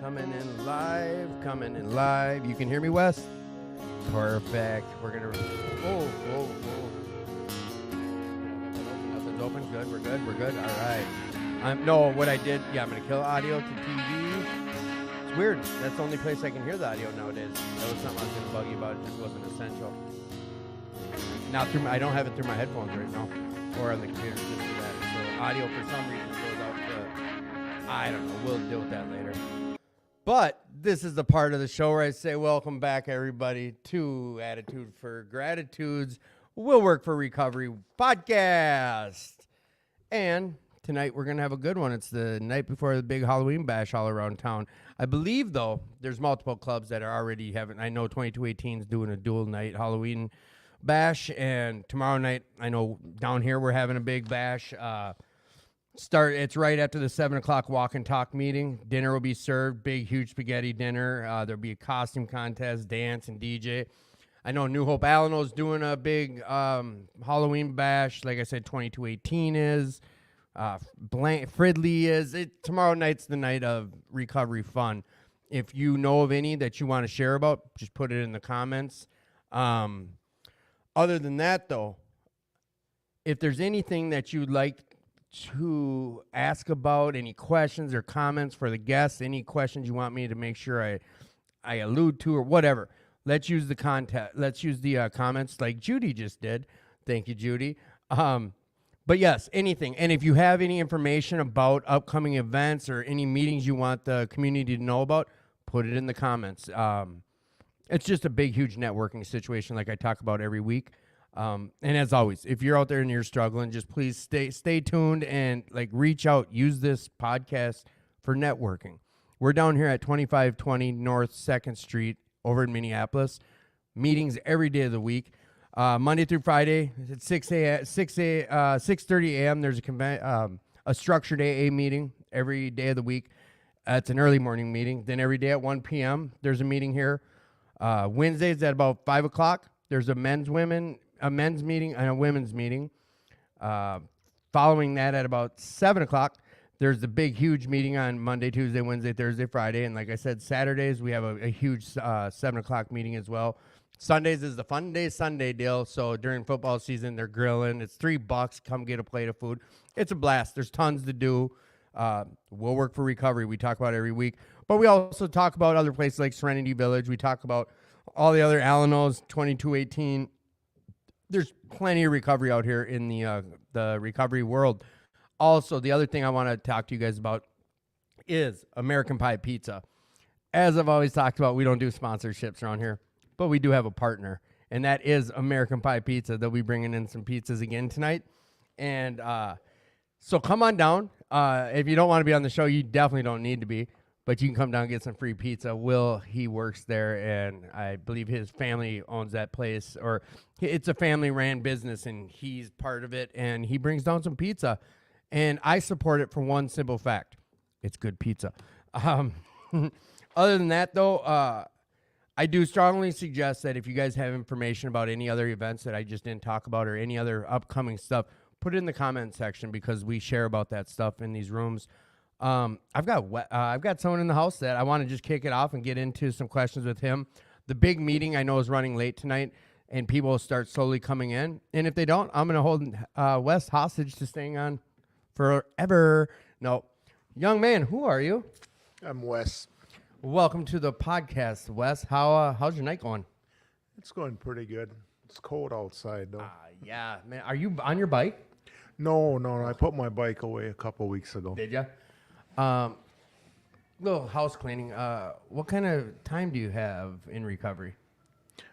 Coming in live. You can hear me, Wes? Perfect. We're going to... Whoa. Nothing's open. Good. We're good. All right. No, what I did... Yeah, I'm going to kill audio to TV. It's weird. That's the only place I can hear the audio nowadays. That was something I was going to bug you about. It just wasn't essential. Not through I don't have it through my headphones right now. Or on the computer. Just do that. So audio, for some reason, goes out to... I don't know. We'll deal with that later. But this is the part of the show where I say, welcome back, everybody, to Attitude for Gratitude's Will Work for Recovery podcast. And tonight we're going to have a good one. It's the night before the big Halloween bash all around town. I believe, though, there's multiple clubs that are already having, I know 2218 is doing a dual night Halloween bash. And tomorrow night, I know down here we're having a big bash. It's right after the 7 o'clock walk and talk meeting. Dinner will be served, big, huge spaghetti dinner. There'll be a costume contest, dance, and DJ. I know New Hope Alano's doing a big Halloween bash. Like I said, 2218 is. Fridley is. Tomorrow night's the night of recovery fun. If you know of any that you want to share about, just put it in the comments. Other than that, though, if there's anything that you'd like to ask about, any questions or comments for the guests, any questions you want me to make sure I allude to or whatever, let's use the comments like Judy just did. Thank you, Judy. But yes, anything. And if you have any information about upcoming events or any meetings you want the community to know about, put it in the comments. It's just a big, huge networking situation like I talk about every week. And as always, if you're out there and you're struggling, just please stay tuned and reach out. Use this podcast for networking. We're down here at 2520 North 2nd Street over in Minneapolis. Meetings every day of the week. Monday through Friday at 6:30 a.m. There's a structured AA meeting every day of the week. It's an early morning meeting. Then every day at 1 p.m. there's a meeting here. Wednesdays at about 5 o'clock. There's a men's meeting and a women's meeting. Following that at about 7 o'clock, there's the big, huge meeting on Monday, Tuesday, Wednesday, Thursday, Friday. And like I said, Saturdays, we have a huge 7 o'clock meeting as well. Sundays is the fun day Sunday deal. So during football season, they're grilling. It's $3. Come get a plate of food. It's a blast. There's tons to do. We'll Work for Recovery. We talk about it every week. But we also talk about other places like Serenity Village. We talk about all the other Alanos, 2218. There's plenty of recovery out here in the recovery world. Also, the other thing I want to talk to you guys about is American Pie Pizza. As I've always talked about, we don't do sponsorships around here, but we do have a partner, and that is American Pie Pizza. They'll be bringing in some pizzas again tonight. And so come on down. If you don't want to be on the show, you definitely don't need to be. But you can come down and get some free pizza. Will, he works there, and I believe his family owns that place. Or it's a family-ran business, and he's part of it, and he brings down some pizza. And I support it for one simple fact. It's good pizza. Other than that, though, I do strongly suggest that if you guys have information about any other events that I just didn't talk about or any other upcoming stuff, put it in the comment section because we share about that stuff in these rooms. I've got someone in the house that I want to just kick it off and get into some questions with him. The big meeting I know is running late tonight, and people will start slowly coming in. And if they don't, I'm going to hold Wes hostage to staying on forever. No, young man, who are you? I'm Wes. Welcome to the podcast, Wes. How's your night going? It's going pretty good. It's cold outside, though. Yeah, man. Are you on your bike? No. I put my bike away a couple weeks ago. Did you? Little house cleaning. What kind of time do you have in recovery?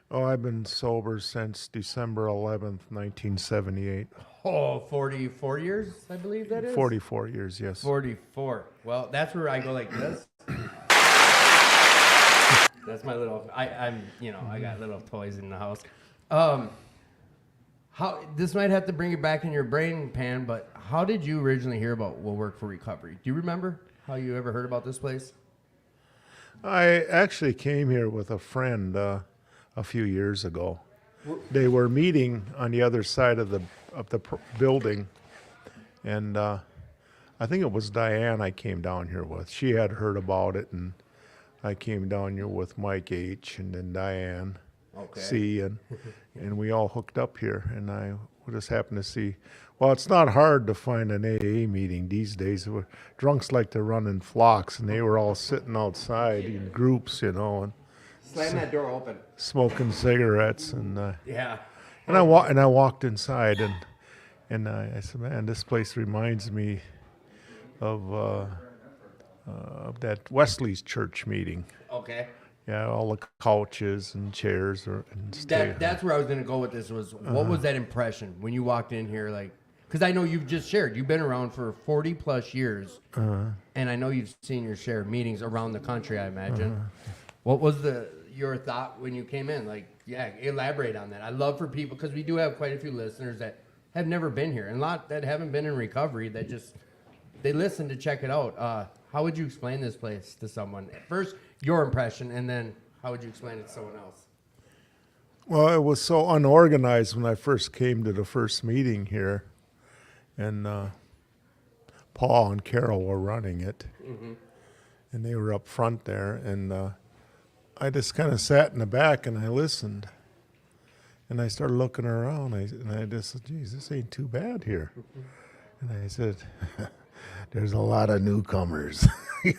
Oh, I've been sober since December 11th, 1978. Oh, 44 years, I believe that is? 44 years, yes. 44. Well, that's where I go like this. That's my little, I got little toys in the house. This might have to bring it back in your brain, Pan, but how did you originally hear about Will Work for Recovery? Do you remember how you ever heard about this place? I actually came here with a friend a few years ago. They were meeting on the other side of the building, and I think it was Diane I came down here with. She had heard about it, and I came down here with Mike H. and then Diane Okay. C. and we all hooked up here. And I just happened to see. Well, it's not hard to find an AA meeting these days. Drunks like to run in flocks, and they were all sitting outside in groups, and Slam that door open. smoking cigarettes. Yeah. And I walked inside, and I said, man, this place reminds me of that Wesley's church meeting. Okay. Yeah, all the couches and chairs That's where I was going to go with this. What was that impression when you walked in here? Like, because I know you've just shared. You've been around for 40 plus years, and I know you've seen your share of meetings around the country. I imagine. What was your thought when you came in? Like, yeah, elaborate on that. I love for people, because we do have quite a few listeners that have never been here, and a lot that haven't been in recovery that just they listen to check it out. How would you explain this place to someone? First, your impression, and then how would you explain it to someone else? Well, it was so unorganized when I first came to the first meeting here, and Paul and Carol were running it, and they were up front there, and I just kind of sat in the back and I listened, and I started looking around, and I just said, geez, this ain't too bad here. And I said, there's a lot of newcomers, and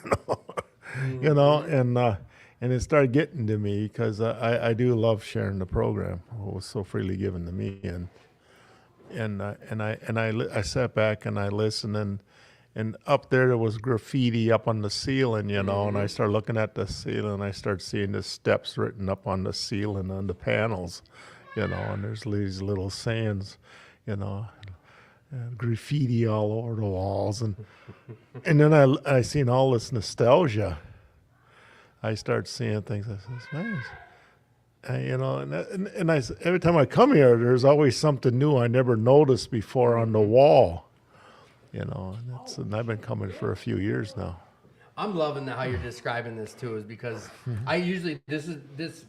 it started getting to me, because I do love sharing the program. It was so freely given to me, and I sat back and I listened, and up there was graffiti up on the ceiling, and I started looking at the ceiling, and I started seeing the steps written up on the ceiling on the panels, and there's these little sayings, graffiti all over the walls, and then I seen all this nostalgia. I start seeing things. I said, man, and every time I come here, there's always something new I never noticed before on the wall, and I've been coming for a few years now. I'm loving how you're describing this too, is because I usually this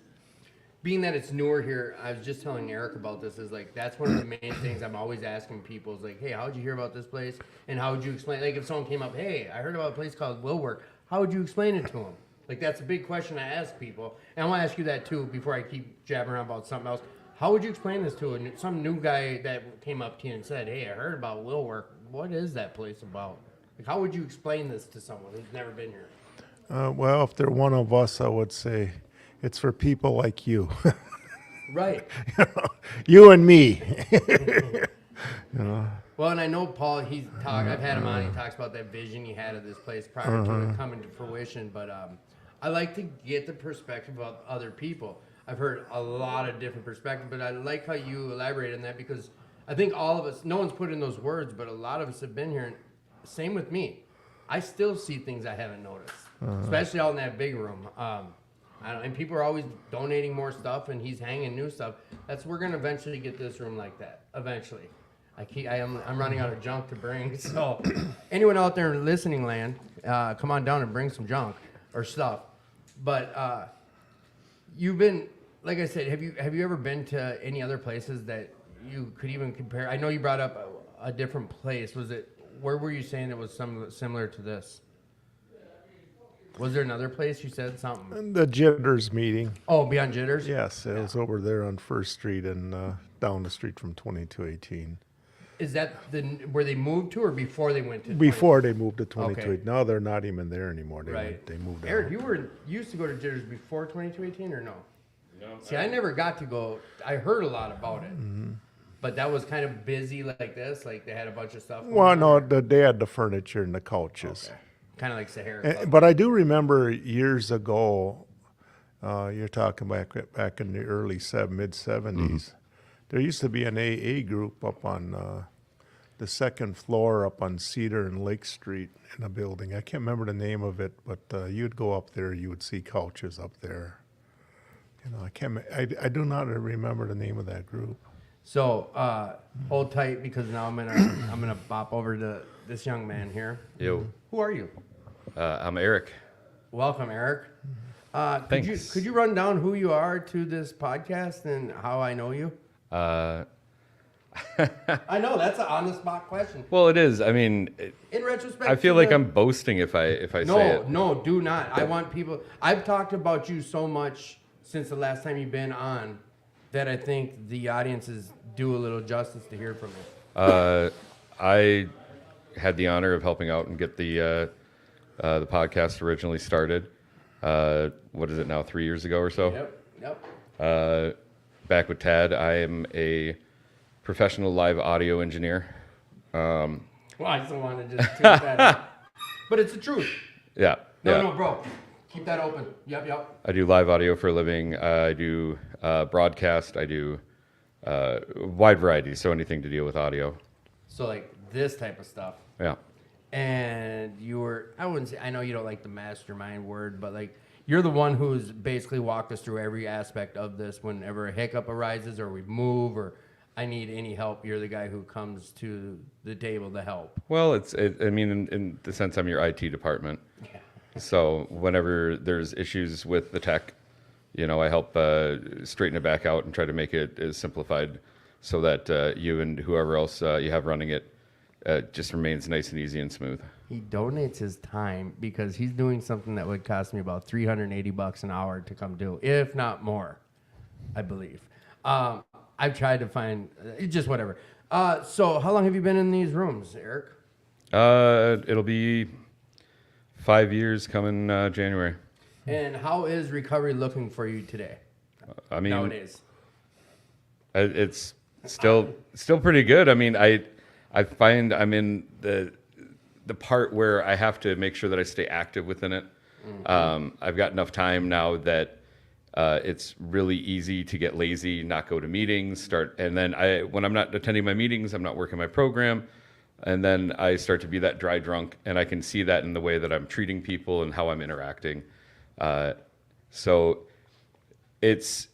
being that it's newer here. I was just telling Eric about this. Is like that's one of the main things I'm always asking people is like, hey, how would you hear about this place, and how would you explain? Like if someone came up, hey, I heard about a place called Will Work. How would you explain it to them? Like, that's a big question I ask people. And I want to ask you that, too, before I keep jabbing around about something else. How would you explain this to some new guy that came up to you and said, hey, I heard about Will Work. What is that place about? Like, how would you explain this to someone who's never been here? Well, if they're one of us, I would say it's for people like you. Right. You and me. Well, and I know Paul, I've had him on, he talks about that vision he had of this place prior to it coming to fruition, but I like to get the perspective of other people. I've heard a lot of different perspectives, but I like how you elaborate on that, because I think all of us, no one's put in those words, but a lot of us have been here, and same with me. I still see things I haven't noticed, especially out in that big room. And people are always donating more stuff, and he's hanging new stuff. We're going to eventually get this room like that, eventually. I'm running out of junk to bring. So anyone out there in listening land, come on down and bring some junk or stuff. But you've been, like I said, have you ever been to any other places that you could even compare? I know you brought up a different place. Where were you saying it was similar to this? Was there another place you said something? The Jitters meeting. Oh, beyond Jitters? Yes, it was over there on 1st Street and down the street from 2218. Is that where they moved to, or before they went to? Before they moved to 2218. Okay. Now they're not even there anymore. They moved out. Eric, you used to go to Jitters before 2218, or no? No. See, I never got to go. I heard a lot about it, but that was kind of busy like this. Like they had a bunch of stuff. Well, no, they had the furniture and the couches. Okay. Kind of like Sahara Club. But I do remember years ago, you're talking back in the early mid 70s, there used to be an AA group up on the second floor up on Cedar and Lake Street in a building. I can't remember the name of it, but you'd go up there, you would see couches up there. I do not remember the name of that group. So hold tight, because now I'm gonna bop over to this young man here. Yo. Who are you? I'm Eric. Welcome, Eric. Thanks. Could you run down who you are to this podcast and how I know you? I I know that's an on-the-spot question. Well, it is. I mean, In retrospect, I feel like I'm boasting if I say it. No, do not. I want people. I've talked about you so much since the last time you've been on that I think the audiences do a little justice to hear from you. I had the honor of helping out and get the podcast originally started. What is it now? 3 years ago or so. Yep. Back with Tad. I am a professional live audio engineer. Well, I just don't want to just take that out. But it's the truth. Yeah. No, bro. Keep that open. Yep. I do live audio for a living. I do broadcast. I do wide variety, so anything to deal with audio. So like this type of stuff. Yeah. And you were, I wouldn't say, I know you don't like the mastermind word, but like you're the one who's basically walked us through every aspect of this. Whenever a hiccup arises or we move or I need any help, you're the guy who comes to the table to help. Well, I mean, in the sense I'm your IT department. Yeah. So whenever there's issues with the tech, I help straighten it back out and try to make it as simplified so that you and whoever else you have running it just remains nice and easy and smooth. He donates his time because he's doing something that would cost me about $380 an hour to come do, if not more, I believe. I've tried to find, just whatever. So how long have you been in these rooms, Eric? It'll be 5 years coming January. And how is recovery looking for you today? I mean, nowadays, it's still pretty good. I mean, I find I'm in the part where I have to make sure that I stay active within it. Mm-hmm. I've got enough time now that it's really easy to get lazy, not go to meetings, and then when I'm not attending my meetings, I'm not working my program, and then I start to be that dry drunk, and I can see that in the way that I'm treating people and how I'm interacting. So it's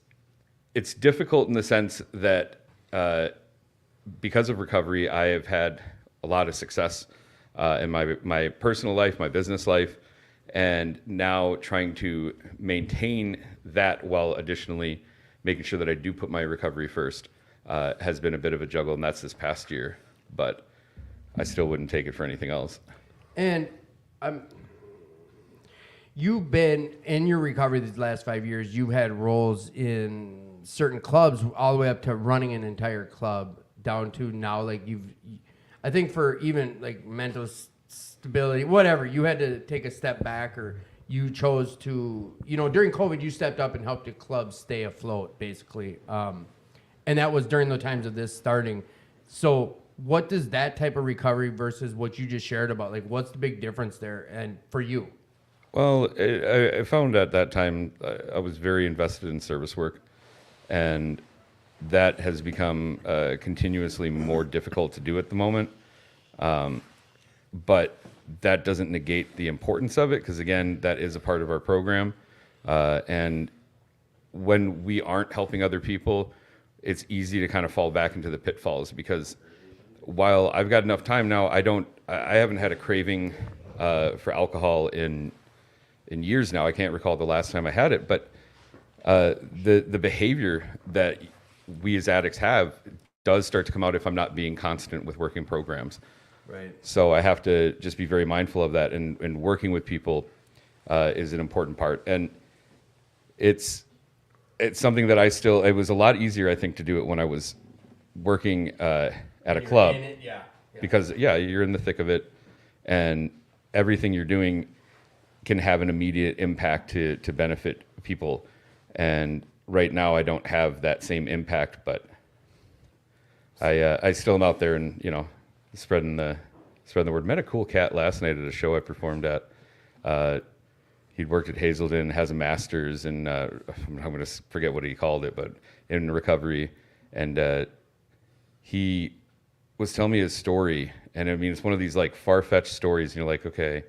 difficult in the sense that because of recovery, I have had a lot of success in my personal life, my business life, and now trying to maintain that while additionally making sure that I do put my recovery first has been a bit of a juggle, and that's this past year. But I still wouldn't take it for anything else. And you've been in your recovery these last 5 years. You've had roles in certain clubs, all the way up to running an entire club, down to now, like I think for even like mental stability, whatever, you had to take a step back, or you chose to, during COVID, you stepped up and helped the club stay afloat, basically. And that was during the times of this starting. So what does that type of recovery versus what you just shared about, like, what's the big difference there and for you? Well, I found at that time I was very invested in service work, and that has become continuously more difficult to do at the moment. But that doesn't negate the importance of it, because, again, that is a part of our program. And when we aren't helping other people, it's easy to kind of fall back into the pitfalls, because while I've got enough time now, I haven't had a craving for alcohol in years now. I can't recall the last time I had it, but the behavior that we as addicts have does start to come out if I'm not being constant with working programs. Right. So I have to just be very mindful of that, and working with people is an important part. And it's something that it was a lot easier, I think, to do it when I was working at a club. Yeah. Because, you're in the thick of it, and everything you're doing can have an immediate impact to benefit people. And right now I don't have that same impact, but I still am out there and, spreading the word. Met a cool cat last night at a show I performed at. He'd worked at Hazelden, has a master's in, I'm going to forget what he called it, but in recovery. And he was telling me his story. And I mean, it's one of these like far-fetched stories. And you're like, okay,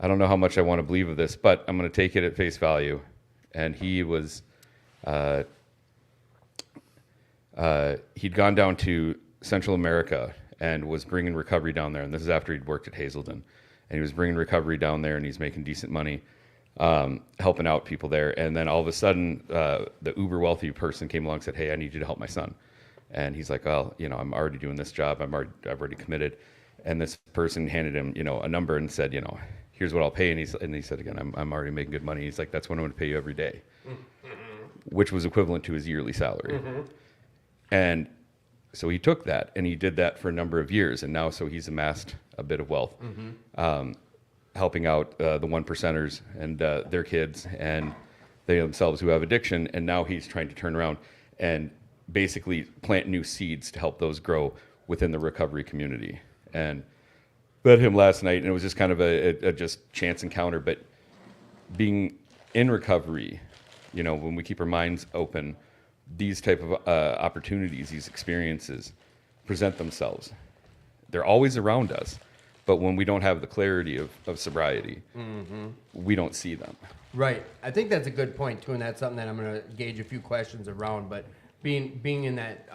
I don't know how much I want to believe of this, but I'm going to take it at face value. And he was, he'd gone down to Central America and was bringing recovery down there. And this is after he'd worked at Hazelden. And he was bringing recovery down there, and he's making decent money, helping out people there. And then all of a sudden, the uber wealthy person came along and said, hey, I need you to help my son. And he's like, well, you know, I'm already doing this job. I've already committed. And this person handed him, you know, a number and said, you know, here's what I'll pay. And he said again, I'm already making good money. He's like, that's what I'm going to pay you every day, which was equivalent to his yearly salary. And so he took that and he did that for a number of years. And now, so he's amassed a bit of wealth, helping out the one percenters and their kids and they themselves who have addiction. And now he's trying to turn around and basically plant new seeds to help those grow within the recovery community. And met him last night, and it was just kind of a just chance encounter. But being in recovery, you know, when we keep our minds open, these type of opportunities, these experiences present themselves. They're always around us, but when we don't have the clarity of sobriety, we don't see them. Right. I think that's a good point too, and that's something that I'm going to gauge a few questions around. But being in that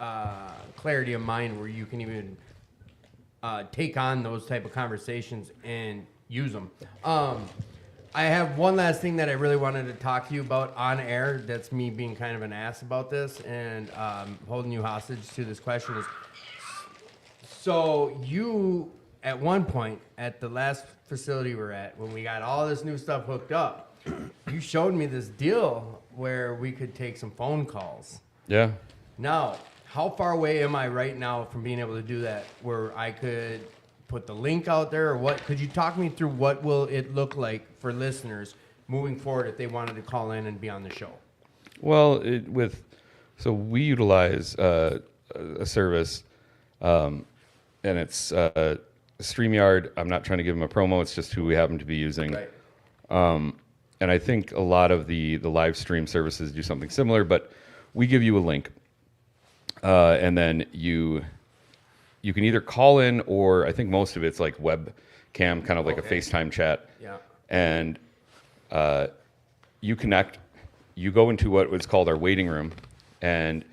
clarity of mind where you can even take on those type of conversations and use them. I have one last thing that I really wanted to talk to you about on air. That's me being kind of an ass about this and holding you hostage to this question is, so you, at one point, at the last facility we're at, when we got all this new stuff hooked up, you showed me this deal where we could take some phone calls. Yeah. Now, how far away am I right now from being able to do that, where I could put the link out there, or what? Could you talk me through what will it look like for listeners moving forward if they wanted to call in and be on the show? Well, so we utilize a service, and it's StreamYard. I'm not trying to give them a promo. It's just who we happen to be using. Right. And I think a lot of the live stream services do something similar, but we give you a link, and then you can either call in, or I think most of it's like webcam, kind of like a FaceTime chat. Yeah. And you connect, you go into what was called our waiting room, and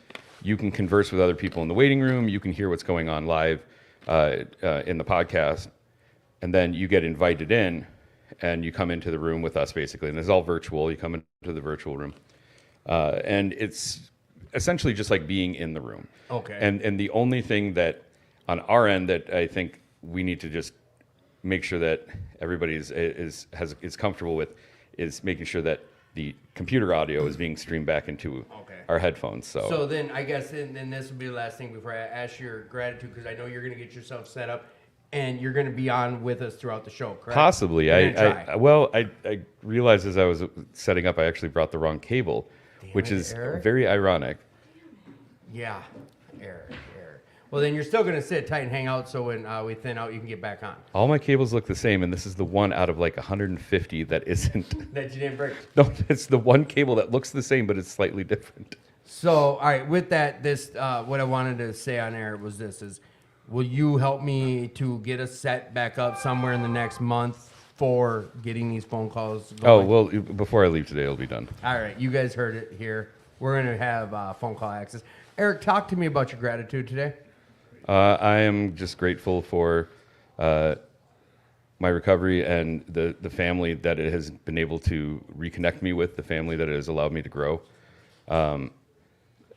you can converse with other people in the waiting room. You can hear what's going on live in the podcast, and then you get invited in, and you come into the room with us, basically. And it's all virtual. You come into the virtual room, and it's essentially just like being in the room. Okay. And the only thing that on our end that I think we need to just make sure that everybody is comfortable with is making sure that the computer audio is being streamed back into our headphones. So then I guess then this will be the last thing before I ask your gratitude, because I know you're going to get yourself set up and you're going to be on with us throughout the show, correct? Possibly. I realized as I was setting up, I actually brought the wrong cable, which is very ironic. Yeah, error. Well, then you're still going to sit tight and hang out, so when we thin out, you can get back on. All my cables look the same, and this is the one out of like 150 that isn't. That you didn't break. No, it's the one cable that looks the same, but it's slightly different. So, all right, with that, this what I wanted to say on air was this: is will you help me to get us set back up somewhere in the next month for getting these phone calls going? Oh, well, before I leave today, it'll be done. All right, you guys heard it here. We're going to have phone call access. Eric, talk to me about your gratitude today. I am just grateful for my recovery and the family that it has been able to reconnect me with, the family that it has allowed me to grow.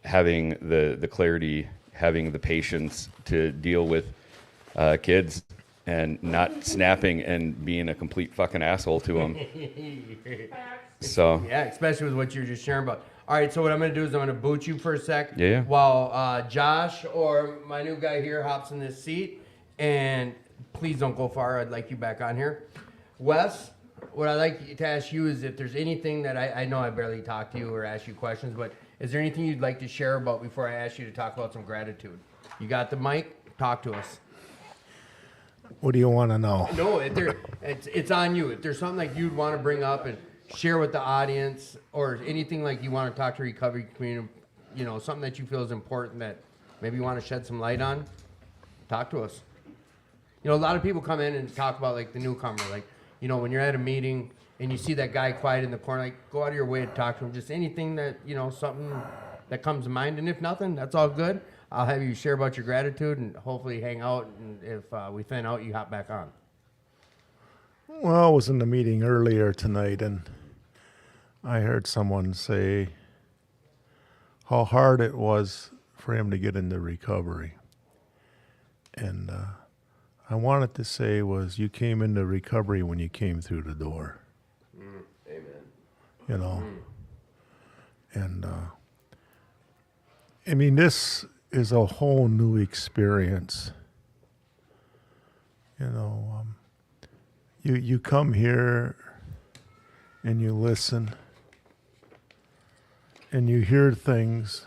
Having the clarity, having the patience to deal with kids and not snapping and being a complete fucking asshole to them. So yeah, especially with what you were just sharing about. All right, so what I'm going to do is I'm going to boot you for a sec. Yeah. While Josh or my new guy here hops in this seat. And please don't go far. I'd like you back on here. Wes, what I'd like to ask you is if there's anything that I know I barely talked to you or asked you questions, but is there anything you'd like to share about before I ask you to talk about some gratitude? You got the mic? Talk to us. What do you want to know? No, it's on you. If there's something like you'd want to bring up and share with the audience, or anything like you want to talk to recovery community, you know, something that you feel is important that maybe you want to shed some light on, talk to us. You know, a lot of people come in and talk about like the newcomer, like, you know, when you're at a meeting and you see that guy quiet in the corner, like go out of your way to talk to him. Just anything that, you know, something that comes to mind. And if nothing, that's all good. I'll have you share about your gratitude and hopefully hang out. And if we thin out, you hop back on. Well, I was in the meeting earlier tonight, and I heard someone say how hard it was for him to get into recovery. And I wanted to say was you came into recovery when you came through the door. Amen. You know. And I mean, this is a whole new experience. You know, you come here and you listen and you hear things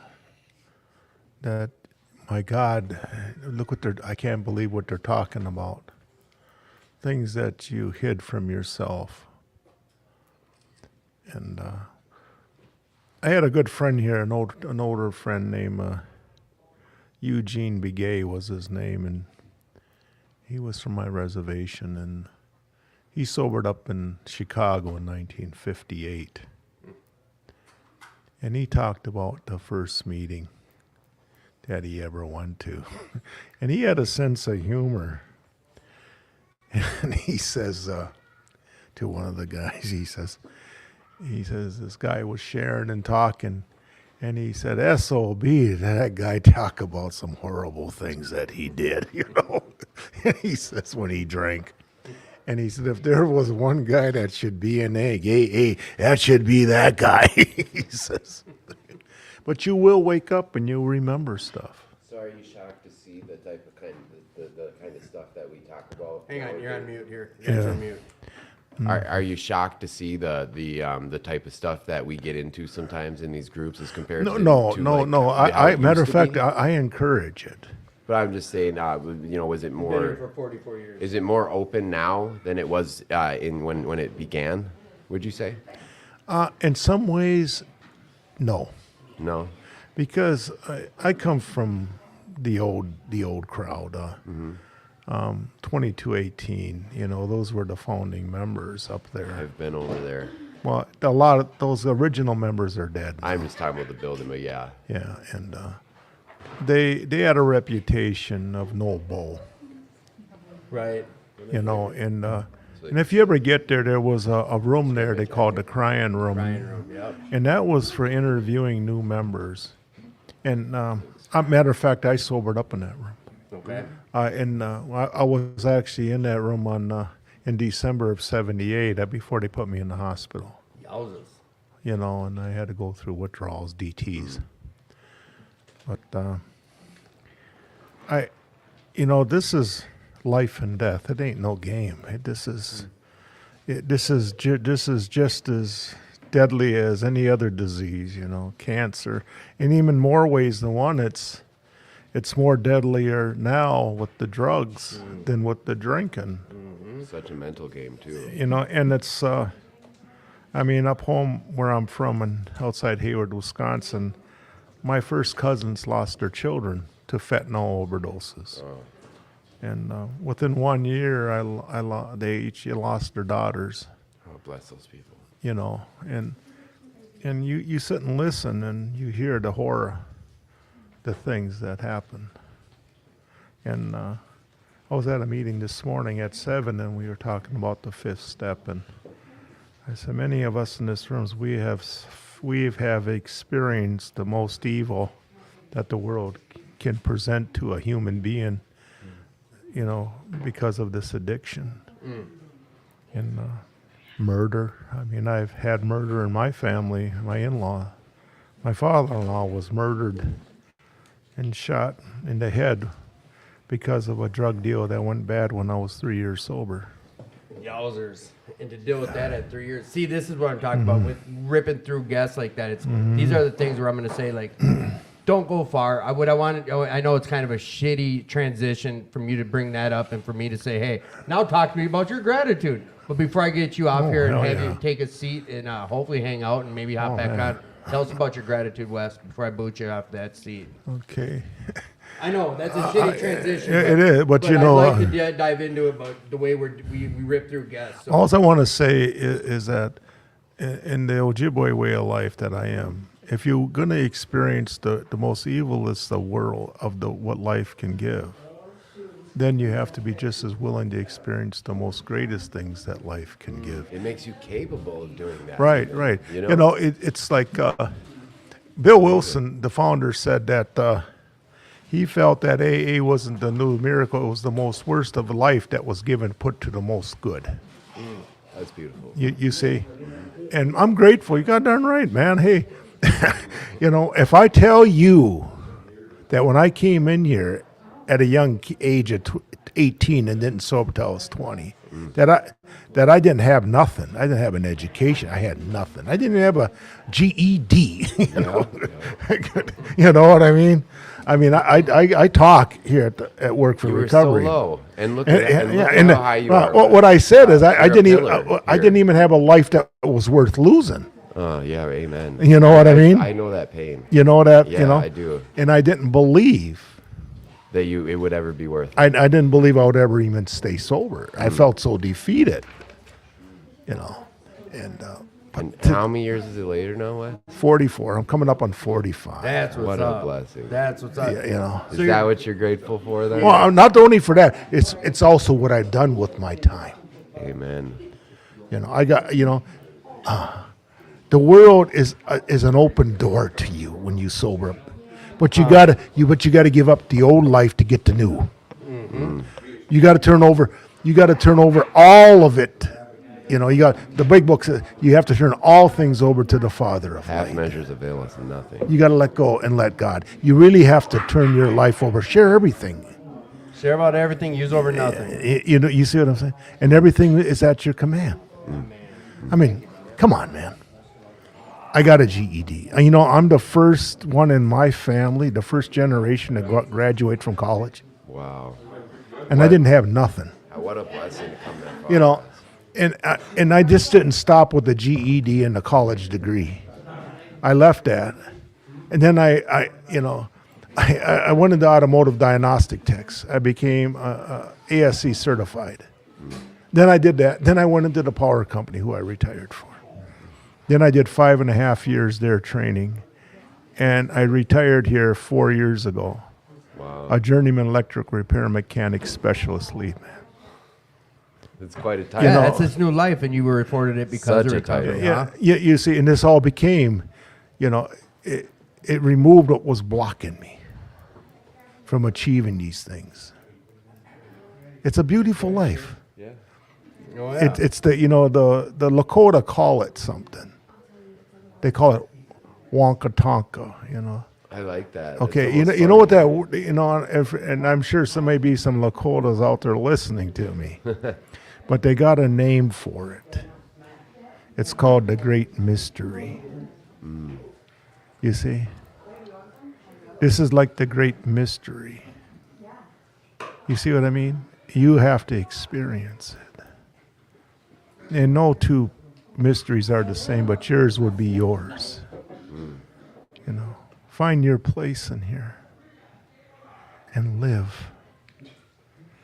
that, my God, look what I can't believe what they're talking about. Things that you hid from yourself. And I had a good friend here, an older friend named Eugene Begay was his name, and he was from my reservation, and he sobered up in Chicago in 1958. And he talked about the first meeting that he ever went to. And he had a sense of humor. And he says to one of the guys, he says, this guy was sharing and talking, and he said, SOB, that guy talk about some horrible things that he did, you know. And he says when he drank. And he said, if there was one guy that should be an egg, hey, that should be that guy, he says. But you will wake up and you'll remember stuff. So are you shocked to see the type of the kind of stuff that we talk about? Hang on, you're on mute here. Yeah. You're on mute. Are you shocked to see the type of stuff that we get into sometimes in these groups as compared to No. how I it matter of used to be? fact, I encourage it. But I'm just saying, was it Been here more? for 44 years. Is it more open now than it was in when it began? Would you say? In some ways, no. No. Because I come from the old crowd, 2218. You know, those were the founding members up there. I've been over there. Well, a lot of those original members are dead. I'm just talking about the building, but yeah. Yeah, and they had a reputation of no bull. Right. You know, and if you ever get there, there was a room there they called the crying room. Crying room, yep. And that was for interviewing new members. And matter of fact, I sobered up in that room. Okay. I was actually in that room in December of '78, before they put me in the hospital. Yowzers. You know, and I had to go through withdrawals, DTs. But this is life and death. It ain't no game. This is just as deadly as any other disease, you know, cancer. In even more ways than one, it's more deadlier now with the drugs than with the drinking. Such a mental game too. You know, and it's, up home where I'm from and outside Hayward, Wisconsin, my first cousins lost their children to fentanyl overdoses. Oh. And within 1 year, they each lost their daughters. Oh, bless those people. You know, and you sit and listen and you hear the horror, the things that happen. And I was at a meeting this morning at 7 and we were talking about the fifth step, and I said many of us in this room, we have experienced the most evil that the world can present to a human being, you know, because of this addiction. And murder. I mean, I've had murder in my family. My in-law, my father-in-law was murdered and shot in the head because of a drug deal that went bad when I was 3 years sober. Yowzers. And to deal with that at 3 years. See, this is what I'm talking about with ripping through guests like that. These are the things where I'm going to say, like, don't go far. I know it's kind of a shitty transition from you to bring that up and for me to say, hey, now talk to me about your gratitude. But before I get you off here and have you take a seat and hopefully hang out and maybe hop back on, tell us about your gratitude, Wes, before I boot you off that seat. Okay. I know, that's a shitty transition. It is, but you know, I'd like to dive into it, but the way we rip through guests. So. all I want to say is that in the Ojibwe way of life that I am, if you're going to experience the most evilest the world of what life can give, then you have to be just as willing to experience the most greatest things that life can give. It makes you capable of doing that. Right. You know, It's like Bill Wilson, the founder, said that He felt that AA wasn't the new miracle; it was the most worst of life that was given, put to the most good. That's beautiful. You see, and I'm grateful. You got darn right, man. Hey, if I tell you that when I came in here at a young age of 18 and didn't sober till I was 20, that I didn't have nothing. I didn't have an education. I had nothing. I didn't have a GED. You know what I mean? I talk here at work for You were recovery. so low, and look at how high you are. What I said is I You're a didn't pillar even I here. didn't even have a life that was worth losing. Oh yeah, amen. You know what I mean? I know that pain. You know that? Yeah, I do. And I didn't believe. That it would ever be worth it. I didn't believe I would ever even stay sober. I felt so defeated. And how many years is it later now, Wes? 44. I'm coming up on 45. That's what's What up. a blessing. That's what's up. Is that what you're grateful for then? Well, not only for that, it's also what I've done with my time. Amen. I got the world is an open door to you when you sober up, but you gotta give up the old life to get the new. Mm-hmm. You got to turn over all of it. You got the big book says you have to turn all things over to the Father of Half light. measures avail us nothing. You got to let go and let God. You really have to turn your life over. Share everything. Share about everything, use over nothing. You see what I'm saying? And everything is at your command. I mean, come on, man. I got a GED. I'm the first one in my family, the first generation to graduate from college. Wow. And I didn't have nothing. What a blessing to come that far. And I just didn't stop with the GED and the college degree. I left that. And then I went into automotive diagnostic techs. I became ASC certified. Then I did that. Then I went into the power company, who I retired for. Then I did 5.5 years there training. And I retired here 4 years ago. Wow. A journeyman electric repair mechanic specialist lead man. It's quite a title. Yeah, that's his new life, and you were afforded it because Such of a recovery. title. Huh? You see, and this all became, it removed what was blocking me from achieving these things. It's a beautiful life. Yeah. Oh, yeah. It's the the Lakota call it something. They call it Wonka Tonka. I like that. Okay, It's you almost know what funny. that and I'm sure some may be some Lakotas out there listening to me, but they got a name for it. It's called the Great Mystery. You see, this is like the Great Mystery. You see what I mean? You have to experience it, and no two mysteries are the same, but yours would be yours. Find your place in here and live.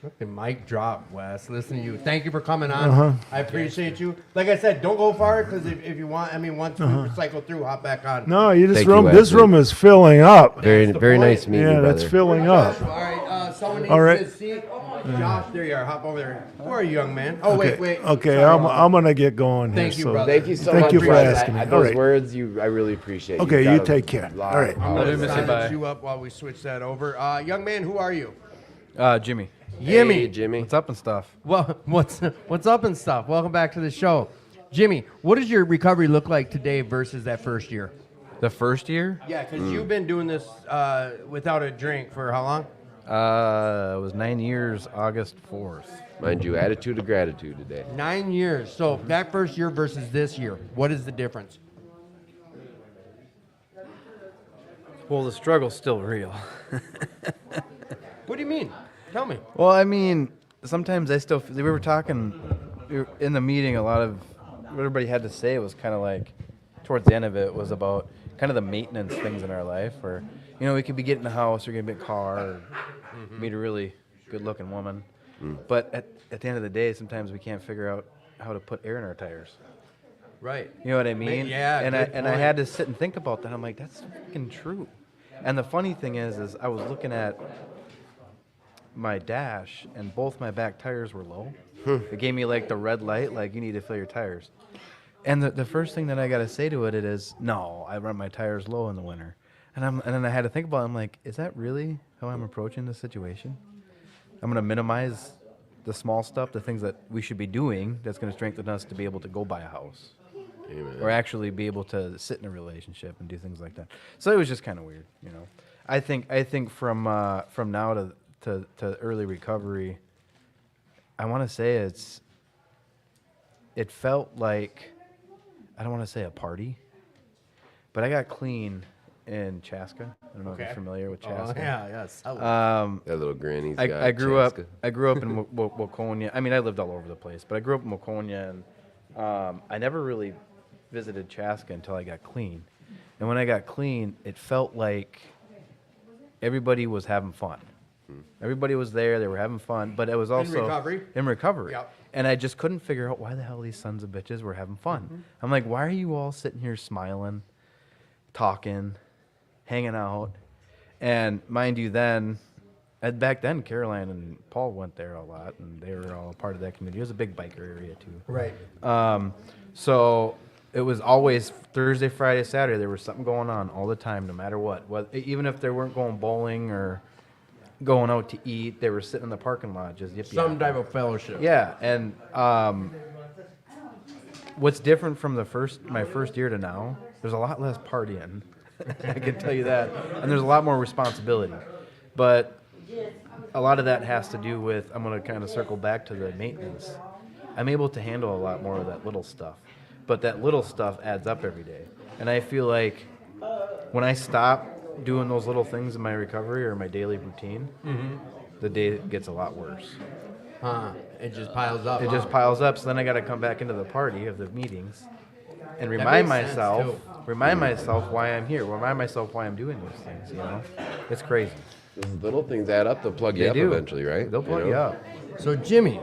Okay, mic drop, Wes. Listen to you. Thank you for coming on. I appreciate you. Like I said, don't go far because if you want, once we cycle through, hop back on. No, Thank you, this Wesley. room is filling up. Very the very point. nice meeting you, Yeah, brother. that's filling up. All right, someone needs All right. to seat. Josh, there you are. Hop over there. Who are you, young man? Oh, wait. Okay, Sorry, I'm gonna get going here. Thank you, brother. Thank you so Thank much you for Wes. asking me. Those All right. words, I really appreciate. Okay, You've you got a take care. lot All of right. power. I'm going to Bye. silence you up while we switch that over. Young man, who are you? Jimmy. Jimmy. Hey, Jimmy. What's up and stuff? Well, what's up and stuff? Welcome back to the show. Jimmy, what does your recovery look like today versus that first year? The first year? Yeah, because you've been doing this without a drink for how long? It was 9 years, August 4th. Mind you, attitude of gratitude today. 9 years. So that first year versus this year, what is the difference? Well, the struggle's still real. What do you mean? Tell me. Well, I mean, sometimes we were talking in the meeting, a lot of what everybody had to say was kind of like, towards the end of it, was about kind of the maintenance things in our life where, we could be getting a house or getting a big car or meet a really good-looking woman. But at the end of the day, sometimes we can't figure out how to put air in our tires. Right. You know what I mean? Yeah, And good I point. had to sit and think about that. I'm like, that's fucking true. And the funny thing is I was looking at my dash, and both my back tires were low. It gave me like the red light, like you need to fill your tires. And the first thing that I got to say to it is, no, I run my tires low in the winter. And then I had to think about it. I'm like, is that really how I'm approaching the situation. I'm going to minimize the small stuff, the things that we should be doing that's going to strengthen us to be able to go buy a house. Amen. Or actually be able to sit in a relationship and do things like that. So it was just kind of weird, you know. I think from now to early recovery, I want to say it felt like, I don't want to say a party, but I got clean in Chaska. I don't know if you're familiar with Chaska. yes. That little granny's got I grew up. Chaska. I grew up in Waconia. I mean, I lived all over the place, but I grew up in Waconia, and I never really visited Chaska until I got clean. And when I got clean, it felt like everybody was having fun. Everybody was there. They were having fun, but it was also in recovery. Yep. And I just couldn't figure out why the hell these sons of bitches were having fun. I'm like, why are you all sitting here smiling, talking, hanging out? And mind you, back then, Caroline and Paul went there a lot, and they were all a part of that community. It was a big biker area too. Right. So it was always Thursday, Friday, Saturday. There was something going on all the time, no matter what. Even if they weren't going bowling or going out to eat, they were sitting in the parking lot just yippee. Some type of fellowship. Yeah, and what's different from my first year to now? There's a lot less partying. I can tell you that, and there's a lot more responsibility. But a lot of that has to do with, I'm going to kind of circle back to the maintenance. I'm able to handle a lot more of that little stuff. But that little stuff adds up every day. And I feel like when I stop doing those little things in my recovery or my daily routine, the day gets a lot worse. It just piles up. It just piles up. So then I got to come back into the party of the meetings and makes remind sense, myself why I'm here. Remind myself why I'm doing these things. You know, it's crazy. Those little things add up. They'll plug you They up do. eventually, right? They'll plug know? you up. So Jimmy,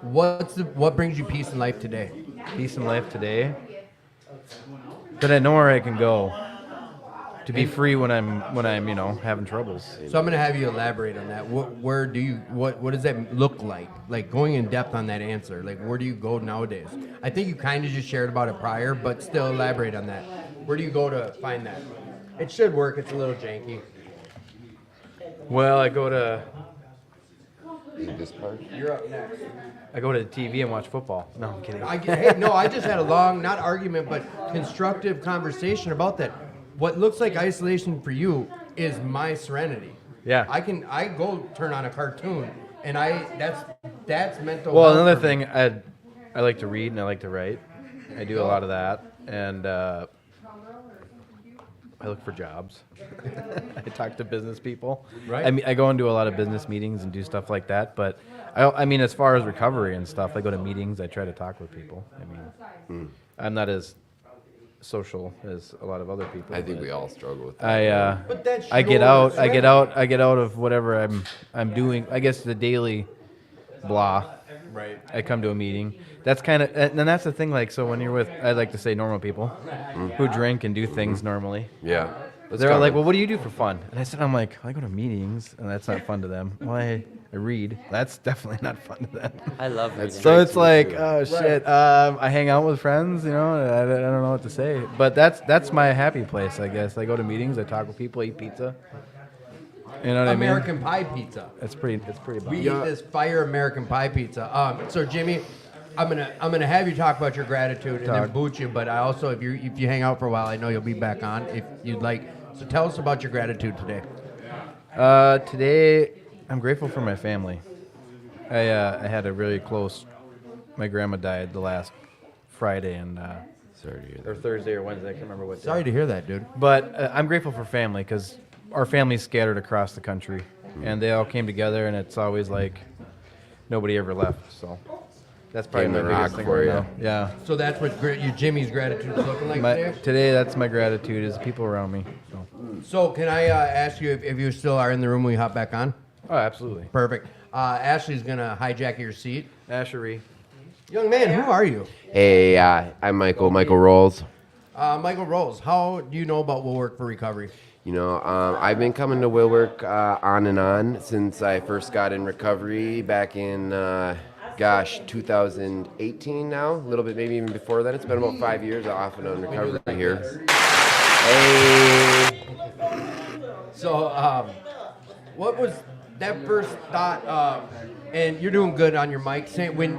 what brings you peace in life today? Peace in life today. That I know where I can go to be free when I'm having troubles. So I'm gonna have you elaborate on that. What does that look like? Like going in depth on that answer. Like where do you go nowadays? I think you kind of just shared about it prior, but still elaborate on that. Where do you go to find that? It should work. It's a little janky. Well, I go to This part. You're up next. the TV and watch football. No, I'm kidding. I just had a long, not argument, but constructive conversation about that. What looks like isolation for you is my serenity. Yeah. I go turn on a cartoon, and that's mental. Well, health another for me. thing, I like to read and I like to write. I do a lot of that, and I look for jobs. I talk to business people. Right. I mean, I go and do a lot of business meetings and do stuff like that. But I mean, as far as recovery and stuff, I go to meetings. I try to talk with people. I mean, I'm not as social as a lot of other people. I think we all struggle with that. But that's I get your out. serenity. I get out of whatever I'm doing. I guess the daily blah. Right. I come to a meeting. That's kind of, and that's the thing. Like, so when you're with, I like to say normal people who drink and do things normally. Yeah. That's They're like, common. well, what do you do for fun? And I said, I'm like, I go to meetings, and that's not fun to them. Well, I read. That's definitely not fun to them. I love reading. So it's like, oh shit. I hang out with friends. You know, I don't know what to say. But that's my happy place, I guess. I go to meetings. I talk with people. Eat pizza. You know what American Pie pizza. I mean? It's pretty. We bomb. eat this fire American Pie pizza. So Jimmy, I'm gonna have you talk about your gratitude and then boot you. But I also, if you hang out for a while, I know you'll be back on if you'd like. So tell us about your gratitude today. Today, I'm grateful for my family. I had a really close. My grandma died the last Friday and Sorry to hear or that. Thursday or Wednesday. I can't remember what. Sorry day. to hear that, dude. But I'm grateful for family because our family's scattered across the country, and they all came together, and it's always like nobody ever left. So that's probably Came my to biggest rock thing for right you. now. Yeah. So that's what your Jimmy's gratitude is looking like today. Today, that's my gratitude is the people around me. So can I ask you if you still are in the room when we hop back on? Oh, absolutely. Perfect. Ashley's gonna hijack your seat. Ashery. Young man, who are you? Hey, I'm Michael Rolls. Michael Rose. How do you know about Will Work for Recovery? You know, I've been coming to Will Work on and on since I first got in recovery back in, 2018 now. A little bit, maybe even before that. It's been about 5 years off and on recovery here. Hey. So, what was that first thought? And you're doing good on your mic.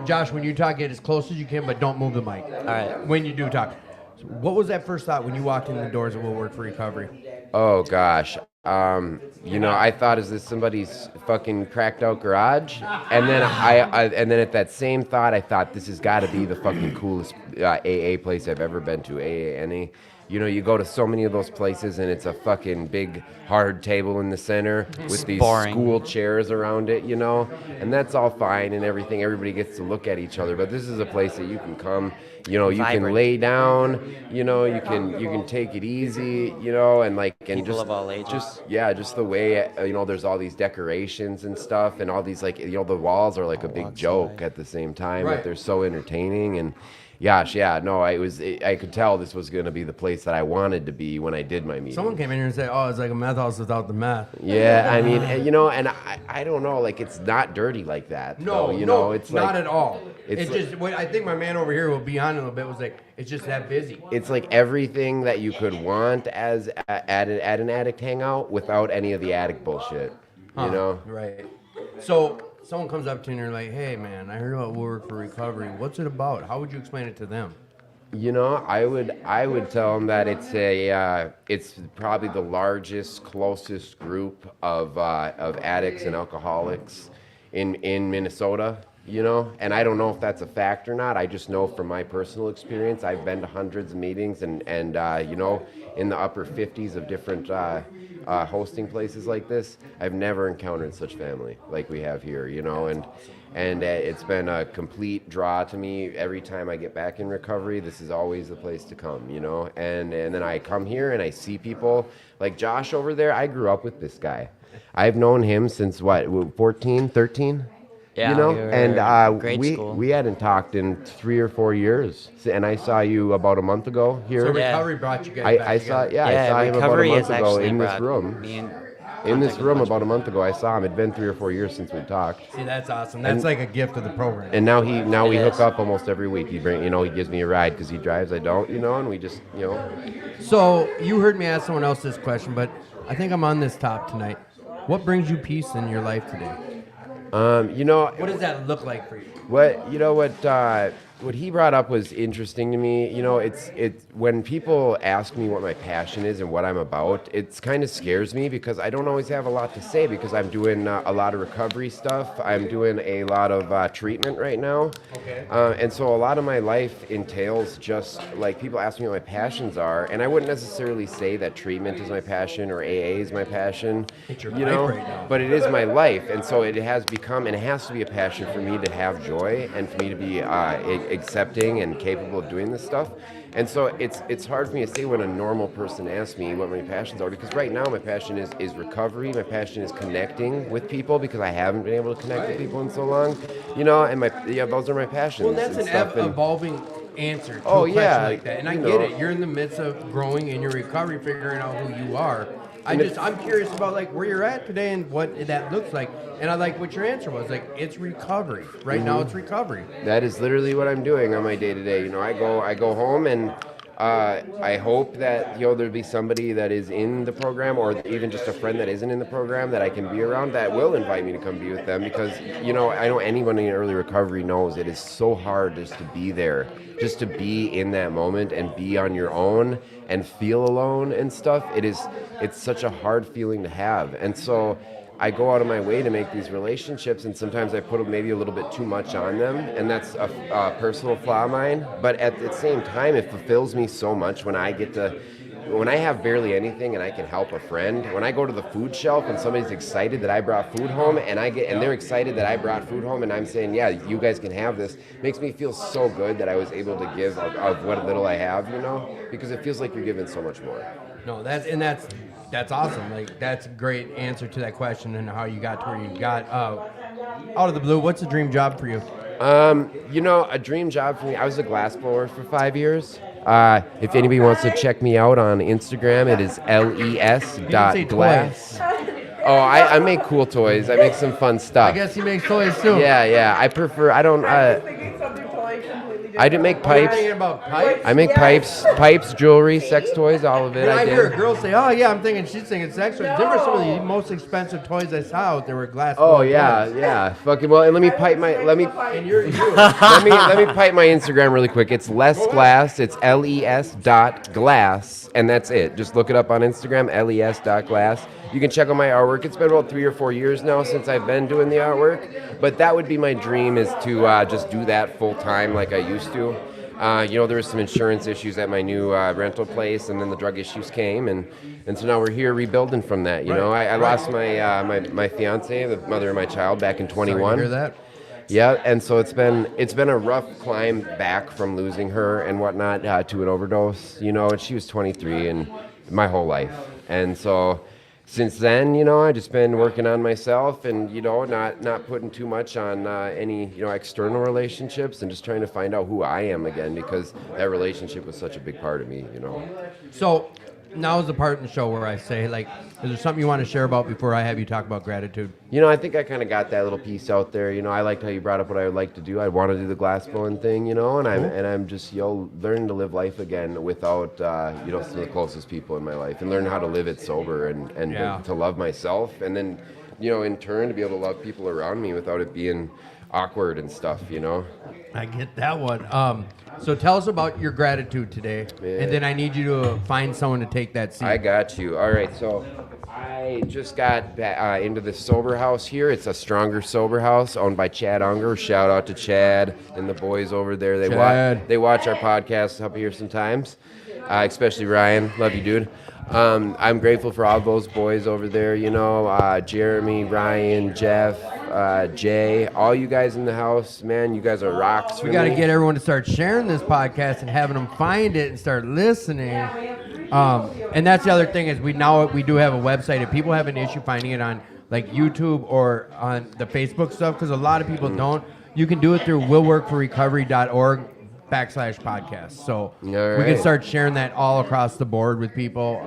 Josh, when you talk, get as close as you can, but don't move the mic. All right. When you do talk. So what was that first thought when you walked in the doors of Will Work for Recovery? Oh gosh. I thought, is this somebody's fucking cracked out garage? And then and then at that same thought, I thought, this has got to be the fucking coolest AA place I've ever been to. AA. You go to so many of those places and it's a fucking big hard table in the center with these boring. school chairs around it, and that's all fine and everything. Everybody gets to look at each other, but this is a place that you can come, you can Vibrant. lay down, you can take it easy, and People just of all ages. just the way, there's all these decorations and stuff and all these the walls are like a big joke at the same time, Right. but they're so entertaining. And gosh, I could tell this was going to be the place that I wanted to be when I did my meeting. Someone came in here and said, "Oh, it's like a meth house without the meth." Yeah, I mean, and I don't know, it's not dirty like that. No, though, it's not like, at all. it's It's like- just what I think my man over here will be on in a little bit was like, it's just that busy. It's like everything that you could want as at an addict hangout without any of the addict bullshit. Right. So someone comes up to you and they're like, "Hey, man, I heard about Work for Recovery. What's it about?" How would you explain it to them? I would tell them that it's probably the largest, closest group of addicts and alcoholics in Minnesota. And I don't know if that's a fact or not. I just know from my personal experience, I've been to hundreds of meetings and in the upper 50s of different hosting places like this. I've never encountered such family like we have here, and it's been a complete draw to me. Every time I get back in recovery, this is always the place to come, and then I come here and I see people like Josh over there. I grew up with this guy. I've known him since 14, 13? Yeah, we were and grade school. we hadn't talked in 3 or 4 years, and I saw you about a month ago here. So Yeah. recovery brought you guys back I saw together. I saw him about a recovery month has ago actually in this brought room. me and In this contact room with a about a month ago, I saw him. It'd been 3 or 4 years since we talked, See, that's awesome. That's like a gift of the program. and now we It hook is. up almost every week. He gives me a ride because he drives, I don't, and we just So you heard me ask someone else this question, but I think I'm on this top tonight. What brings you peace in your life today? What does that look like for you? What he brought up was interesting to me. It's when people ask me what my passion is and what I'm about, it kind of scares me because I don't always have a lot to say because I'm doing a lot of recovery stuff. I'm doing a lot of treatment right now. Okay. And so a lot of my life entails just like people ask me what my passions are, and I wouldn't necessarily say that treatment is my passion or AA is my passion. It's your life right now. But it is my life, and so it has become, and it has to be a passion for me to have joy and for me to be accepting and capable of doing this stuff. And so it's hard for me to say when a normal person asks me what my passions are, because right now my passion is recovery. My passion is connecting with people because I haven't been able to connect with people in so long, and those are my passions. Well, that's and an stuff, and- evolving answer to Oh, a question yeah, like that. And I you get know. it. You're in the midst of growing in your recovery, figuring out who you are. I'm curious about like where you're at today and what that looks like. And I like what your answer was. Like, it's recovery. Right now it's recovery. That is literally what I'm doing on my day-to-day. I go home and I hope that there'll be somebody that is in the program, or even just a friend that isn't in the program that I can be around that will invite me to come be with them, because I know anyone in early recovery knows it is so hard just to be there, just to be in that moment and be on your own and feel alone and stuff. It's such a hard feeling to have, and so I go out of my way to make these relationships, and sometimes I put maybe a little bit too much on them, and that's a personal flaw of mine. But at the same time, it fulfills me so much when I have barely anything and I can help a friend. When I go to the food shelf and somebody's excited that I brought food home, and they're excited that I brought food home, and I'm saying, yeah, you guys can have this, makes me feel so good that I was able to give of what little I have, because it feels like you're giving so much more. No, that's awesome. Like, that's a great answer to that question and how you got to where you got. Out of the blue, what's a dream job for you? A dream job for me, I was a glass blower for 5 years. If anybody wants to check me out on Instagram, it is les.glass. Oh, I make cool toys. I make some fun stuff. I guess he makes toys too. Yeah. I prefer, I don't, Thinking something totally completely I did make You're pipes. thinking about pipes? I make pipes, jewelry, sex toys, all of it. When I I hear a did. girl say, "Oh yeah," I'm thinking she's thinking sex toys. Them are some of the most expensive toys I saw out there were glass. Oh blown yeah, toys. yeah. Fucking well. And let me pipe my. Let me. And you're let me pipe my Instagram really quick. It's less glass. It's les.glass, and that's it. Just look it up on Instagram. les.glass. You can check out my artwork. It's been about 3 or 4 years now since I've been doing the artwork, but that would be my dream, is to just do that full time like I used to. There was some insurance issues at my new rental place, and then the drug issues came, and so now we're here rebuilding from that. I lost my fiance, the mother of my child, back in 21. Sorry to hear that. Yeah, and so it's been a rough climb back from losing her and whatnot to an overdose. And she was 23 and my whole life, and so since then, I just been working on myself and not putting too much on any external relationships, and just trying to find out who I am again, because that relationship was such a big part of me. So now is the part in the show where I say, like, is there something you want to share about before I have you talk about gratitude? I think I kind of got that little piece out there. I liked how you brought up what I would like to do. I want to do the glass blowing thing, and I'm just learning to live life again without some of the closest people in my life, and learning how to live it sober and to love myself, and then in turn to be able to love people around me without it being awkward and stuff. I get that one. So tell us about your gratitude today, and then I need you to find someone to take that seat. I got you. All right, so I just got into the sober house here. It's a Stronger Sober House owned by Chad Unger. Shout out to Chad and the boys over there. They watch our podcast up here sometimes, especially Ryan. Love you, dude. I'm grateful for all those boys over there. Jeremy, Ryan, Jeff, Jay, all you guys in the house, man. You guys are rocks. We got to get everyone to start sharing this podcast and having them find it and start listening. And that's the other thing, is we do have a website. If people have an issue finding it on like YouTube or on the Facebook stuff, because a lot of people don't, you can do it through willworkforrecovery.org/podcast. So we can start sharing that all across the board with people.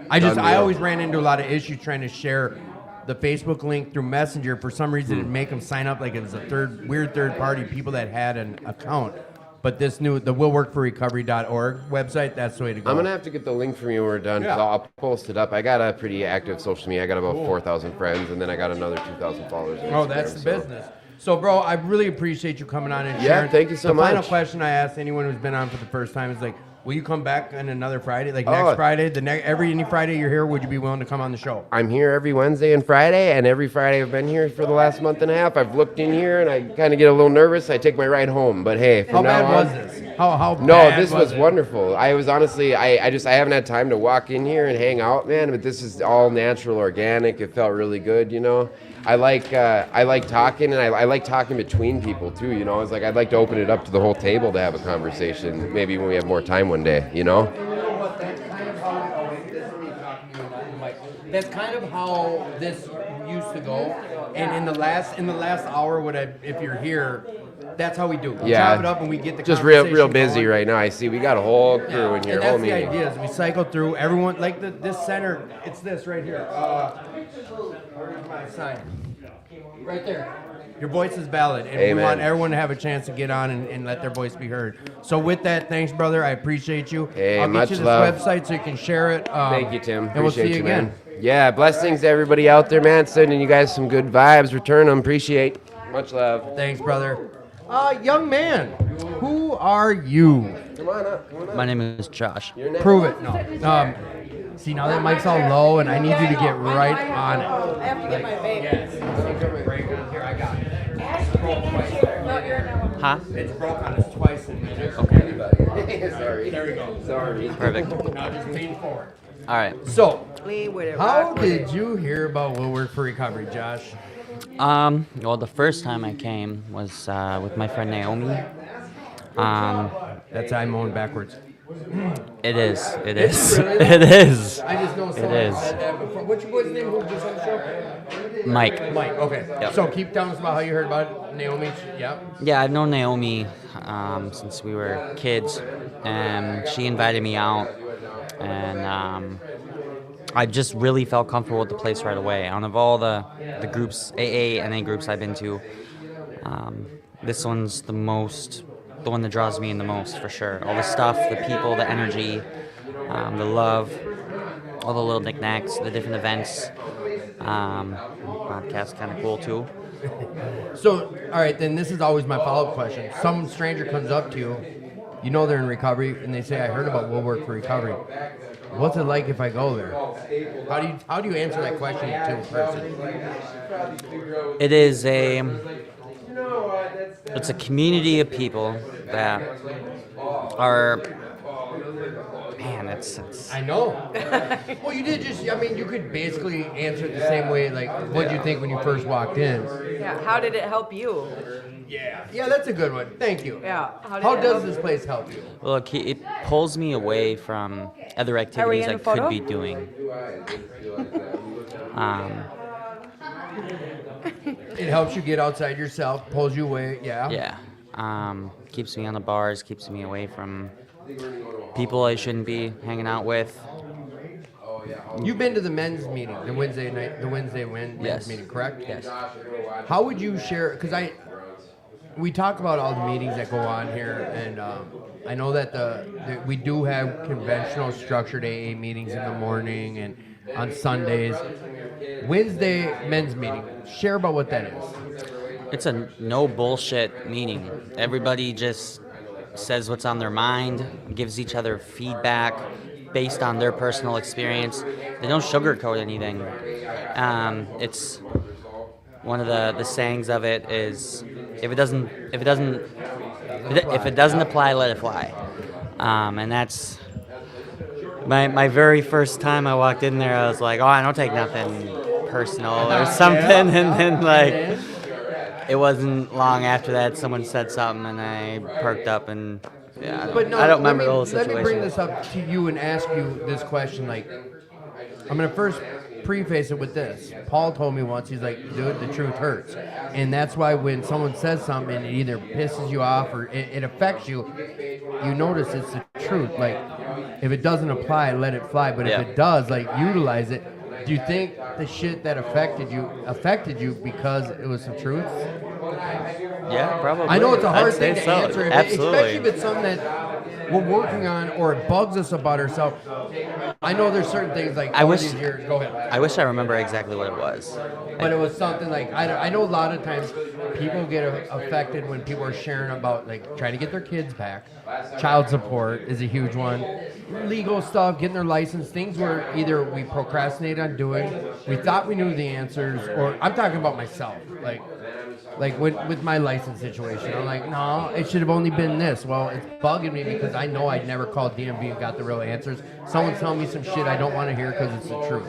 I always ran into a lot of issues trying to share the Facebook link through Messenger. For some reason, it'd make them sign up like it was a weird third party, people that had an account. But the willworkforrecovery.org website, that's the way to go. I'm going to have to get the link from you when we're done, because I'll post it up. I got a pretty active social media. I got about 4,000 friends, and then I got another 2,000 followers on Instagram. That's the business. So, bro, I really appreciate you coming on and Yeah, sharing. thank you so much. The final question I asked anyone who's been on for the first time is like, will you come back on another Friday? Like next Friday, any Friday you're here, would you be willing to come on the show? I'm here every Wednesday and Friday, and every Friday I've been here for the last month and a half. I've looked in here, and I kind of get a little nervous. I take my ride home, but hey, from How now bad on, was this? How No, bad this was it? wonderful. I was honestly, I haven't had time to walk in here and hang out, man. But this is all natural, organic. It felt really good, I like talking, and I like talking between people too. It's like I'd like to open it up to the whole table to have a conversation. Maybe when we have more time one day, That's kind of how this used to go. And in the last hour, if you're here, that's how we do. We chop it up and we get the just conversation real busy going. right now. I see we got a whole crew in here. And Whole that's the meeting. idea, is we cycle through everyone, like this center, it's this right here. Where's my sign? Right there. Your voice is valid, and we want everyone to have a chance to get on and let their voice be heard. So with that, thanks, brother. I appreciate you. Hey, I'll much get you this love. website so you can share it. Thank you, Tim. And we'll see you again. man. Yeah, blessings to everybody out there, man. Sending you guys some good vibes. Return them. Appreciate. Much love. Thanks, brother. Young man, who are you? Come on up. My name is Josh. Prove it. No. See, now that mic's all low, and I need you to get right on it. I have to get my vape. Yes. Here, I got it. It's broke twice. Huh? It's broke on us twice in music. Okay. Sorry. There we go. Sorry. Perfect. Now just lean forward. All right. So, Lean with it. how rock with it. did you hear about Will Work for Recovery, Josh? Well, the first time I came was with my friend Naomi. That's I'm on backwards. It is. It is. Really? It is. I just know someone is. said that before. What's your boy's name who just on the show? Mike. Mike, okay. Yep. So keep telling us about how you heard about Naomi. Yeah. Yeah, I've known Naomi since we were kids, and she invited me out, and I just really felt comfortable with the place right away. Out of all the groups, AA, NA groups I've been to, this one's the most the one that draws me in the most, for sure. All the stuff, the people, the energy, the love, all the little knickknacks, the different events. Podcast's kind of cool too. So, all right, then this is always my follow-up question. Some stranger comes up to you, you know they're in recovery, and they say, I heard about We'll Work for Recovery. What's it like if I go there? How do you answer that question to a person? It's a community of people that are, man, it's I know. Well, you did just, I mean, you could basically answer it the same way, like, what did you think when you first walked in? Yeah. How did it help you? Yeah, that's a good one. Thank you. Yeah. How does this place help you? Look, it pulls me away from other activities in I a photo? could be doing. It helps you get outside yourself, pulls you away, yeah? Yeah. Keeps me on the bars, keeps me away from people I shouldn't be hanging out with. You've been to the men's meeting, the Wednesday men's Yes. meeting, correct? Yes. How would you share? Because we talk about all the meetings that go on here, and I know that we do have conventional structured AA meetings in the morning and on Sundays. Wednesday men's meeting. Share about what that is. It's a no bullshit meeting. Everybody just says what's on their mind, gives each other feedback based on their personal experience. They don't sugarcoat anything. It's one of the sayings of it is if it doesn't apply, let it fly. And that's my very first time I walked in there. I was like, oh, I don't take nothing personal or something, and then like. It wasn't long after that someone said something and I perked up and yeah. But no, I don't remember the whole let situation. me bring this up to you and ask you this question. Like, I'm gonna first preface it with this. Paul told me once, he's like, dude, the truth hurts, and that's why when someone says something and it either pisses you off or it affects you, you notice it's the truth. Like, if it doesn't apply, let it fly. But if it does, like, utilize it. Do you think the shit that affected you because it was some truth? Yeah, probably. I know it's a hard I'd thing say to so. answer, Absolutely. especially if it's something that we're working on or it bugs us about ourselves. I know there's certain things like I wish- these years. Go ahead. I wish I remember exactly what it was. But it was something like I know a lot of times people get affected when people are sharing about like trying to get their kids back. Child support is a huge one. Legal stuff, getting their license, things where either we procrastinate on doing, we thought we knew the answers, or I'm talking about myself. Like with my license situation, I'm like, no, it should have only been this. Well, it's bugging me because I know I'd never called DMV and got the real answers. Someone's telling me some shit I don't want to hear because it's the truth.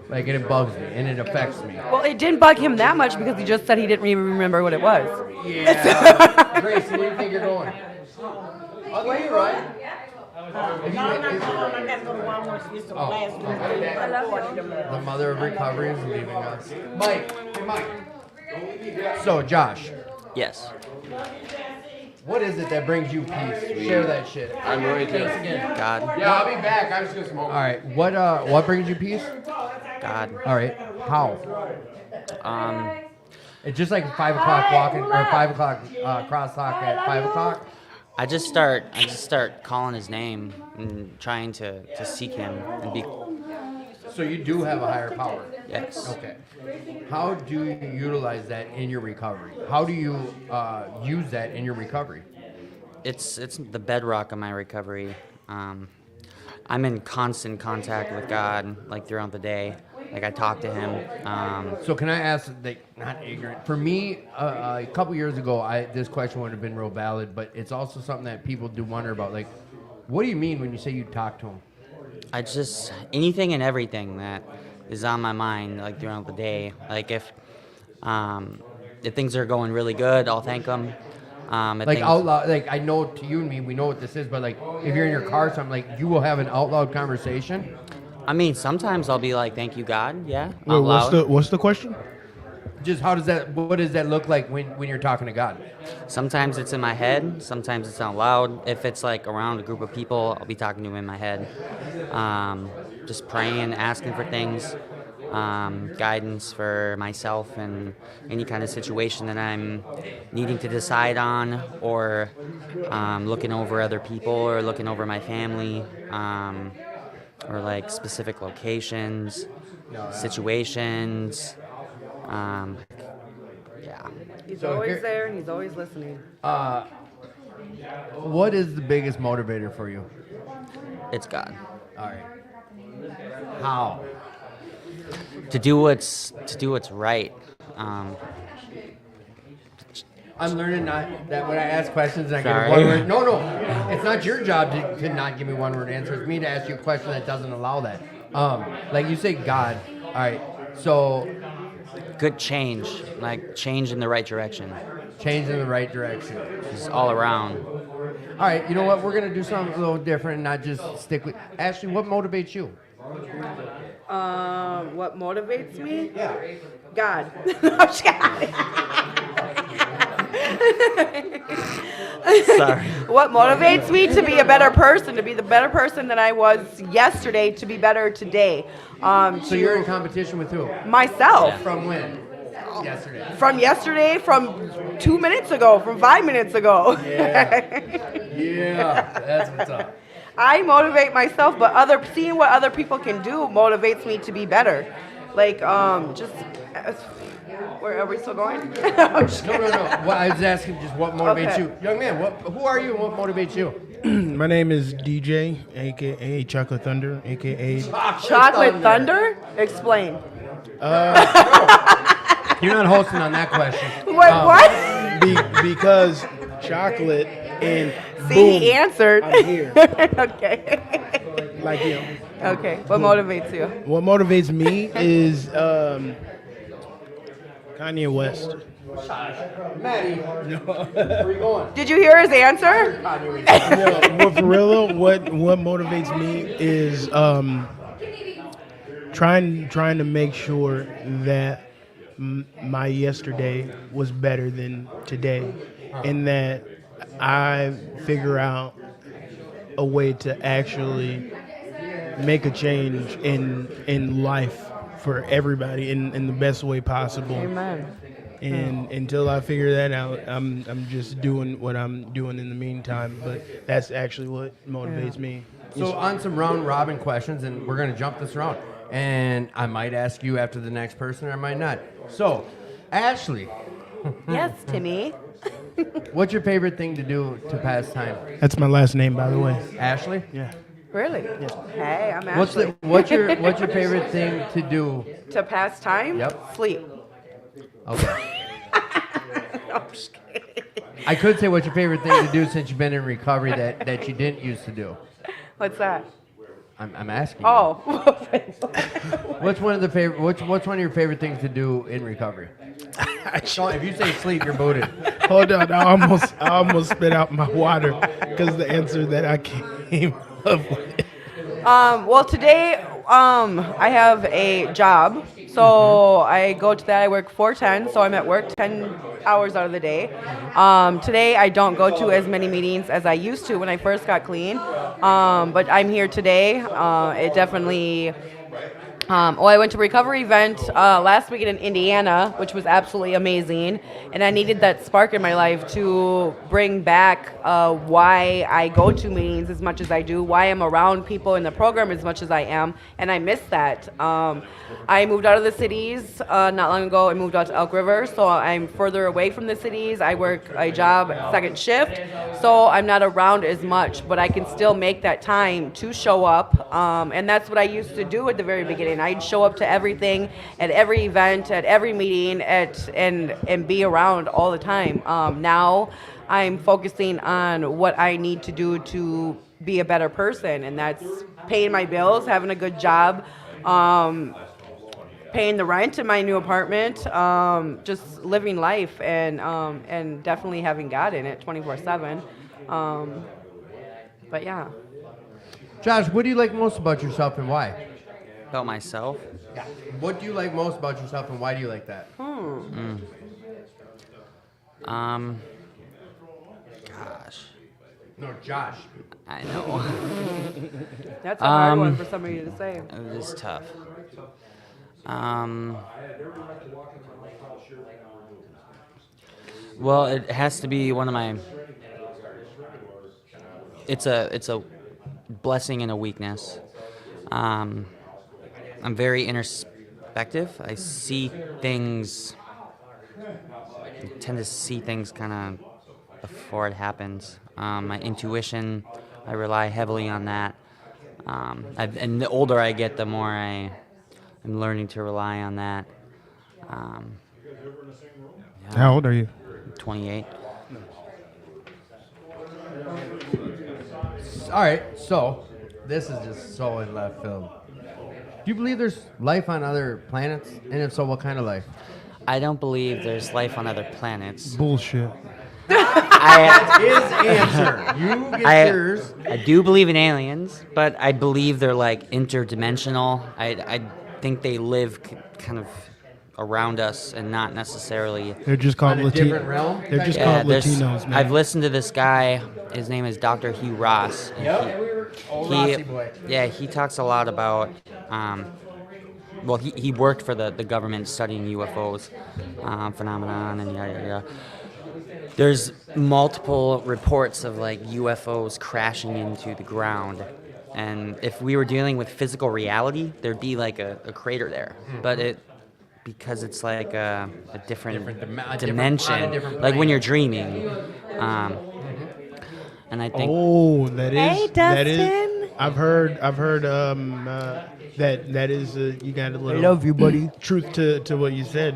Like, and it bugs me and it affects me. Well, it didn't bug him that much because he just said he didn't even remember what it was. Yeah. Gracie, where do you think you're going? I'll get you right. The mother of recovery is leaving us. Mike. So, Josh, Yes. what is it that brings you peace? Share that shit. I'm going to. Thanks again. God. Yeah, I'll be back. I was just smoking. All right. What brings you peace? God. All right. How? It's just like 5 o'clock walking or 5 o'clock crosstalk at 5 o'clock. I just start calling his name and trying to seek him and be. So you do have a higher power. Yes. Okay. How do you utilize that in your recovery? How do you use that in your recovery? It's the bedrock of my recovery. I'm in constant contact with God, like throughout the day. Like I talk to Him. So can I ask, like, not ignorant? For me, a couple years ago, this question would have been real valid, but it's also something that people do wonder about. Like, what do you mean when you say you talk to Him? I just anything and everything that is on my mind, like throughout the day. Like if things are going really good, I'll thank Him. Like out loud, like I know to you and me, we know what this is, but like if you're in your car, something like you will have an out loud conversation. I mean, sometimes I'll be like, "Thank you, God." Yeah, out loud. What's the question? Just what does that look like when you're talking to God? Sometimes it's in my head. Sometimes it's out loud. If it's like around a group of people, I'll be talking to Him in my head, just praying, asking for things. guidance for myself in any kind of situation that I'm needing to decide on, or looking over other people, or looking over my family, or like specific locations, situations. Yeah. He's So always here- there and he's always listening. What is the biggest motivator for you? It's God. All right. How? To do what's right. I'm learning not that when I ask questions, I get a Sorry. one word. No, it's not your job to not give me one word answers. It's me to ask you a question that doesn't allow that. Like you say, God. All right. So Good change, like change in the right direction. change in the right direction. Just all around. All right. You know what? We're gonna do something a little different, and not just stick with. Ashley, what motivates you? What motivates me? Yeah. God. I'm just kidding. Sorry. What motivates me to be a better person, to be the better person that I was yesterday, to be better today. So you're in competition with who? Myself. From when? Yesterday. From yesterday, from 2 minutes ago, from 5 minutes ago. Yeah, that's what's up. I motivate myself, but seeing what other people can do motivates me to be better. Like, where are we still going? I'm just No. Well, I was asking just what motivates Okay. you, young man. Who are you and what motivates you? My name is DJ, aka Chocolate Thunder, aka. Chocolate Thunder? Explain. You're not hosting on that question. Wait, what? Because chocolate and See, boom, he answered. I'm here. Okay. Like you. Okay. What motivates you? What motivates me is Kanye West. Maddie, where are you going? Did you hear his answer? Well, for real though, what motivates me is trying to make sure that my yesterday was better than today, and that I figure out a way to actually make a change in life for everybody in the best way possible. Amen. And until I figure that out, I'm just doing what I'm doing in the meantime. But that's actually what motivates me. So on some round robin questions, and we're gonna jump this around. And I might ask you after the next person, or I might not. So, Ashley, Yes, Timmy. what's your favorite thing to do to pass time? That's my last name, by the way. Ashley, Yeah. Really? Hey, I'm Ashley. what's your favorite thing to do? To pass time? Yep. Sleep. Okay. I'm just kidding. I could say what's your favorite thing to do since you've been in recovery that you didn't used to do. What's that? I'm asking. You. Oh. What's one of the favorite? What's one of your favorite things to do in recovery? So if you say sleep, you're booted. Hold on, I almost spit out my water because the answer that I came up with. Well, today I have a job. So I go to that. I work 4/10, so I'm at work 10 hours out of the day. Today I don't go to as many meetings as I used to when I first got clean. But I'm here today. It definitely. I went to a recovery event last weekend in Indiana, which was absolutely amazing. And I needed that spark in my life to bring back why I go to meetings as much as I do, why I'm around people in the program as much as I am. And I miss that. I moved out of the cities not long ago. I moved out to Elk River, so I'm further away from the cities. I work a job second shift, so I'm not around as much, but I can still make that time to show up. And that's what I used to do at the very beginning. I'd show up to everything, at every event, at every meeting, and be around all the time. Now I'm focusing on what I need to do to be a better person, and that's paying my bills, having a good job, paying the rent in my new apartment, just living life, and definitely having God in it 24/7. But yeah. Josh, what do you like most about yourself and why? About myself? Yeah. What do you like most about yourself and why do you like that? Gosh, No, Josh. I know. That's a hard one for somebody to say. It is tough. Well, it has to be one of my. It's a blessing and a weakness. I'm very introspective. I see things. I tend to see things kind of before it happens. My intuition, I rely heavily on that. And the older I get, the more I'm learning to rely on that. How old are you? 28. All right, so this is just so in left field. Do you believe there's life on other planets? And if so, what kind of life? I don't believe there's life on other planets. Bullshit. I, His answer. You get yours. I do believe in aliens, but I believe they're like interdimensional. I think they live kind of around us and not necessarily. They're just called On a different Latinos. realm? They're just Yeah, called Latinos, man. I've listened to this guy. His name is Dr. Hugh Ross. and Old he, Rossi boy. yeah, he talks a lot about. Well, he worked for the government studying UFOs phenomenon and yada yada yada. There's multiple reports of like UFOs crashing into the ground, and if we were dealing with physical reality, there'd be like a crater there. But because it's like a different dimension, on a different like when plane. you're dreaming. And I think Oh, that is. Hey, That is. Dustin. I've heard. That is. You got a little. love you, buddy. Truth to what you said.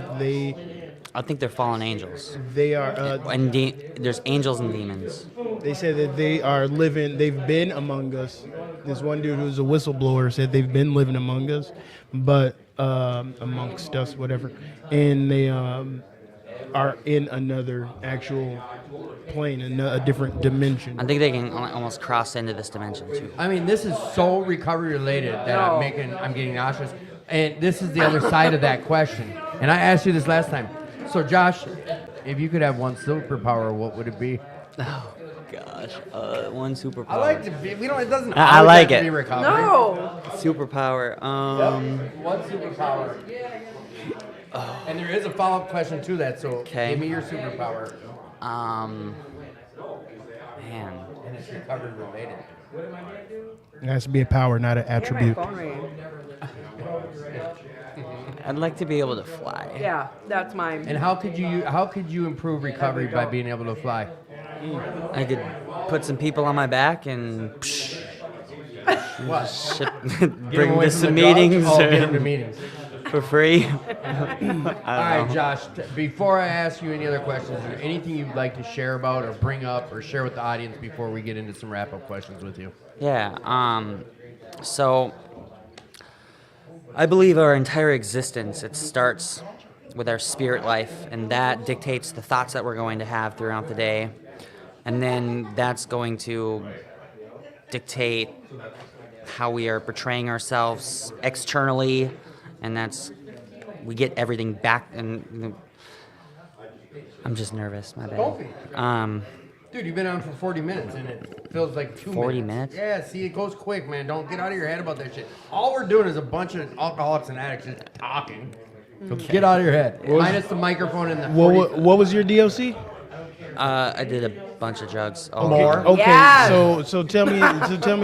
I think they're fallen angels. They are. And there's angels and demons. They said that they are living. They've been among us. This one dude who's a whistleblower said they've been living among us, but amongst us, whatever. And they are in another actual plane, a different dimension. I think they can almost cross into this dimension too. I mean, this is so recovery related that I'm getting nauseous. And this is the other side of that question. And I asked you this last time. So, Josh, if you could have one superpower, what would it be? Oh gosh, one superpower. I like to be. We don't. It doesn't. I always like have to it. be recovery. No. Superpower. One superpower. And there is a follow-up question to that. So, Okay. give me your superpower. Man. And it's recovery related. It has to be a power, not an attribute. Phone ring. I'd like to be able to fly. Yeah, that's mine. And how could you improve recovery by being able to fly? I could put some people on my back and What? bring this to meetings Oh, get them to meetings. for free. All right, Josh. Before I ask you any other questions, is there anything you'd like to share about or bring up or share with the audience before we get into some wrap-up questions with you? Yeah. So I believe our entire existence, it starts with our spirit life, and that dictates the thoughts that we're going to have throughout the day. And then that's going to dictate how we are portraying ourselves externally, and we get everything back. And I'm just nervous, my bad. Dude, you've been on for 40 minutes, and it feels like 40 minutes? Yeah, see, it goes quick, man. Don't get out of your head about that shit. All we're doing is a bunch of alcoholics and addicts just talking. So get out of your head. Minus the microphone and the 40. What was your DOC? I did a bunch of drugs. Oh, More? Okay, Yes. so tell me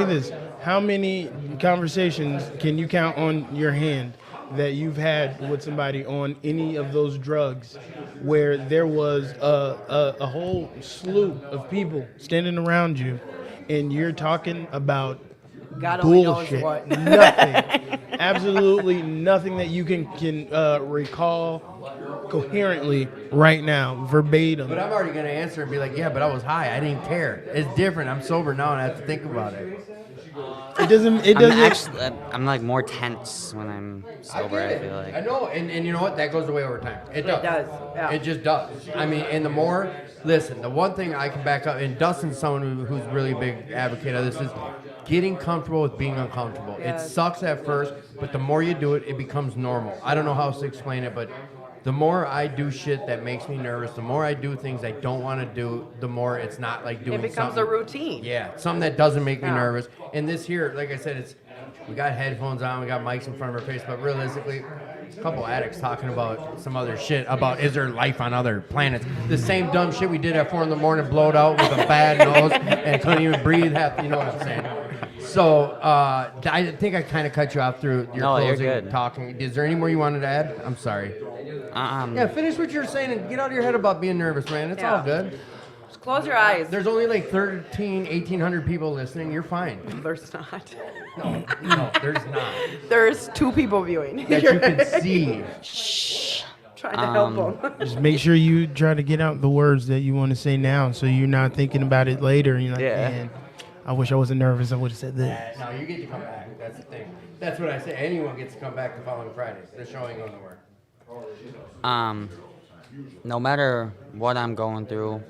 this. How many conversations can you count on your hand that you've had with somebody on any of those drugs where there was a whole slew of people standing around you and you're talking about God only knows bullshit? what. Nothing. Absolutely nothing that you can recall coherently right now, verbatim. But I'm already going to answer and be like, yeah, but I was high. I didn't care. It's different. I'm sober now, and I have to think about it. It doesn't. I'm like more tense when I'm sober, I feel like. I know, and you know what? That goes away over time. It does. It does, yeah. It just does. I mean, and the more, listen, the one thing I can back up, and Dustin's someone who's really a big advocate of this, is getting comfortable with being uncomfortable. Yes. It sucks at first, but the more you do it, it becomes normal. I don't know how else to explain it, but the more I do shit that makes me nervous, the more I do things I don't want to do, the more it's not like doing It becomes a something. routine. Yeah, something that doesn't make me Yeah. nervous. And this here, like I said, we got headphones on, we got mics in front of our face, but realistically, couple addicts talking about some other shit about is there life on other planets. The same dumb shit we did at 4 a.m, blowed out with a bad nose and couldn't even breathe. You know what I'm saying? So I think I kind of cut you off through your No, you're closing good. talking. Is there any more you wanted to add? I'm sorry. Yeah, finish what you're saying and get out of your head about being nervous, man. It's all good. Just close your eyes. There's only like 1,800 people listening. You're fine. There's not. No, there's not. There's 2 people viewing. That you can see. Trying to help them. Just make sure you try to get out the words that you want to say now, so you're not thinking about it later. And you're like, Yeah. man, I wish I wasn't nervous. I would have said this. No, you get to come back. That's the thing. That's what I say. Anyone gets to come back the following Friday. The show ain't going nowhere. No matter what I'm going through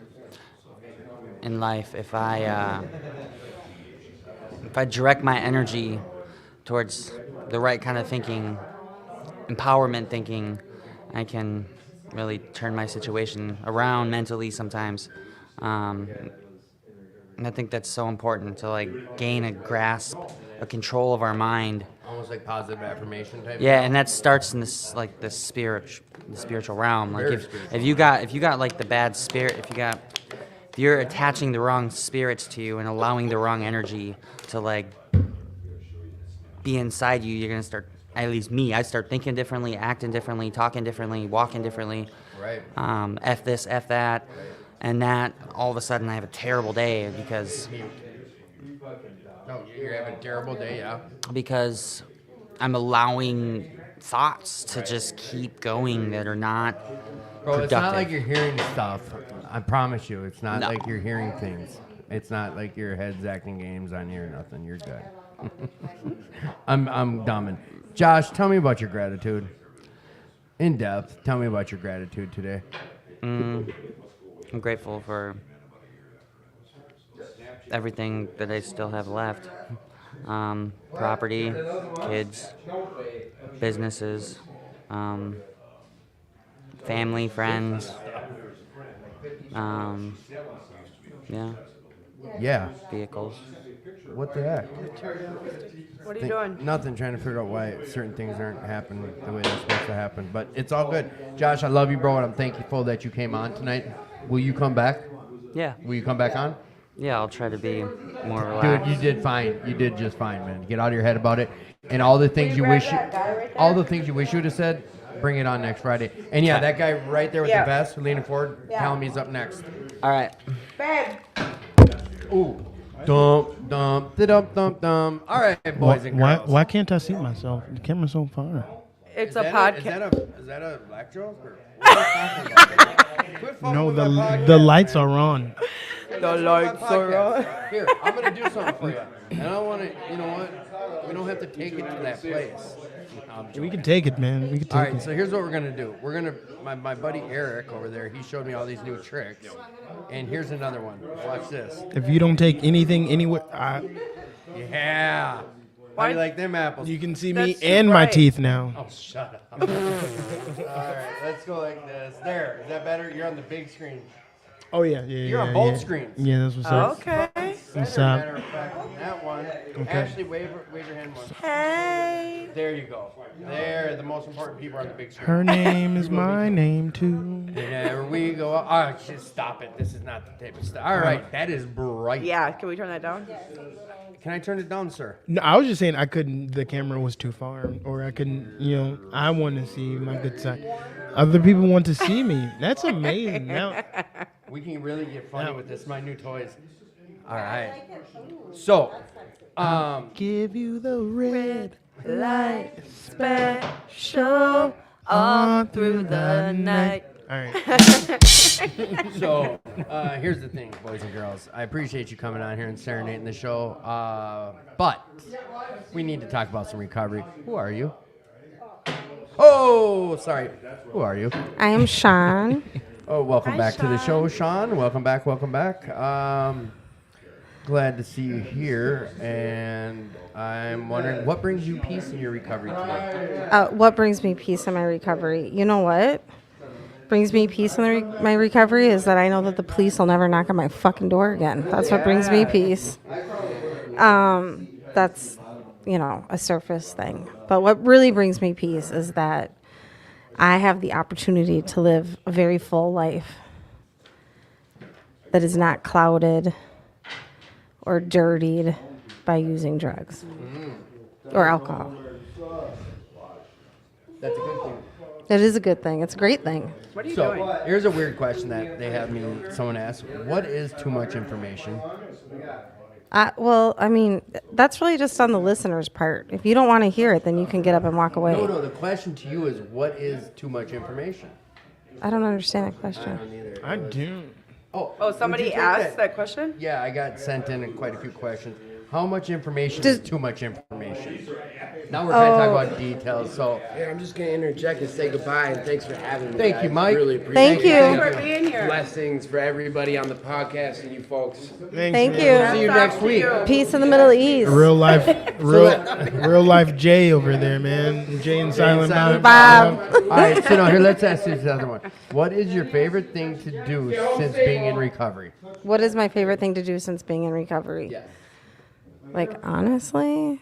in life, if I direct my energy towards the right kind of thinking, empowerment thinking, I can really turn my situation around mentally sometimes. And I think that's so important to like gain a grasp, a control of our mind. Almost like positive affirmation type. Yeah, and that starts in this like the spiritual realm. Like Very if you got like the bad spirit, if you're attaching the wrong spirits to you and allowing the wrong energy to like be inside you, you're gonna start. At least me, I start thinking differently, acting differently, talking differently, walking differently. Right. F this, F that, and that. All of a sudden, I have a terrible day No, you're having a terrible day, yeah. because I'm allowing thoughts to just keep going that are not Bro, productive. it's not like you're hearing stuff. I promise you, it's not No. like you're hearing things. It's not like your head's acting games on you or nothing. You're good. I'm dumb. And Josh, tell me about your gratitude. In depth, tell me about your gratitude today. I'm grateful for everything that I still have left. Property, kids, businesses, family, friends. Yeah, Yeah. vehicles. What the heck? What are you doing? Nothing. Trying to figure out why certain things aren't happening the way they're supposed to happen. But it's all good. Josh, I love you, bro, and I'm thankful that you came on tonight. Will you come back? Yeah, Will you come back on? yeah. I'll try to be more Dude, relaxed. you did fine. You did just fine, man. Get out of your head about it. And all the things you wish you, all the things you wish you would have said, bring it on next Friday. And yeah, that guy right there with Yeah. the vest, leaning forward, Yeah. telling me he's up next. All right. Babe. Ooh. Dump, dump, da-dump, dump, dump. All right, boys and Why, girls. why can't I see myself? The camera's so far. It's Is a that podcast. Is that a black joke? Or what are you talking about? Quit fucking No, with my podcast, the lights man. are on. The lights are on. Here, I'm gonna do something for you. And I don't want to. You know what? We don't have to take it to that place. We can take it, man. We can All take right, it. so here's what we're gonna do. We're gonna my buddy Eric over there. He showed me all these new tricks, and here's another one. Watch this. If you don't take anything anywhere, Yeah. How do you like them apples? you can see me That's too and my bright. teeth now. Oh, shut up. All right, let's go like this. There. Is that better? You're on the big screen. Oh yeah, You're on both screens. Yeah, that's what's up. Okay. What's Better, up? matter of fact, on that one. Ashley, wave your hand once. Hey. There you go. There, the most important people are on the big screen. Her name is my name too. There we go. Oh, just stop it. This is not the type of stuff. All right, that is bright. Yeah, can we turn that down? Can I turn it down, sir? No, I was just saying I couldn't. The camera was too far, or I couldn't. You know, I want to see my good side. Other people want to see me. That's amazing. Now, We can really get funny with this. My new toys. All right. So, give you the red Light special all through the night. All right. So, here's the thing, boys and girls. I appreciate you coming on here and serenading the show. But we need to talk about some recovery. Who are you? Oh, sorry. Who are you? I am Sean. Oh, welcome back to the show, Sean. Welcome back. Welcome back. Glad to see you here. And I'm wondering, what brings you peace in your recovery today? What brings me peace in my recovery? You know what brings me peace in my recovery is that I know that the police will never knock on my fucking door again. That's what brings me peace. That's, a surface thing. But what really brings me peace is that I have the opportunity to live a very full life that is not clouded or dirtied by using drugs or alcohol. That's a good thing. It is a good thing. It's a great thing. What are you So doing? here's a weird question that they have me. Someone asked, "What is too much information?" Well, I mean, that's really just on the listener's part. If you don't want to hear it, then you can get up and walk away. No. The question to you is, what is too much information? I don't understand that question. I do. Oh, somebody asked that question? Yeah, I got sent in quite a few questions. How much information Does- is too much information? Now we're trying to talk about details. So Yeah, I'm just gonna interject and say goodbye and thanks for having me. Thank guys. you, Mike. Really appreciate Thank it. you. Thanks for being here. Blessings for everybody on the podcast and you folks. Thank see you. you next week. Peace in the Middle East. Real life Jay over there, man. Jay and Silent Bob. Bob. All right, so now here, let's ask you this other one. What is your favorite thing to do since being in recovery? What is my favorite thing to do since being in recovery? Yeah. Like, honestly,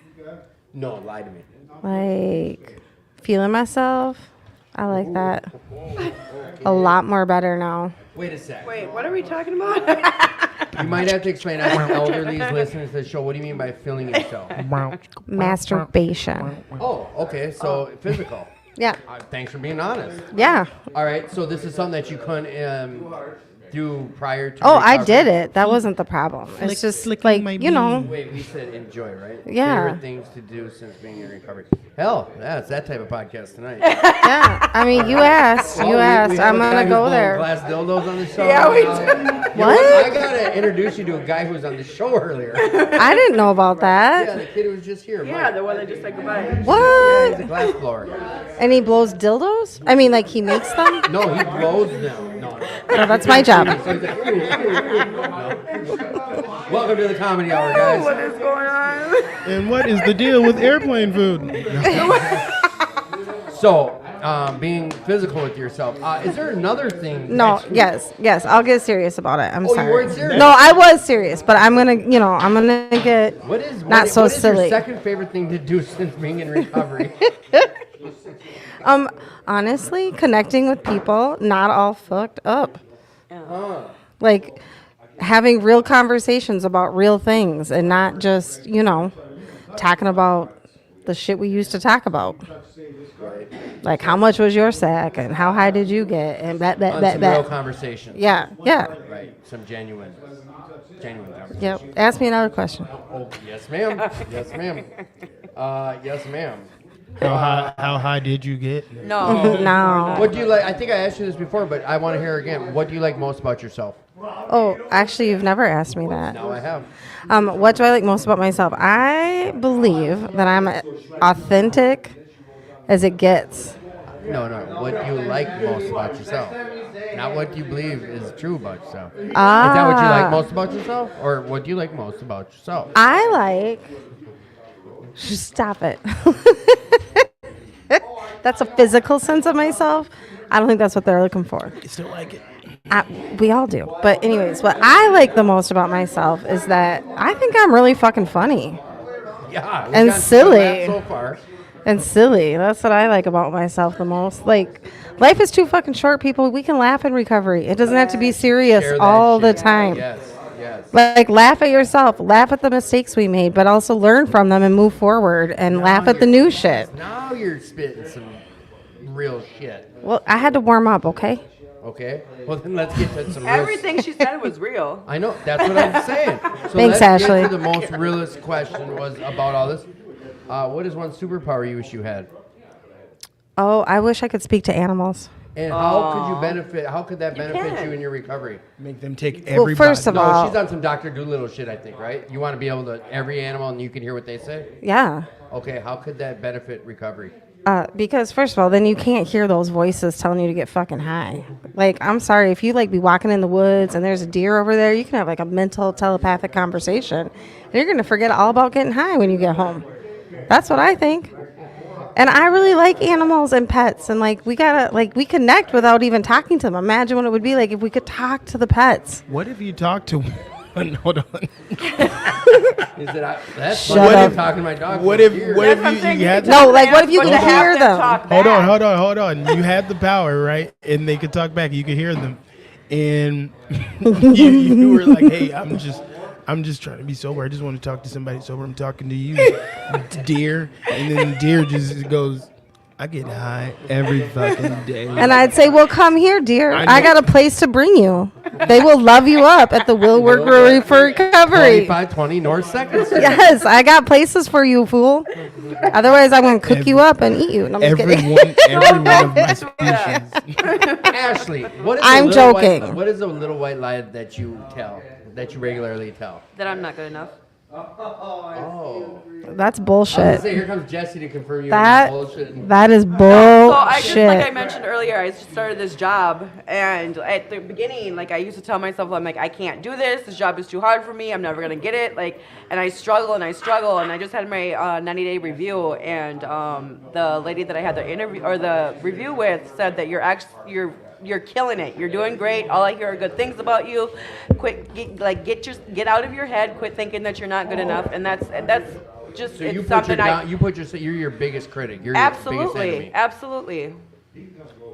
No, lie to me. like feeling myself. I like that a lot more better now. Wait a sec. Wait, what are we talking about? You might have to explain. I have elderly listeners to the show. What do you mean by feeling yourself? Masturbation. Oh, okay. So physical. Yeah. Thanks for being honest. Yeah. All right. So this is something that you couldn't do prior to. Oh, I recovery? did it. That wasn't the problem. It's just flicking my like, you know. Wait, we said enjoy, right? Yeah. Favorite things to do since being in recovery. Hell, yeah, it's that type of podcast tonight. Yeah. I mean, you asked. Oh, You we asked. have I'm a guy gonna who's go blowing there. Glass dildos on the show. Yeah, we What? I gotta introduce you to a guy who was on the show earlier. I didn't know about Yeah, that. the kid who was just here. Yeah, Mike. the one that just said goodbye. Yeah, he's What? a glass blower. And he blows dildos? I mean, like he makes them? No, he blows them. No. No, that's my job. Welcome to the comedy hour, guys. What is going on? And what is the deal with airplane food? So, being physical with yourself. Is there another thing? No, that you- yes. I'll get serious about it. I'm Oh, you sorry. weren't serious? No, I was serious, but I'm gonna get What is not so what is silly. your second favorite thing to do since being in recovery? Honestly, connecting with people not all fucked up. Like having real conversations about real things and not just, talking about the shit we used to talk about. Like how much was your sack and how high did you get and that. On some real conversations. Yeah. Right. Some genuine conversations. Yep. Ask me another question. Oh, yes, ma'am. Yes, ma'am. Yes, ma'am. How high did you get? No. No. What do you like? I think I asked you this before, but I want to hear again. What do you like most about yourself? Oh, actually, you've never asked me that. Now I have. What do I like most about myself? I believe that I'm authentic as it gets. No. What do you like most about yourself? Not what you believe is true about yourself. Is that what you like most about yourself? Or what do you like most about yourself? I like. Stop it. That's a physical sense of myself. I don't think that's what they're looking for. You still like it? We all do. But anyways, what I like the most about myself is that I think I'm really fucking funny Yeah. and silly. So far. And silly. That's what I like about myself the most. Like, life is too fucking short, people. We can laugh in recovery. It doesn't have to be serious Share that all the shit. time. Yes. Like, laugh at yourself. Laugh at the mistakes we made, but also learn from them and move forward and laugh at the new shit. Now you're spitting some real shit. Well, I had to warm up, okay? Okay. Well, then let's get to some real Everything she said was real. I know. That's what I'm saying. So Thanks, let's Ashley. Get to the most realist question was about all this. What is one superpower you wish you had? Oh, I wish I could speak to animals. And how could you benefit? How could that benefit you in your recovery? Make them take Well, everybody. first of No, all, she's on some Dr. Doolittle shit, I think, right? You want to be able to every animal and you can hear what they say. yeah. Okay, how could that benefit recovery? Because first of all, then you can't hear those voices telling you to get fucking high. Like, I'm sorry, if you like be walking in the woods and there's a deer over there, you can have like a mental telepathic conversation. And you're gonna forget all about getting high when you get home. That's what I think. And I really like animals and pets, and like we connect without even talking to them. Imagine what it would be like if we could talk to the pets. What if you talk to Hold on. Is it? That's Shut funny. up. I'm talking to my dog. What for if years. what if That's what I'm saying, you had can the, No, like, what if you but could to have hear them? talk hold on, back. hold on. You had the power, right? And they could talk back. You could hear them, and you were like, "Hey, I'm just trying to be sober. I just want to talk to somebody sober. I'm talking to you, dear." And then deer just goes, "I get high every fucking day." And I'd say, well, come here, dear. I I know. got a place to bring you. They will love you up at the Will Work Brewery for recovery. 2520 North 2nd Street. Yes, I got places for you, fool. Otherwise, I'm going to cook you up and eat you. No, I'm just kidding. Every one of my species. Ashley, what is I'm the little joking. what is the little white lie that you tell, that you regularly tell? That I'm not good enough. Oh. That's I was bullshit. gonna say, here comes Jesse to confirm you. That Bullshit. that is So I just, like I bullshit. mentioned earlier, I just started this job, and at the beginning, like I used to tell myself, I'm like, I can't do this. This job is too hard for me. I'm never gonna get it. Like, and I struggle and I struggle, and I just had my 90-day review, and the lady that I had the interview or the review with said that you're killing it. You're doing great. All I hear are good things about you. Get out of your head. Quit thinking that you're not good enough, and that's just So it's you put something you're your biggest critic. You're absolutely, your biggest enemy. absolutely,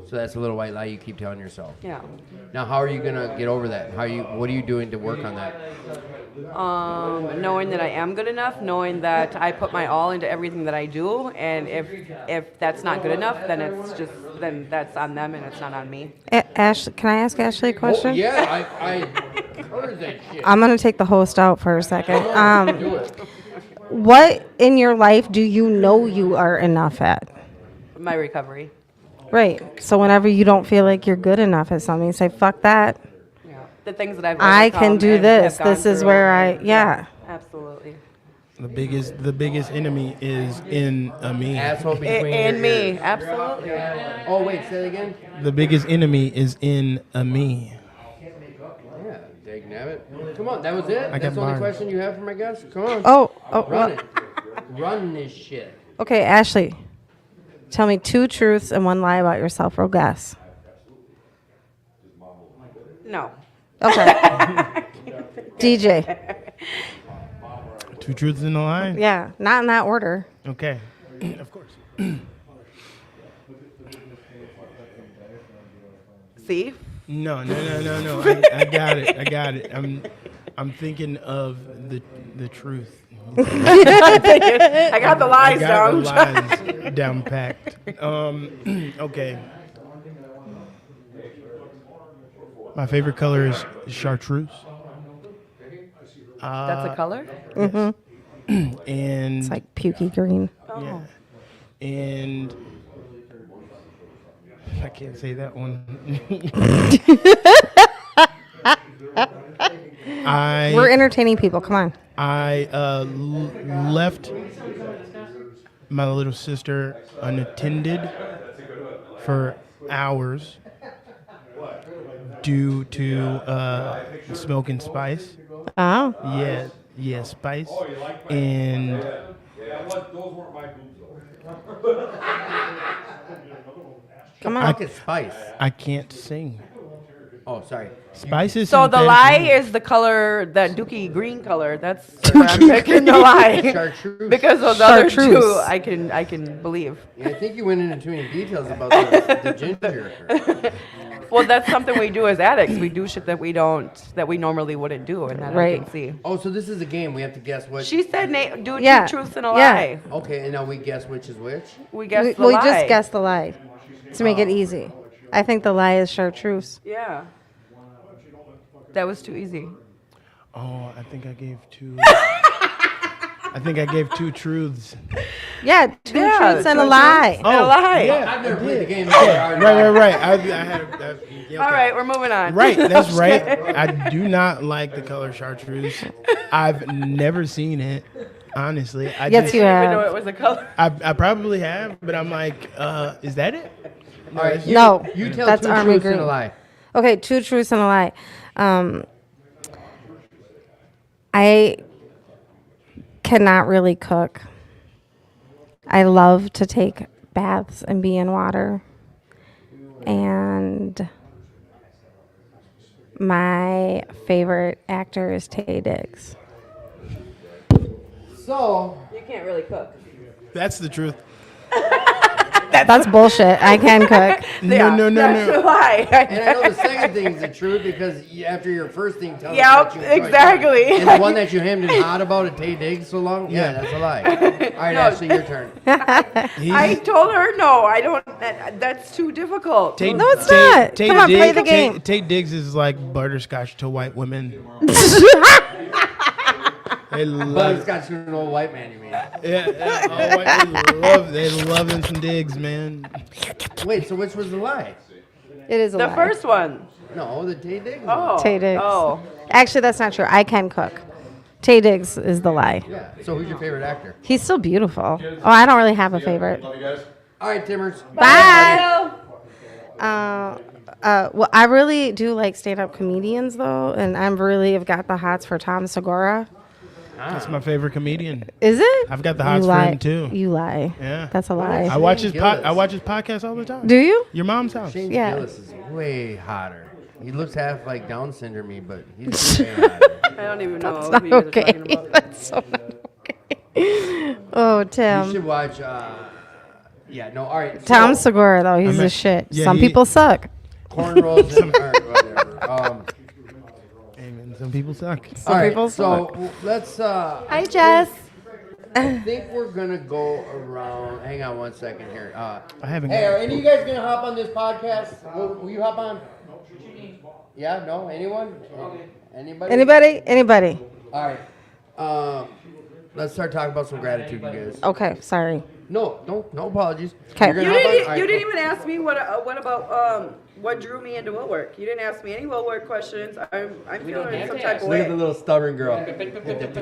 So that's a little white lie you keep telling yourself. yeah. Now, how are you gonna get over that? What are you doing to work on that? Knowing that I am good enough, knowing that I put my all into everything that I do, and if that's not good enough, then that's on them and it's not on me. Ashley, can I ask Ashley a question? Oh, yeah, I heard that shit. I'm going to take the host out for a second. Do it. What in your life do you know you are enough at? My recovery. Right. So whenever you don't feel like you're good enough at something, you say, fuck that. Yeah. The things that I've I can overcome do and this. have gone This is through. where yeah. Absolutely. The biggest enemy is in me. Asshole between And your me, ears. absolutely. Oh wait, say that again. The biggest enemy is in me. Yeah, dag nabbit. Come on, that was it. got That's the only mine. question you have for my guest. Come on. Oh, Run well, it. Run this shit. okay, Ashley. Tell me 2 truths and 1 lie about yourself. Real guess. No. Okay. DJ. 2 truths and a lie? Yeah, not in that order. Okay. Of course. See? No. I got it. I'm thinking of the truth. I got the lies I got down. the lies down packed. Okay. My favorite color is chartreuse. That's a color? And It's like pukey green. yeah. And I can't say that one. We're entertaining people. Come on. I left my little sister unattended for hours due to smoking spice. Oh. Yeah, spice. And Come on. Fuck is spice. I can't sing. Oh, sorry. Spice is So the synthetic lie meat. is the color, that dookie green color. That's where I'm picking the lie. Chartreuse. Because those other Chartreuse. two, I can believe. Yeah, I think you went into too many details about the ginger. Well, that's something we do as addicts. We do shit that we normally wouldn't do, and that I Right. can see. Oh, so this is a game. We have to guess what. She said, do Yeah. 2 truths and a Yeah. lie. Okay, and now we guess which is which. We guessed the We lie. just guessed the lie to make it easy. I think the lie is chartreuse. Yeah. That was too easy. Oh, I think I gave 2. I think I gave 2 truths. Yeah, 2 truths and a lie. And a lie. I've never played the game. Right. I had. Yeah, All okay. right, we're moving on. Right, that's right. I do not like the color chartreuse. I've never seen it, honestly. I Yes, just, you I didn't even know have. it was a color. I probably have, but I'm like, is that it? All right, No, you tell that's 2 army truths green. and a lie. Okay, 2 truths and a lie. I cannot really cook. I love to take baths and be in water. And My favorite actor is Taye Diggs. So, You can't really cook. That's the truth. That's bullshit. I can cook. No. That's a lie. and I know the second thing is the truth because after your first thing tells Yep, us that you enjoy exactly. it. And the one that you hemmed and hawed about at Taye Diggs so long, yeah, that's a lie. All right, Ashley, your turn. I told her no. I don't. That's too difficult. No, it's not. Come on, play the game. Taye Diggs is like butterscotch to white women. They love, Butterscotch to an old white man, you mean? they loving some Diggs, man. Wait, so which was the lie? It is a The lie. first one. No, the Taye Diggs. Oh. Taye Diggs. Oh. Actually, that's not true. I can cook. Taye Diggs is the lie. Yeah. So who's your favorite actor? He's still beautiful. Oh, I don't really have a favorite. All right, Timmers. Bye. Well, I really do like stand-up comedians, though, and I'm really have got the hots for Tom Segura. That's my favorite comedian. Is it? I've got the You hots for lie. him too. You lie. Yeah. That's a lie. I watch his Gillis. I watch his podcast all the time. Do you? Your mom's house. Shane Yeah. Gillis is way hotter. He looks half like Down syndrome, but he's way hotter. I don't even know That's who not you guys are okay. talking about. That's so not okay. Oh, You Tim. should watch. Yeah, no, all right. Tom so, Segura, though, he's I mean, the shit. yeah, Some he- people suck. cornrows and or whatever. Amen. Some people suck. All right, people so let's. Hi, Jess. I think we're gonna go around. Hang on one second here. I haven't. Hey, are any of you guys gonna hop on this podcast? Will you hop on? Yeah, no, anyone? Anybody? Anybody? All right. Let's start talking about some gratitude, you guys. Okay, sorry. No, no apologies. 'Kay. You're gonna You hop on? didn't. All You right. didn't even ask me what about what drew me into will work. You didn't ask me any will work questions. I'm feeling some type of Look at the way. little stubborn girl.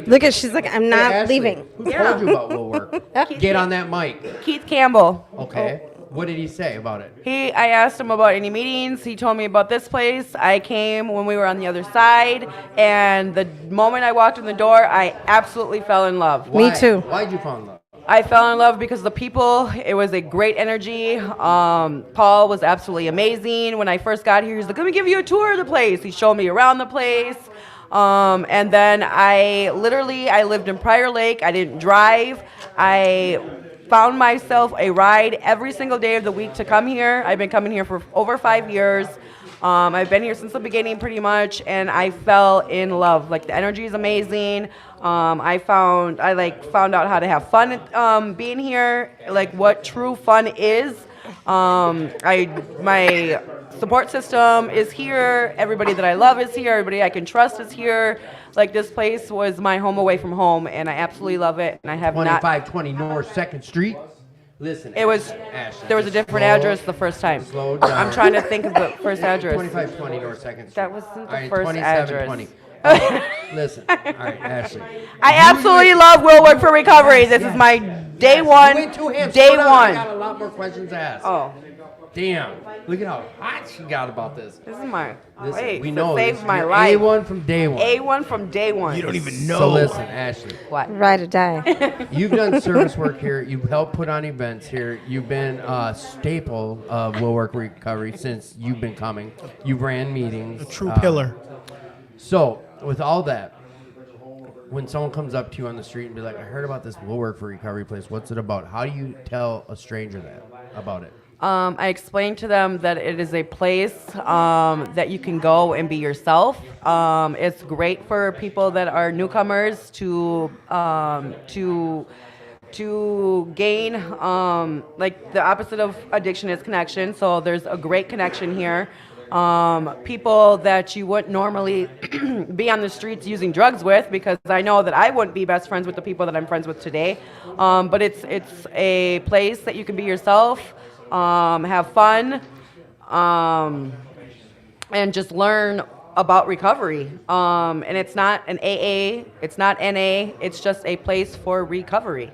Look at, she's like, I'm Hey, not Ashley, leaving. Who Yeah. told you about Will Work? Get on that mic. Keith Campbell. Okay. What did he say about it? I asked him about any meetings. He told me about this place. I came when we were on the other side, and the moment I walked in the door, I absolutely fell in love. Me too. Why'd you fall in love? I fell in love because of the people. It was a great energy. Paul was absolutely amazing. When I first got here, he was like, let me give you a tour of the place. He showed me around the place. And then I lived in Prior Lake. I didn't drive. I found myself a ride every single day of the week to come here. I've been coming here for over 5 years. I've been here since the beginning pretty much, and I fell in love. Like, the energy is amazing. I found out how to have fun being here, like what true fun is. My support system is here. Everybody that I love is here. Everybody I can trust is here. Like, this place was my home away from home, and I absolutely love it. And I have not. 2520 North 2nd Street. Listen. It was. Ashley, There was a just different slow- address the first time. Slow down. I'm trying to think of the first address. 2520 North 2nd Street. That wasn't the All right, first 2720. address. Listen. All right, Ashley. I absolutely love Will Work for Recovery. This is my day one. You went too ham. Day Slow down. I got one. a lot more questions to ask. Oh, Damn. Look at how hot she got about this. this is my. Listen, Wait, we that know saved this. my You're life. A1 from day one. A1 from day one. You don't even know. So listen, Ashley. What? Ride or die. You've done service work here. You've helped put on events here. You've been a staple of Will Work Recovery since you've been coming. You've ran meetings. A true pillar. So, with all that, when someone comes up to you on the street and be like, I heard about this Will Work for Recovery place. What's it about? How do you tell a stranger about it? I explained to them that it is a place that you can go and be yourself. It's great for people that are newcomers to gain, like, the opposite of addiction is connection. So there's a great connection here. People that you wouldn't normally be on the streets using drugs with, because I know that I wouldn't be best friends with the people that I'm friends with today. But it's a place that you can be yourself, have fun, and just learn about recovery. And it's not an AA, it's not NA, it's just a place for recovery.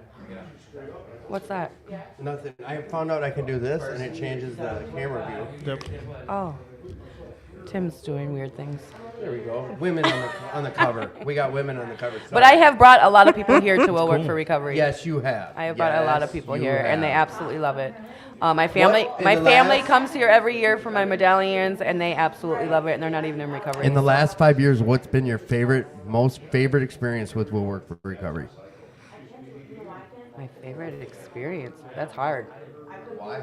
What's that? Nothing. I found out I can do this, and it changes the camera view. Yep. Oh, Tim's doing weird things. There we go. Women on the cover. We got women on the cover. But I have brought a lot of people here to Will Work for Recovery. Yes, you have. I have brought a lot of people here, and they have. absolutely love it. My family, What, in my the family last- comes here every year for my medallions, and they absolutely love it. And they're not even in recovery. In the last 5 years, what's been your most favorite experience with Will Work for Recovery? My favorite experience. That's hard Why?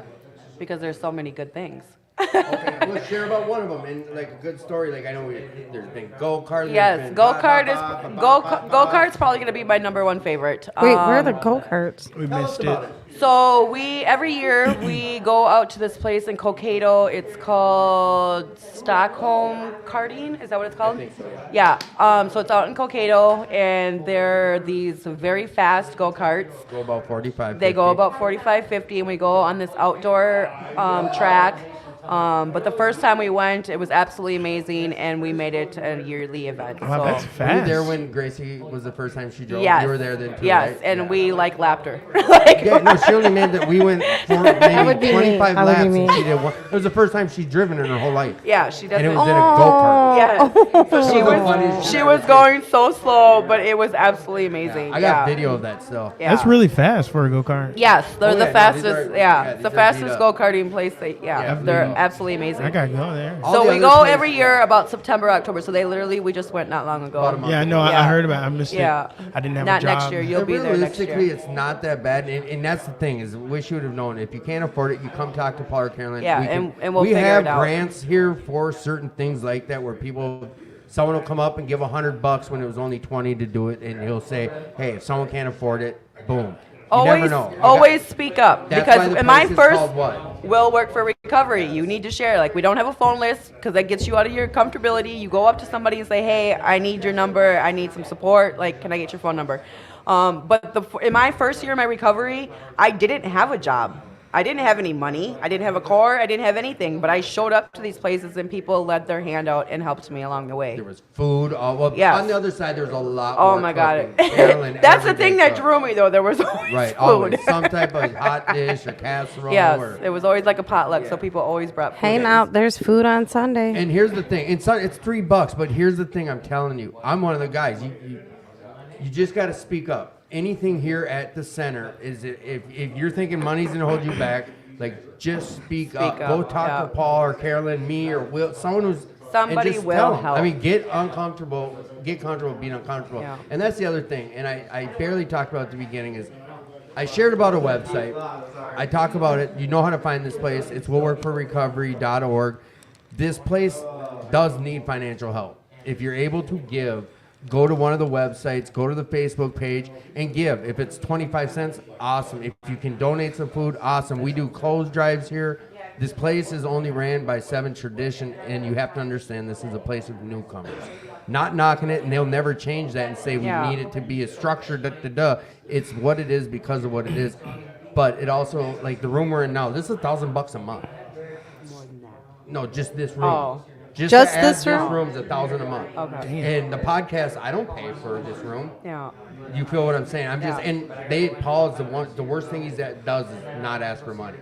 because there's so many good things. Okay, we'll share about one of them and like a good story. Like I know there's been go-kart. Yes, go-kart's probably going to be my number one favorite. Wait, where are the go-karts? We missed it. So every year we go out to this place in Cokato. It's called Stockholm Karting. Is that what it's called? I think so, yeah. Yeah. So it's out in Cokato, and they're these very fast go-karts. Go about 45. They go 50. about 45, 50, and we go on this outdoor track. But the first time we went, it was absolutely amazing, and we made it a yearly event. Wow, so. that's Were you fast. there when Gracie was the first time she drove? Yes. You were there then too, Yes, right? and Yeah. we lapped her. Like, Yeah, no, she only made that. We went for would maybe be me. 25 I would be laps, me. and she did one. It was the first time she's driven in her whole life. yeah, she does And it it. was in a go-kart. Yeah. So she the funniest was shit she I've was ever going so slow, but it was absolutely amazing. I got video of that still. Yeah. That's really fast for a go-kart. Yes, they're Oh, the yeah, no, fastest. these are- yeah, yeah, the these are beat fastest up. go-karting place. Yeah, They're beat up. absolutely amazing. I gotta go there. All So the we other go places- every year about September, October. So we just went not long ago. About a month Yeah, I know. I Yeah. heard about it. I missed Yeah. it. I didn't have Not a job. next year. You'll And be there next year. realistically, it's not that bad, and that's the thing is, wish you would have known. If you can't afford it, you come talk to Paul or Caroline. Yeah, We can- and we'll we figure have it out. grants here for certain things like that, where someone will come up and give $100 when it was only 20 to do it, and he'll say, "Hey, if someone can't afford it, boom." You never know. You Always speak up. That's why Because the in my place is first called what? Will Work for Recovery, you need to share. Like, we don't have a phone list because that gets you out of your comfortability. You go up to somebody and say, hey, I need your number. I need some support. Like, can I get your phone number? But in my first year of my recovery, I didn't have a job. I didn't have any money. I didn't have a car. I didn't have anything. But I showed up to these places and people led their hand out and helped me along the way. There was food. Yes. On the other side, there's a lot Oh more my God. cooking. Carolyn That's the every thing day that cooked. drew me, though. There was always Right, food. always. Some type of hot dish or casserole. Yes, Or, it was always like a potluck, so people always brought food. Hey, in. now there's food on Sunday. and here's the thing. It's $3, but here's the thing I'm telling you. I'm one of the guys. You just got to speak up. Anything here at the center is if you're thinking money's going to hold you back, like just speak up. Go up, talk yeah. to Paul or Carolyn, me or Will, someone who's Somebody and just will tell 'em. help. I mean, get comfortable being uncomfortable. Yeah. And that's the other thing. And I barely talked about at the beginning is I shared about a website. I talk about it. You know how to find this place. It's willworkforrecovery.org. This place does need financial help. If you're able to give, go to one of the websites, go to the Facebook page, and give. If it's 25 cents, awesome. If you can donate some food, awesome. We do clothes drives here. This place is only ran by 7 Tradition, and you have to understand this is a place of newcomers. Not knocking it, and they'll never change that and say we Yeah. need it to be a structure, It's what it is because of what it is. But it also, like the room we're in now, this is $1,000 a month. No, just this room. Oh. Just to add this room? room's $1,000 a month. Okay. And the podcast, I don't pay for this room. Yeah. You feel what I'm saying? I'm just, Yeah. and Paul is the worst thing does is not ask for money.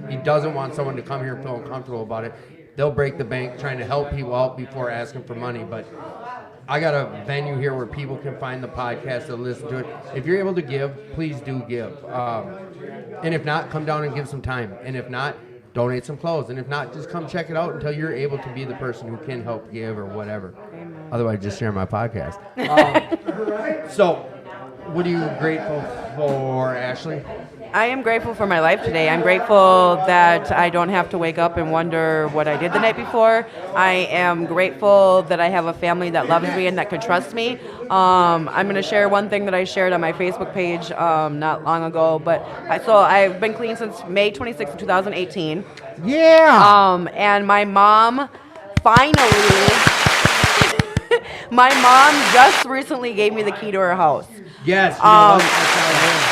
He doesn't want someone to come here and feel uncomfortable about it. They'll break the bank trying to help people out before asking for money. But I got a venue here where people can find the podcast to listen to it. If you're able to give, please do give. And if not, come down and give some time. And if not, donate some clothes. And if not, just come check it out until you're able to be the person who can help give or whatever. Otherwise, just share my podcast. So, what are you grateful for, Ashley? I am grateful for my life today. I'm grateful that I don't have to wake up and wonder what I did the night before. I am grateful that I have a family that loves me and that can trust me. I'm going to share one thing that I shared on my Facebook page not long ago. So I've been clean since May 26th of 2018. Yeah! And my mom finally, my mom just recently gave me the key to her house. Yes.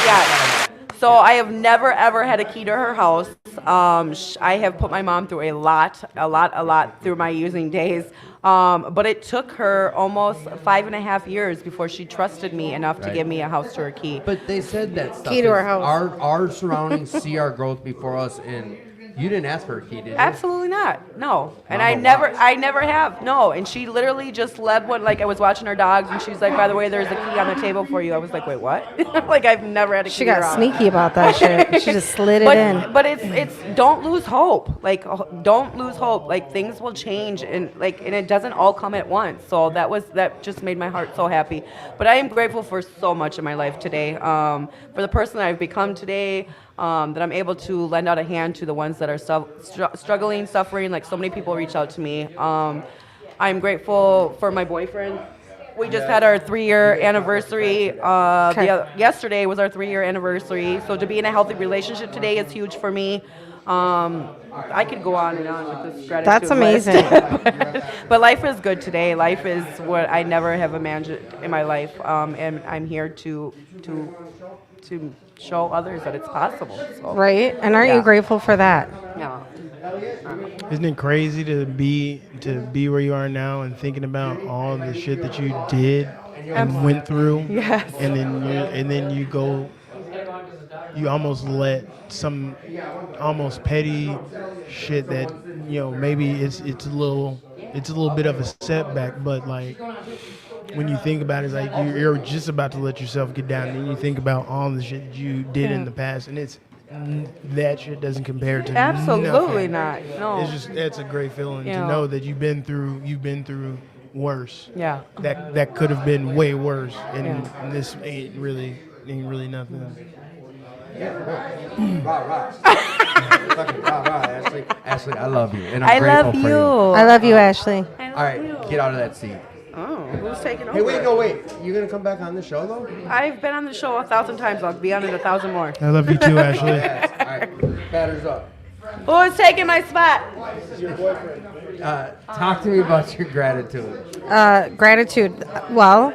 Yeah. So I have never ever had a key to her house. I have put my mom through a lot through my using days. But it took her almost 5.5 years before she trusted me enough to Right. give me a house to her key. But they said that stuff. Key to is our house. Our surroundings see our growth before us, and You didn't ask for a key, did you? Absolutely not. No. And Mama, I never have. No. And she literally just led one, like I was watching her dogs and she's like, by the way, there's a key on the table for you. I was like, wait, what? Like I've never had a key. She got around. sneaky about that shit. She just slid it in. But it's don't lose hope. Like don't lose hope. Like things will change and it doesn't all come at once. So that just made my heart so happy. But I am grateful for so much in my life today. For the person that I've become today, that I'm able to lend out a hand to the ones that are struggling, suffering. Like so many people reach out to me. I'm grateful for my boyfriend. We just had our 3-year anniversary. Yesterday was our 3-year anniversary. So to be in a healthy relationship today is huge for me. I could go on and on with this gratitude. That's amazing. list. But life is good today. Life is what I never have imagined in my life, and I'm here to show others that it's possible. So, Right? And aren't you grateful for that? Yeah. Isn't it crazy to be where you are now and thinking about all the shit that you did and went through? Yes. And then you go, you almost let some almost petty shit that maybe it's a little bit of a setback, but like when you think about it, it's like you're just about to let yourself get down, and then you think about all the shit you did in the past, and that shit doesn't compare to Absolutely nothing. not. No. It's a great feeling Yeah. to know that you've been through worse. Yeah. That could have been way worse, and this ain't really nothing. Ashley, I love you. And I I'm grateful love for you. I love you, Ashley. All right, get out of that seat. Oh, who's taking over? Hey, wait. You gonna come back on the show though? I've been on the show 1,000 times. I'll be on it 1,000 more. I love you too, Ashley. All right, batter's up. Who's taking my spot? Talk to me about your gratitude. Gratitude. Well,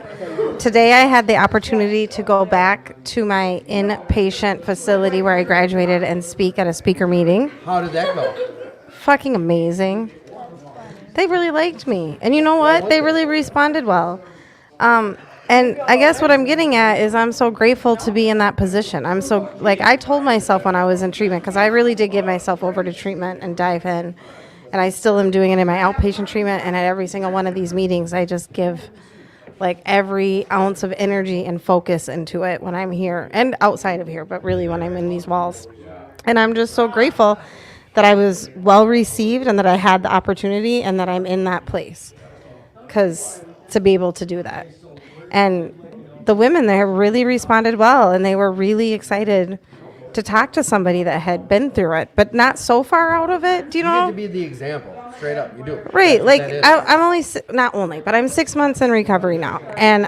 today I had the opportunity to go back to my inpatient facility where I graduated and speak at a speaker meeting. How did that go? Fucking amazing. They really liked me. And you know what? They really responded well. And I guess what I'm getting at is I'm so grateful to be in that position. I'm so, I told myself when I was in treatment, because I really did give myself over to treatment and dive in. And I still am doing it in my outpatient treatment. And at every single one of these meetings, I just give every ounce of energy and focus into it when I'm here and outside of here, but really when I'm in these walls. And I'm just so grateful that I was well received and that I had the opportunity and that I'm in that place to be able to do that. And the women there really responded well, and they were really excited to talk to somebody that had been through it, but not so far out of it. Do you know? You get to be the example, straight up. You do. Right. That's what that is. I'm not only, but I'm 6 months in recovery now. And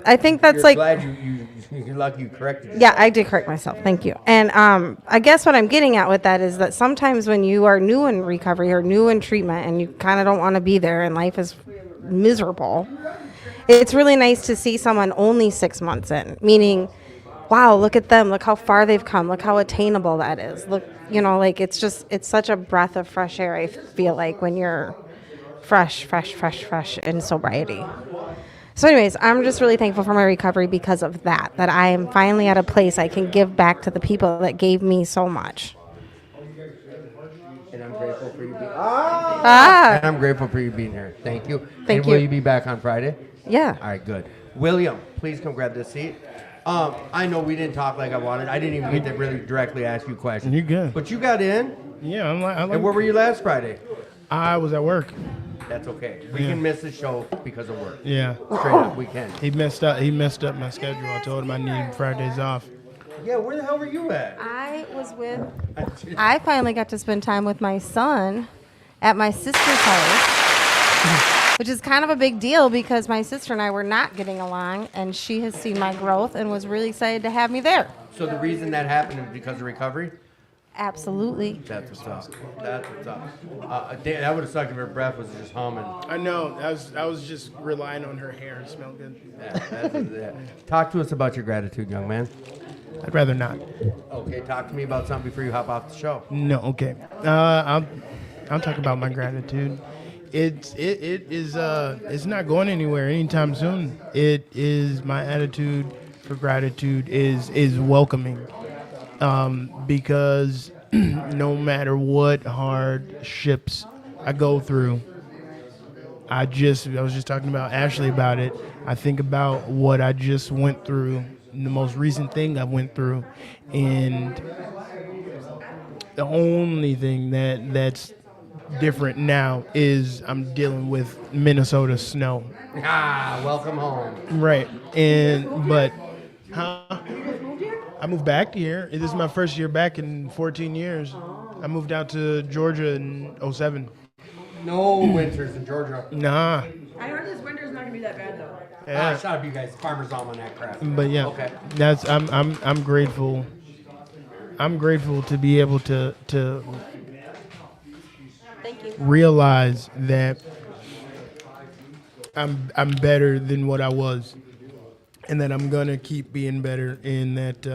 I think that's You're glad you're lucky you corrected yourself. Yeah, I did correct myself. Thank you. And I guess what I'm getting at with that is that sometimes when you are new in recovery or new in treatment and you kind of don't want to be there and life is miserable, it's really nice to see someone only 6 months in, meaning, wow, look at them. Look how far they've come. Look how attainable that is. Look, it's such a breath of fresh air, I feel like, when you're fresh in sobriety. So anyways, I'm just really thankful for my recovery because of that I am finally at a place I can give back to the people that gave me so much. And I'm grateful for you being Ah. And I'm grateful for you being here. Thank you. Thank Will you. you be back on Friday? Yeah. All right, good. William, please come grab this seat. I know we didn't talk like I wanted. I didn't even get to really directly ask you questions. You're good. But you got in. Yeah, I like And where were you last Friday? I was at work. That's okay. We can miss the show because of work. Yeah. Straight up, we can. He messed up my schedule. I told him I needed Fridays off. Yeah, where the hell were you at? I finally got to spend time with my son at my sister's house, which is kind of a big deal because my sister and I were not getting along, and she has seen my growth and was really excited to have me there. So the reason that happened is because of recovery? Absolutely. That's what's up. That's what's up. That would have sucked if her breath was just humming. I know. I was just relying on her hair. It smelled good. Yeah. Talk to us about your gratitude, young man. I'd rather not. Okay, talk to me about something before you hop off the show. No, okay. I'll talk about my gratitude. It's not going anywhere anytime soon. It is my attitude for gratitude is welcoming, because no matter what hardships I go through, I was just talking about Ashley about it. I think about what I just went through, the most recent thing I went through, and the only thing that's different now is I'm dealing with Minnesota snow. Welcome home. Right. I moved back here. This is my first year back in 14 years. I moved out to Georgia in 07. No winters in Georgia. Nah. I heard this winter's not gonna be that bad though. Yeah. Shut up, you guys. Farmer's Almanac crap. But yeah, Okay. that's I'm grateful. I'm grateful to be able to Thank you. realize that I'm better than what I was, and that I'm gonna keep being better, and that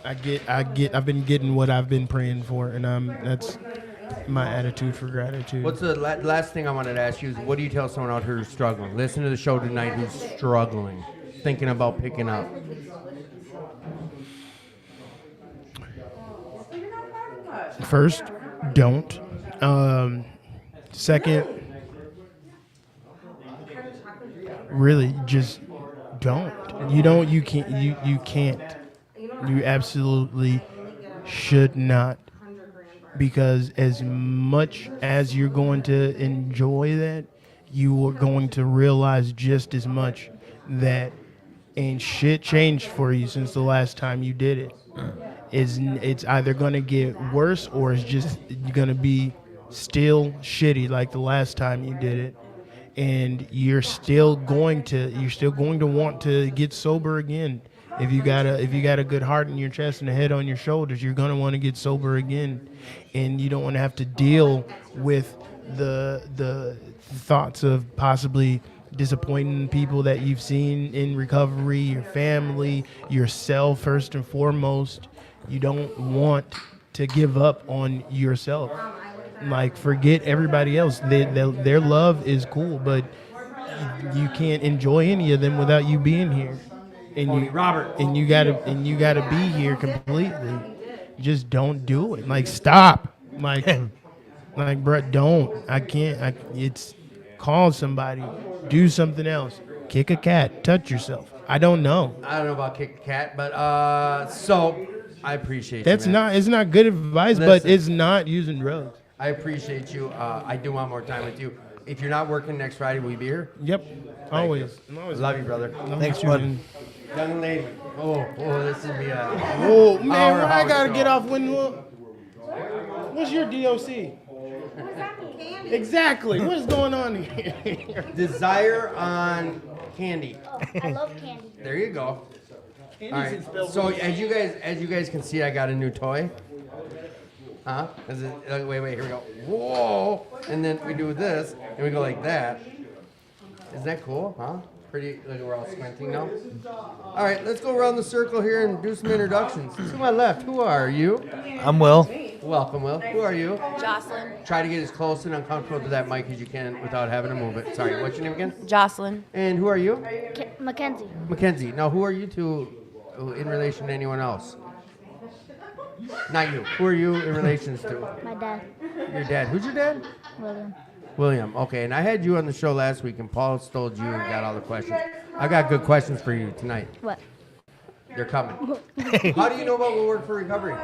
I've been getting what I've been praying for, and that's my attitude for gratitude. What's the last thing I wanted to ask you is what do you tell someone out here who's struggling? Listen to the show tonight who's struggling, thinking about picking up. First, don't. Second, really just don't. You can't. You absolutely should not. Because as much as you're going to enjoy that, you are going to realize just as much that ain't shit changed for you since the last time you did it. It's either going to get worse or it's just going to be still shitty like the last time you did it. And you're still going to want to get sober again. If you got a good heart in your chest and a head on your shoulders, you're gonna want to get sober again, and you don't want to have to deal with the thoughts of possibly disappointing people that you've seen in recovery, your family, yourself first and foremost. You don't want to give up on yourself. Like, forget everybody else. Their love is cool, but you can't enjoy any of them without you being here. And you gotta be here completely. Just don't do it. Like, stop. Like, bro, don't. I can't. It's call somebody. Do something else. Kick a cat. Touch yourself. I don't know. I don't know about kick a cat, but so I appreciate That's you, man. it's not good advice, but Listen. it's not using drugs. I appreciate you. I do want more time with you. If you're not working next Friday, will you be here? Yep. Always. I'm I always love you, brother. Thanks, bud. Young lady. Oh, this would be a. Oh man, Our when I house gotta show. get off when? What's your DOC? Exactly. What is going on here? Desire on candy. I love candy. There you go. All right. So as you guys can see, I got a new toy. Huh? Wait, here we go. Whoa! And then we do this, and we go like that. Isn't that cool? Huh? Pretty. Look, we're all squinting now. All right, let's go around the circle here and do some introductions. To my left, who are you? I'm Will. Welcome, Will. Who are you? Jocelyn. Try to get as close and uncomfortable to that mic as you can without having to move it. Sorry, what's your name again? Jocelyn. And who are you? Mackenzie. Mackenzie. Now, who are you two in relation to anyone else? Not you. Who are you in relations to? My dad. Your dad. Who's your dad? William. William. Okay, and I had you on the show last week, and Paul stole you and got all the questions. I got good questions for you tonight. What? They're coming. How do you know about Will Work for Recovery?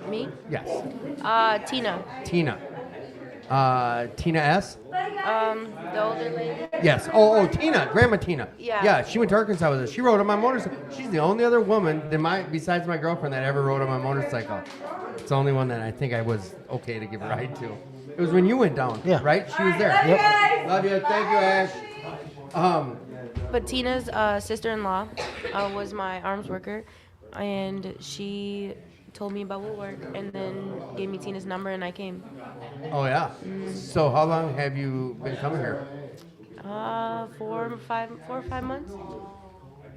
Me? Yes. Tina. Tina. Tina S? The older lady. Yes. Oh, Tina. Grandma Tina. Yeah. Yeah, she went to Arkansas with us. She rode on my motorcycle. She's the only other woman besides my girlfriend that ever rode on my motorcycle. It's the only one that I think I was okay to give a ride to. It was when you went down, right? She was there. Yep. Love you. Thank you, Ash. But Tina's sister-in-law was my arms worker, and she told me about Will Work, and then gave me Tina's number, and I came. Oh, yeah. So how long have you been coming here? 4 or 5 months.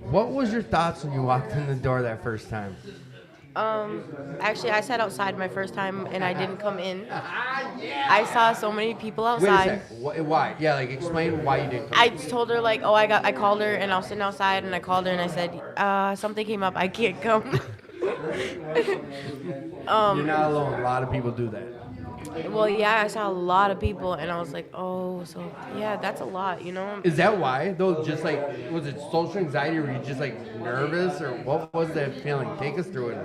What was your thoughts when you walked in the door that first time? Actually, I sat outside my first time, and I didn't come in. I saw so many people outside. Wait a sec. Why? Yeah, like explain why you didn't come. I told her I called her, and I was sitting outside, and I called her, and I said, something came up, I can't come. You're not alone. A lot of people do that. Well, yeah, I saw a lot of people, and I was like, oh, so yeah, that's a lot, you know. Is that why though? Just like, was it social anxiety? Were you just like nervous, or what was that feeling? Take us through it.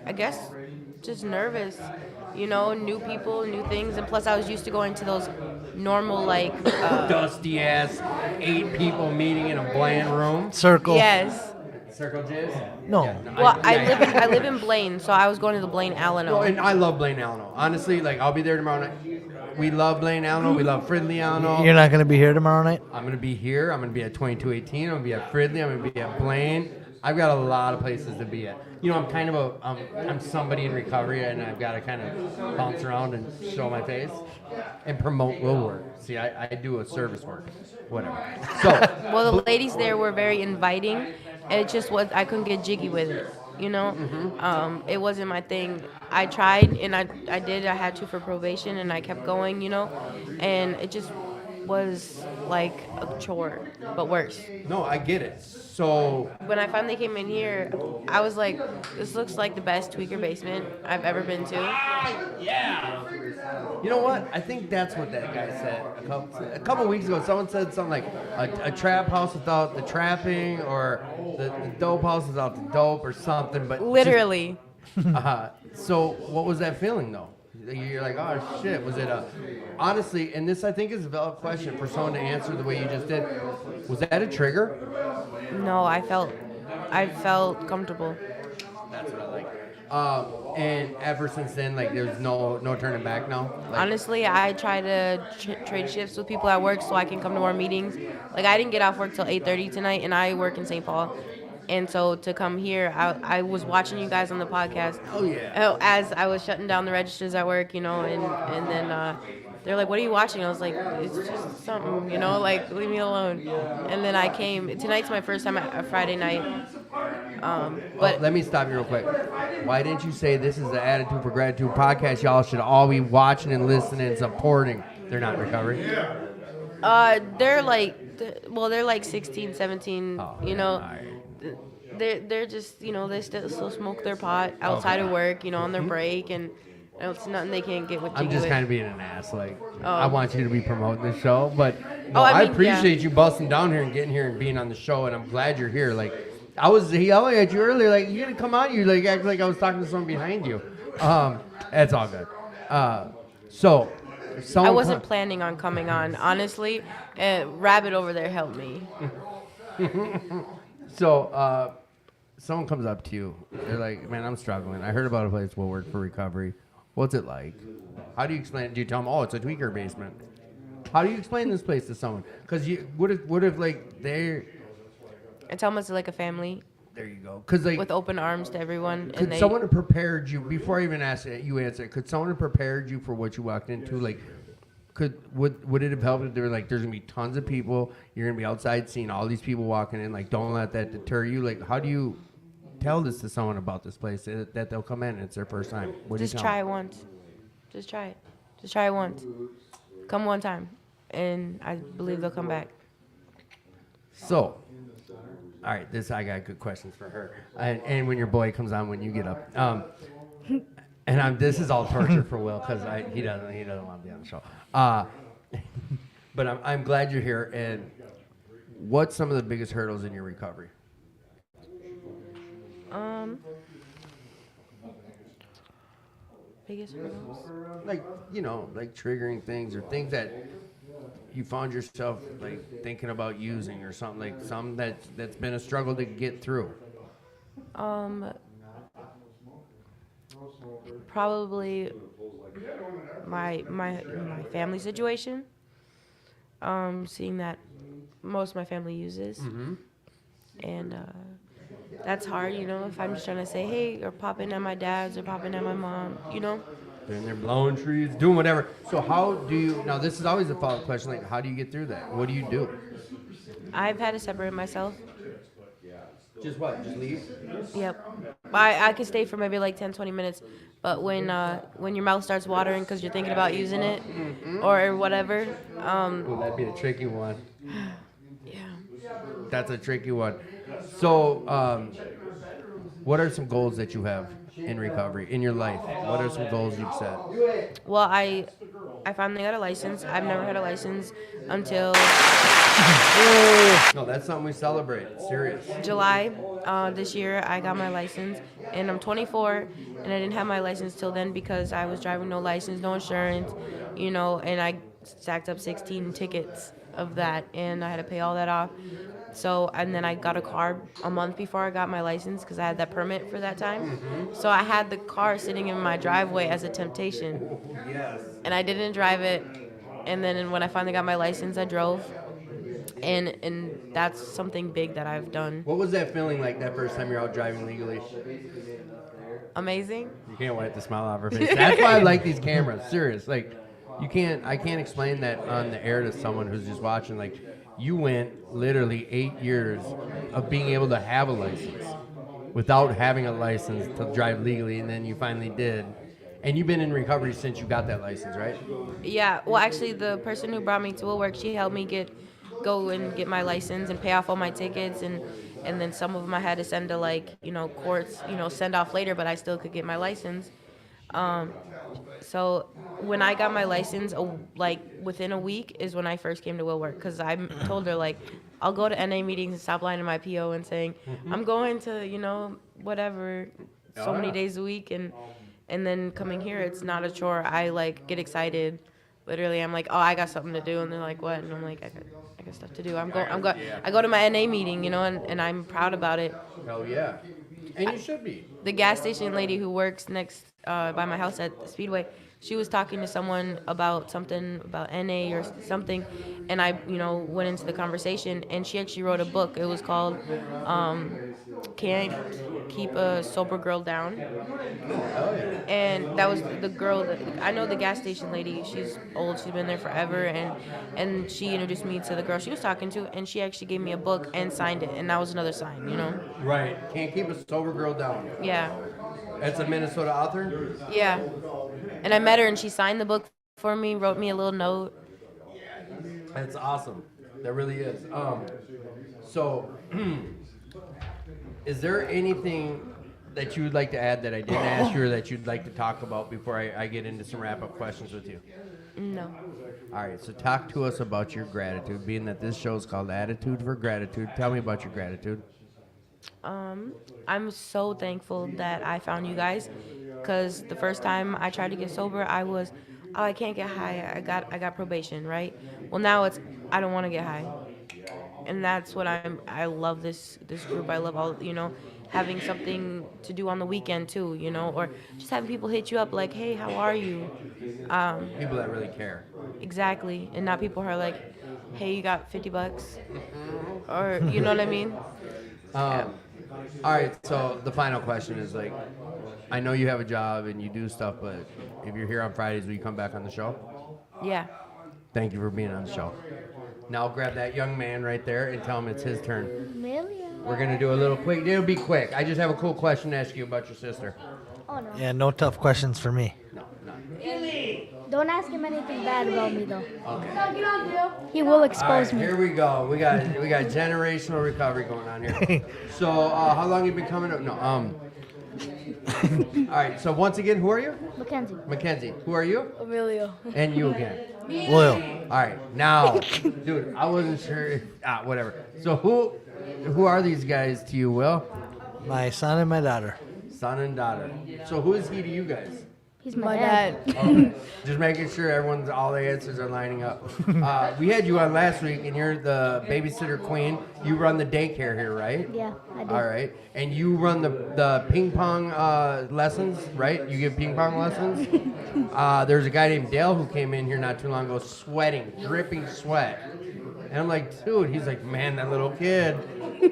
I guess just nervous, you know, new people, new things, and plus I was used to going to those normal like Dusty ass 8 people meeting in a bland room. Circle. yes. Circle jizz? No. Well, I live in Blaine, so I was going to the Blaine Alano. Oh, and I love Blaine Alano. Honestly, like I'll be there tomorrow night. We love Blaine Alano. We love Fridley Alano. You're not going to be here tomorrow night? I'm gonna be here. I'm gonna be at 2218. I'm gonna be at Fridley. I'm gonna be at Blaine. I've got a lot of places to be at. You know, I'm kind of I'm somebody in recovery, and I've got to kind of bounce around and show my face and promote will work. See, I do a service work, whatever. So, Well, the ladies there were very inviting, and it just was I couldn't get jiggy with it. You know, it wasn't my thing. I tried, and I had to for probation, and I kept going. You know, and it just was like a chore, but worse. no, I get it. So, When I finally came in here, I was like, this looks like the best tweaker basement I've ever been to. yeah. You know what? I think that's what that guy said a couple weeks ago. Someone said something like a trap house without the trapping, or the dope house without the dope, or something. But Literally. so what was that feeling though? You're like, oh shit, was it honestly, and this I think is a valid question for someone to answer the way you just did. Was that a trigger? No, I felt comfortable. That's what I like. And ever since then, like, there's no turning back now. Like, Honestly, I try to trade shifts with people at work so I can come to more meetings. Like, I didn't get off work till 8:30 tonight, and I work in St. Paul. And so to come here, I was watching you guys on the podcast. Oh yeah. As I was shutting down the registers at work, you know, and then they're like, "What are you watching?" I was like, "It's just something, you know, like leave me alone." And then I came. Tonight's my first time at Friday night. But Let me stop you real quick. Why didn't you say this is the Attitude for Gratitude podcast? Y'all should all be watching and listening and supporting. They're not in recovery. they're like 16, 17, you know. All right. They're just, you know, they still smoke their pot outside of work, you know, on their break, and you know, it's nothing they can't get with I'm jiggy just with. kind of being an ass. Like, I want you to be promoting the show, but Oh, I I mean, appreciate you busting down here and getting here and being on the show, and I'm glad you're here. Like, I was yelling at you earlier, like, you gonna come out? You like act like I was talking to someone behind you. That's all good. So, if I someone wasn't planning on coming on, honestly. Rabbit over there helped me. So, someone comes up to you. They're like, man, I'm struggling. I heard about a place will work for recovery. What's it like? How do you explain it? Do you tell them, oh, it's a tweaker basement? How do you explain this place to someone? Because what if like they're... I tell them it's like a family There you go. Because like, with open arms to everyone. could someone have prepared you, before I even asked it, you answer it, could someone have prepared you for what you walked into? Like, would it have helped if they were like, there's going to be tons of people, you're going to be outside seeing all these people walking in, like, don't let that deter you? Like, how do you tell this to someone about this place that they'll come in and it's their first time? What do you Just tell try them? it once. Just try it. Just try it once. Come one time, and I believe they'll come back. So, all right, I got good questions for her. And when your boy comes on, when you get up. And this is all torture for Will because he doesn't want to be on the show. But I'm glad you're here. And what's some of the biggest hurdles in your recovery? Biggest hurdles? Like, you know, like triggering things or things that you found yourself like thinking about using or something, like something that's been a struggle to get through. Probably my family situation. Seeing that most of my family uses, and that's hard, you know. If I'm just trying to say, hey, or pop in at my dad's or pop in at my mom, you know. And they're blowing trees, doing whatever. So how do you, now this is always a follow-up question, like how do you get through that? What do you do? I've had to separate myself. Just what? Just leave? Yep. I could stay for maybe like 10, 20 minutes, but when your mouth starts watering because you're thinking about using it or whatever. Well, that'd be a tricky one. Yeah. That's a tricky one. So, What are some goals that you have in recovery, in your life? What are some goals you've set? Well, I finally got a license. I've never had a license until No, that's something we celebrate. It's serious. July this year. I got my license, and I'm 24, and I didn't have my license till then because I was driving no license, no insurance, you know, and I stacked up 16 tickets of that, and I had to pay all that off. So, and then I got a car a month before I got my license because I had that permit for that time. So I had the car sitting in my driveway as a temptation. Yes. And I didn't drive it. And then when I finally got my license, I drove. And that's something big that I've done. What was that feeling like that first time you're out driving legally? Amazing. You can't wipe the smile off her face. That's why I like these cameras. Serious. Like, I can't explain that on the air to someone who's just watching. Like, you went literally 8 years of being able to have a license without having a license to drive legally, and then you finally did. And you've been in recovery since you got that license, right? Yeah. Well, actually, the person who brought me to work, she helped me go and get my license and pay off all my tickets, and then some of them I had to send to, like, you know, courts, you know, send off later, but I still could get my license. So when I got my license, like within a week is when I first came to Will Work, because I told her, like, I'll go to NA meetings and stop lying to my PO and saying I'm going to, you know, whatever, so many days a week, and then coming here, it's not a chore. I like get excited. Literally, I'm like, oh, I got something to do, and they're like, what? And I'm like, I got stuff to do. I go to my NA meeting, you know, and I'm proud about it. Hell yeah. And you should be. The gas station lady who works next by my house at Speedway, she was talking to someone about something about NA or something, and I, you know, went into the conversation, and she actually wrote a book. It was called Can't Keep a Sober Girl Down. And that was the girl that I know, the gas station lady. She's old, she's been there forever, and she introduced me to the girl she was talking to, and she actually gave me a book and signed it, and that was another sign, you know. Right. Can't keep a sober girl down. Yeah. That's a Minnesota author? Yeah. And I met her, and she signed the book for me, wrote me a little note. That's awesome. That really is. So, is there anything that you would like to add that I didn't ask you, or that you'd like to talk about before I get into some wrap-up questions with you? No. All right, so talk to us about your gratitude, being that this show is called Attitude for Gratitude. Tell me about your gratitude. I'm so thankful that I found you guys, because the first time I tried to get sober, I was, oh, I can't get high. I got probation, right? Well, now it's, I don't want to get high. And that's what I love this group. I love all, you know, having something to do on the weekend too, you know, or just having people hit you up like, hey, how are you? People that really care. Exactly. And not people who are like, hey, you got $50? Or, you know what I mean? All right, so the final question is, like, I know you have a job and you do stuff, but if you're here on Fridays, will you come back on the show? Yeah. Thank you for being on the show. Now grab that young man right there and tell him it's his turn. We're going to do a little quick. It'll be quick. I just have a cool question to ask you about your sister. Oh, no. Yeah, no tough questions for me. No. Don't ask him anything bad about me, though. Okay. He will expose All right, me. here we go. We got generational recovery going on here. So, how long you been coming up? No. All right. So once again, who are you? Mackenzie. Who are you? Emilio. And you again. Will. All right. Now, dude, I wasn't sure. Whatever. So who are these guys to you, Will? My son and my daughter. Son and daughter. So who is he to you guys? He's my dad. Okay. Just making sure all the answers are lining up. We had you on last week, and you're the babysitter queen. You run the daycare here, right? Yeah, I do. All right. And you run the ping pong lessons, right? You give ping pong lessons? There's a guy named Dale who came in here not too long ago sweating, dripping sweat. And I'm like, dude, he's like, man, that little kid,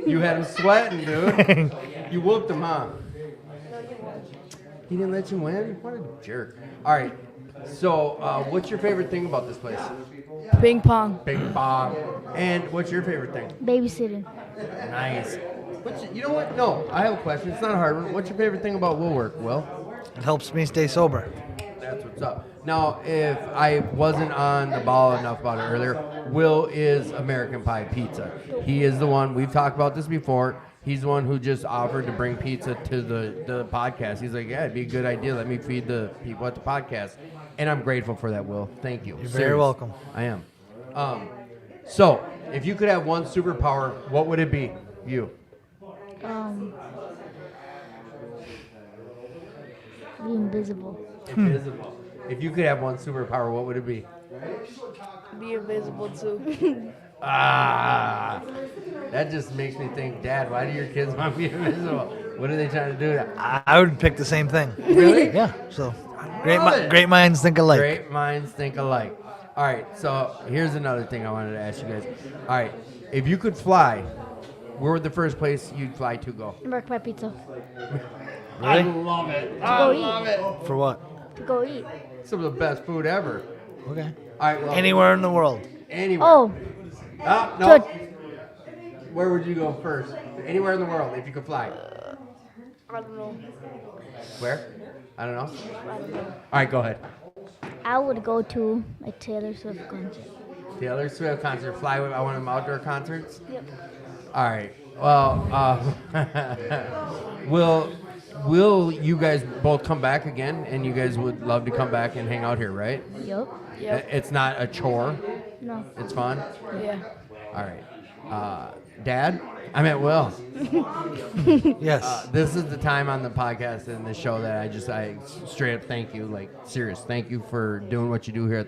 you had him sweating, dude. You whooped him, huh? He didn't let you win? What a jerk. All right. So, what's your favorite thing about this place? Ping pong. Ping pong. And what's your favorite thing? Babysitting. Nice. You know what? No, I have a question. It's not a hard one. What's your favorite thing about Will Work, Will? It helps me stay sober. That's what's up. Now, if I wasn't on the ball enough about it earlier, Will is American Pie Pizza. He is the one. We've talked about this before. He's the one who just offered to bring pizza to the podcast. He's like, yeah, it'd be a good idea. Let me feed the people at the podcast. And I'm grateful for that, Will. Thank you. You're very welcome. I am. So, if you could have one superpower, what would it be? You. Be invisible. Invisible. If you could have one superpower, what would it be? Be invisible too. Ah, that just makes me think, Dad, why do your kids want to be invisible? What are they trying to do? I would pick the same thing. Really? Yeah. So Love it. great minds think alike. Great minds think alike. All right, so here's another thing I wanted to ask you guys. All right, if you could fly, where would the first place you'd fly to go? Work my pizza. I love it. I go eat. love it. For what? To go eat. Some of the best food ever. Okay. All right, well, Anywhere in the world. anywhere. Oh, Oh, no. Where would you go first? Anywhere in the world, if you could fly. I don't know. Where? I don't know. All right, go ahead. I would go to a Taylor Swift concert. Taylor Swift concert. Fly with one of them outdoor concerts? Yep. All right. Well, will you guys both come back again? And you guys would love to come back and hang out here, right? Yep. It's not a chore. No. It's fun. Yeah. All right. Dad, I'm at Will. Yes. This is the time on the podcast and the show that I straight up thank you, like serious. Thank you for doing what you do here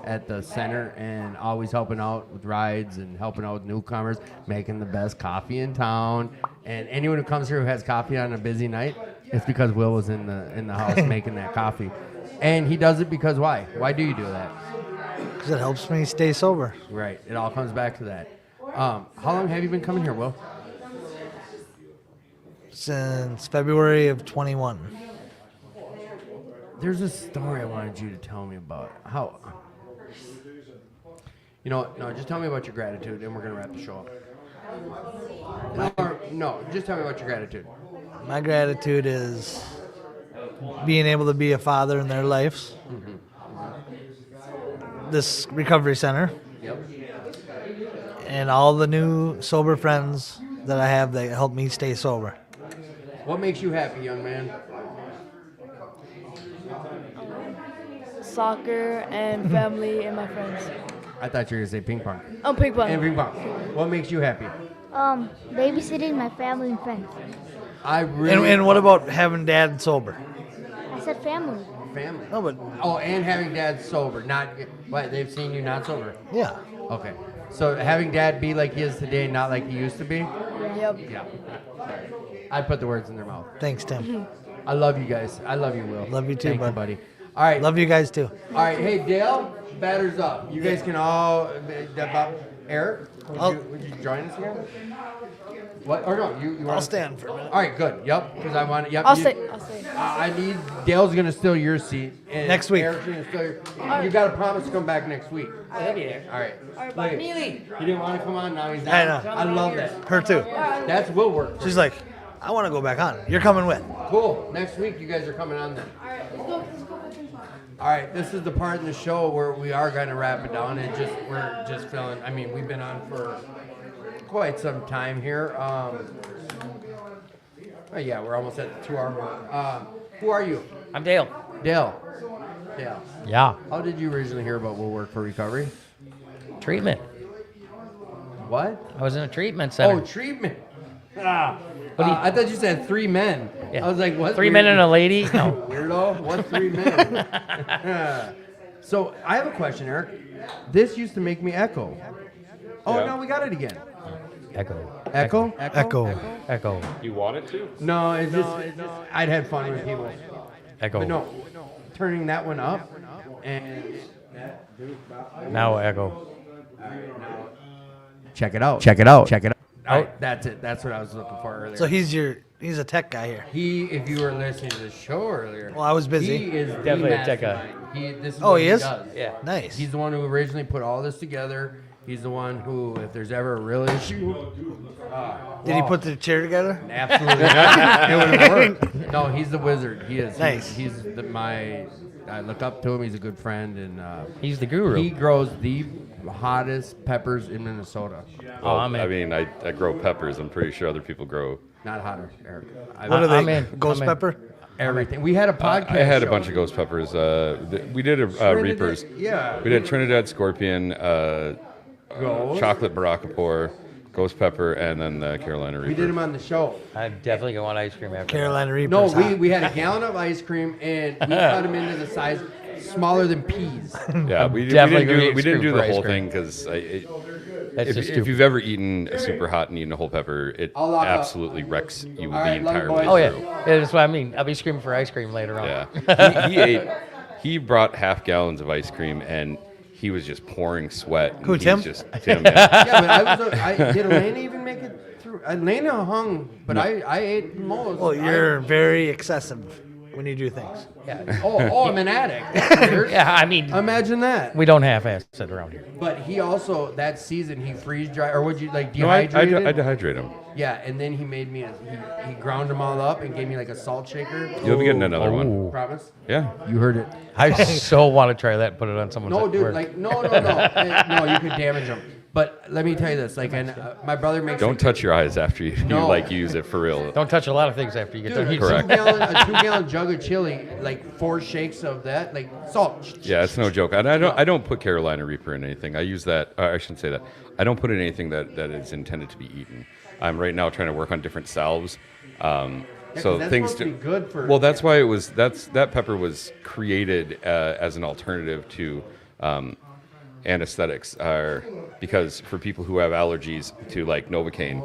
at the center and always helping out with rides and helping out with newcomers, making the best coffee in town. And anyone who comes here who has coffee on a busy night, it's because Will was in the house making that coffee. And he does it because why? Why do you do that? Because it helps me stay sober. Right. It all comes back to that. How long have you been coming here, Will? Since February of 21. There's a story I wanted you to tell me about. How? You know, no, just tell me about your gratitude, and we're gonna wrap the show up. No, just tell me about your gratitude. My gratitude is being able to be a father in their lives. This recovery center. Yep. And all the new sober friends that I have that help me stay sober. What makes you happy, young man? Soccer and family and my friends. I thought you were gonna say ping pong. Oh, ping pong. And ping pong. What makes you happy? Babysitting my family and friends. I really. And what about having dad sober? I said family. Family. No, but and having dad sober, not what they've seen you not sober. yeah. Okay. So having dad be like he is today, not like he used to be. Yep. Yeah. I put the words in their mouth. Thanks, Tim. I love you guys. I love you, Will. Love you too, Thank bud. you, buddy. All right. Love you guys too. All right. Hey, Dale, batter's up. You guys can all. Eric, would you join us here? What? Or no, you want I'll stand for a minute. All right, good. Yep, because I want. Yep. I'll stay. I need. Dale's gonna steal your seat. And Next week. Eric's gonna steal your, you got to promise to come back next week. I'll be there. All right. All right, bye. Look, Neely. he didn't want to come on. Now he's I not. know. I love that. Her too. That's will work. She's like, I want to go back on. You're coming with. Cool. Next week, you guys are coming on then. All right, this is the part in the show where we are going to wrap it down and we're just feeling. I mean, we've been on for quite some time here. Yeah, we're almost at the 2 hour mark. Who are you? I'm Dale. Dale. Yeah. How did you originally hear about Will Work for Recovery? Treatment. What? I was in a treatment center. Oh, treatment. I thought you said 3 men. Yeah. I was like, what? 3 men and a lady? No. Weirdo. What 3 men? So I have a question, Eric. This used to make me echo. Oh, Yeah. no, we got it again. Echo. Echo? Echo. You want it to? No, it's just I'd had fun with people. Echo. But no, turning that one up and Now echo. check it out. All right, that's it. That's what I was looking for earlier. So he's a tech guy here. If you were listening to the show earlier. Well, I was busy. He is Definitely the a tech guy. mastermind. This is Oh, what he is? does. Yeah. Nice. He's the one who originally put all this together. He's the one who, if there's ever a real issue, Did he put the chair together? absolutely not. It would have worked. No, he's the wizard. He is. Nice. He's I look up to him. He's a good friend, and He's the guru. he grows the hottest peppers in Minnesota. Well, I'm in. I mean, I grow peppers. I'm pretty sure other people grow. Not hotter, Eric. What are they? I'm in. Ghost I'm in. pepper? Everything. We had a podcast. I had a show. bunch of ghost peppers. We did a Trinidad- Reapers. yeah. We did Trinidad Scorpion, Ghost. chocolate Baracapore, ghost pepper, and then the Carolina Reaper. We did them on the show. I'm definitely gonna want ice cream after. Carolina Reaper. No, we had a gallon of ice cream and we cut them into the size smaller than peas. Yeah, I'm we definitely gonna didn't eat do for the ice whole cream. thing because That's if just stupid. you've ever eaten a super hot and eaten a whole pepper, it I'll lock up. absolutely wrecks you the right, love you, entire boys. way Oh yeah, through. yeah, that's what I mean. I'll be screaming for ice cream later on. Yeah, he brought half gallons of ice cream and he was just pouring sweat. and Who, he Tim? was just Tim. Yeah. Yeah, but did Elena even make it through? Elena hung, but I ate most. Well, you're very excessive when you do things. Yeah. I'm an addict. Yeah, I mean, Imagine that. we don't half-ass it around here. But he also, that season, he freeze dry, or would you like No, I dehydrated? dehydrate him. Yeah, and then he made me, he ground them all up and gave me like a salt shaker. You'll be getting another one. Ooh. Promise? Yeah. You heard it. I so want to try that and put it on someone's No, dude, work. like, no. No, you could damage them. But let me tell you this, like, my brother makes Don't touch your eyes after you use it for real. Don't touch a lot of things after you get done Dude, eating. Correct. a 2-gallon jug of chili, like 4 shakes of that, like salt. Yeah, it's no joke. And I don't put Carolina Reaper in anything. I use that. I shouldn't say that. I don't put in anything that is intended to be eaten. I'm right now trying to work on different salves. So that's things supposed to be good for. Well, that's why that pepper was created as an alternative to anesthetics, because for people who have allergies to like Novocaine.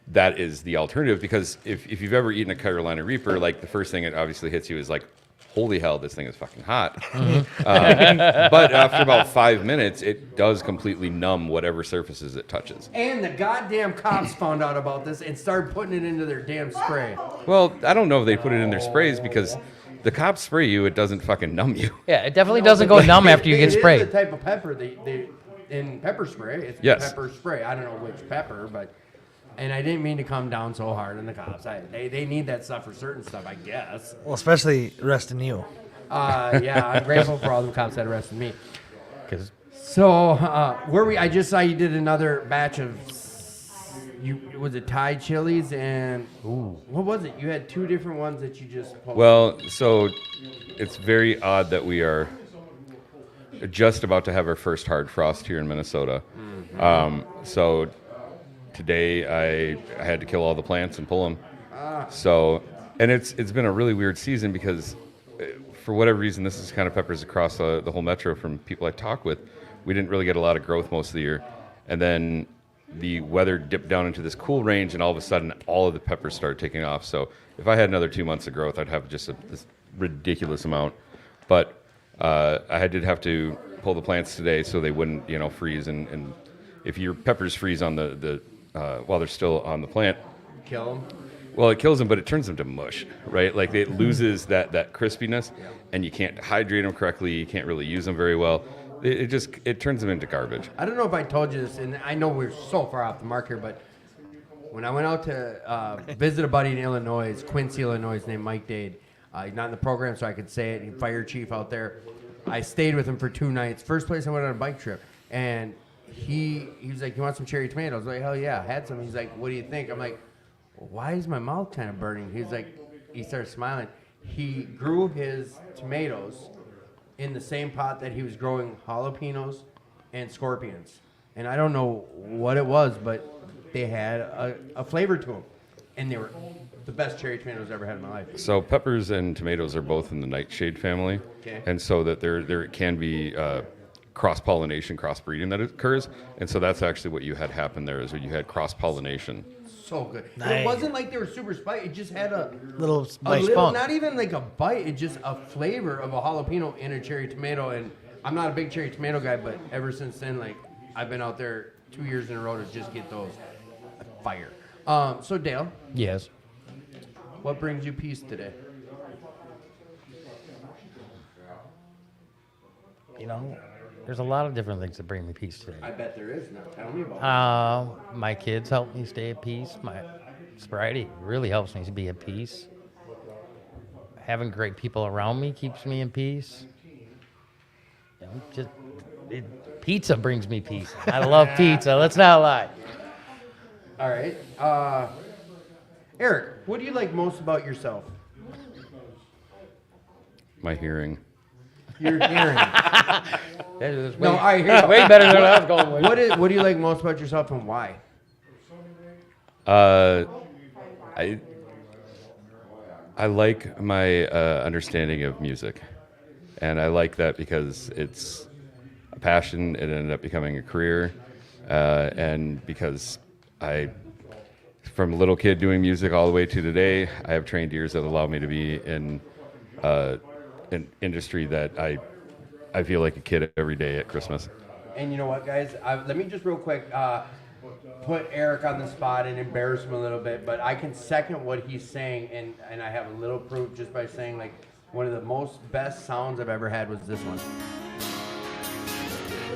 That is the alternative, because if you've ever eaten a Carolina Reaper, like the first thing it obviously hits you is like, holy hell, this thing is fucking hot. But after about 5 minutes, it does completely numb whatever surfaces it touches. And the goddamn cops found out about this and started putting it into their damn spray. Well, I don't know if they put it in their sprays, because the cops spray you, it doesn't fucking numb you. Yeah, it definitely doesn't go numb after you get It is sprayed. the type of pepper they in pepper spray. It's Yes. pepper spray. I don't know which pepper, but. And I didn't mean to come down so hard on the cops. They need that stuff for certain stuff, I guess. Well, especially arresting you. Yeah, I'm grateful for all the cops that arrested me. 'Cause- So, I just saw you did another batch of, was it Thai chilies and, what was it? You had 2 different ones that you just posted. Well, so it's very odd that we are just about to have our first hard frost here in Minnesota. So today I had to kill all the plants and pull them. So, and it's been a really weird season, because for whatever reason, this is kind of peppers across the whole metro from people I talk with. We didn't really get a lot of growth most of the year. And then the weather dipped down into this cool range, and all of a sudden all of the peppers started taking off. So if I had another 2 months of growth, I'd have just this ridiculous amount. But I did have to pull the plants today so they wouldn't, freeze. And if your peppers freeze on the while they're still on the plant, Kill them? well, it kills them, but it turns them to mush, right? Like it loses that crispiness, and you can't hydrate them correctly. You can't really use them very well. It turns them into garbage. I don't know if I told you this, and I know we're so far off the mark here, but when I went out to visit a buddy in Illinois, Quincy, Illinois, named Mike Dade. He's not in the program, so I could say it. He's fire chief out there. I stayed with him for 2 nights. First place I went on a bike trip, and he was like, "You want some cherry tomatoes?" I was like, "Hell yeah!" I had some. He's like, "What do you think?" I'm like, "Why is my mouth kind of burning?" He's like, he started smiling. He grew his tomatoes in the same pot that he was growing jalapenos and scorpions, and I don't know what it was, but they had a flavor to them, and they were the best cherry tomatoes I've ever had in my life. So peppers and tomatoes are both in the nightshade family, Okay. and so that there can be cross-pollination, crossbreeding that occurs, and so that's actually what you had happen there, is when you had cross-pollination. So good. But Nice. it wasn't like they were super spicy. It just had a Little little, spunk. not even like a bite. It just a flavor of a jalapeno in a cherry tomato. And I'm not a big cherry tomato guy, but ever since then, like I've been out there 2 years in a row to just get those fire. So Dale, Yes. what brings you peace today? There's a lot of different things that bring me peace today. I bet there is now. Tell me about it. My kids help me stay at peace. My sobriety really helps me to be at peace. Having great people around me keeps me in peace. Just Pizza brings me peace. I love pizza. Let's not lie. All right. Eric, what do you like most about yourself? My hearing. Your hearing. Way, No, all right, here. way better than I was going with. What do you like most about yourself and why? I like my understanding of music, and I like that because it's a passion. It ended up becoming a career, and because from a little kid doing music all the way to today, I have trained ears that allow me to be in an industry that I feel like a kid every day at Christmas. And you know what, guys? Let me just real quick put Eric on the spot and embarrass him a little bit, but I can second what he's saying, and I have a little proof just by saying, like, one of the most best sounds I've ever had was this one.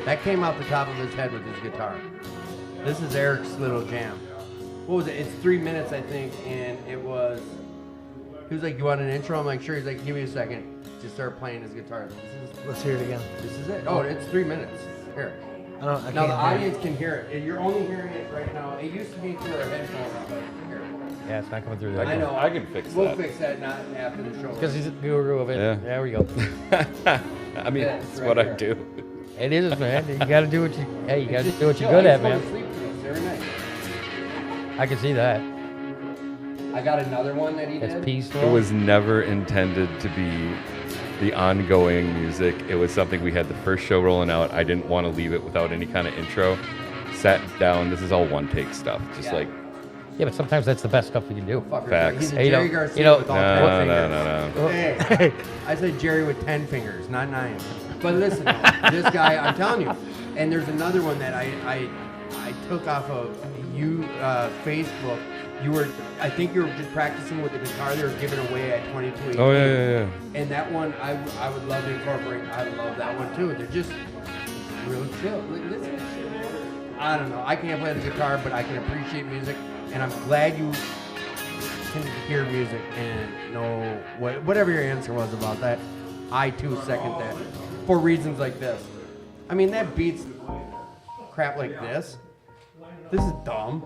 That came out the top of his head with his guitar. This is Eric's little jam. What was it? It's 3 minutes, I think, and he was like, you want an intro? I'm like, sure. He's like, give me a second. Just start playing his guitar. Let's hear it again. This is it. Oh, it's 3 minutes. Here. I Now the can't audience can hear it. You're only hearing it right now. It used to be through our headphones, but here. Yeah, it's not coming through there. I know. I can fix We'll that. fix that not after the show. Because he's a guru of it. Yeah. There we go. I mean, Yeah, it's right what I there. do. It is, man. You got to do what you. Hey, you got to do what you're Yo, good I at, used to go man. to sleep to this every night. I can see that. I got another one that he It's did. peaceful. It was never intended to be the ongoing music. It was something we had the first show rolling out. I didn't want to leave it without any kind of intro. Sat down. This is all one take stuff. Just Yeah. like Yeah, but sometimes that's the best stuff we can do. Fucker. Facts. He's a Hey, you Jerry know- Garcia you know- with all no, 10 no, fingers. no. Hey, I said Jerry with 10 fingers, not 9. But listen, this guy, I'm telling you. And there's another one that I took off of Facebook. I think you were just practicing with the guitar they were giving away at 22. Oh yeah. And that one, I would love to incorporate. I love that one too. They're just real chill. Listen, I don't know. I can't play the guitar, but I can appreciate music, and I'm glad you can hear music and know whatever your answer was about that. I too second that for reasons like this. I mean, that beats crap like this. This is dumb.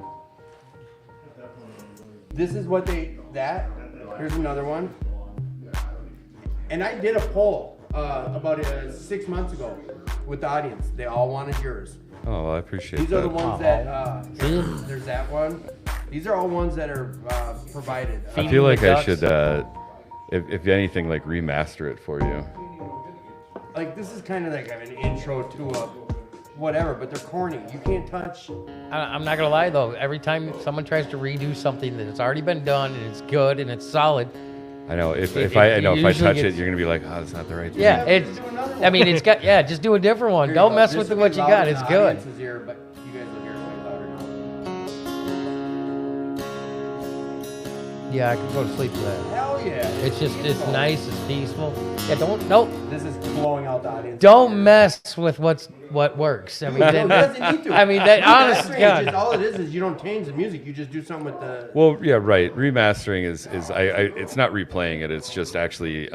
This is what here's another one. And I did a poll about 6 months ago with the audience. They all wanted yours. Oh, well, I appreciate These that. are the ones that, there's that one. These are all ones that are provided. I feel like I should, if anything, like remaster it for you. Like, this is kind of like an intro to a whatever, but they're corny. You can't touch. I'm not gonna lie though. Every time someone tries to redo something that has already been done and it's good and it's solid, I know if It- I it know if I usually touch it, gets- you're gonna be like, oh, that's not the right. yeah, thing. it's. I mean, it's got. Yeah, just do a different one. Here you Don't go. mess This with will what be you louder got. than It's the good. audience's ear, but you guys will hear it way louder now. Yeah, I can go to sleep to that. Hell yeah. It's nice. It's peaceful. Yeah, nope. This is blowing out the audience. Don't mess with what works. I mean, No, then, it doesn't need to. I mean, that honest to Remastering is God. just, all it is you don't change the music. You just do something with the Well, yeah, right. Remastering is it's not replaying it. It's just actually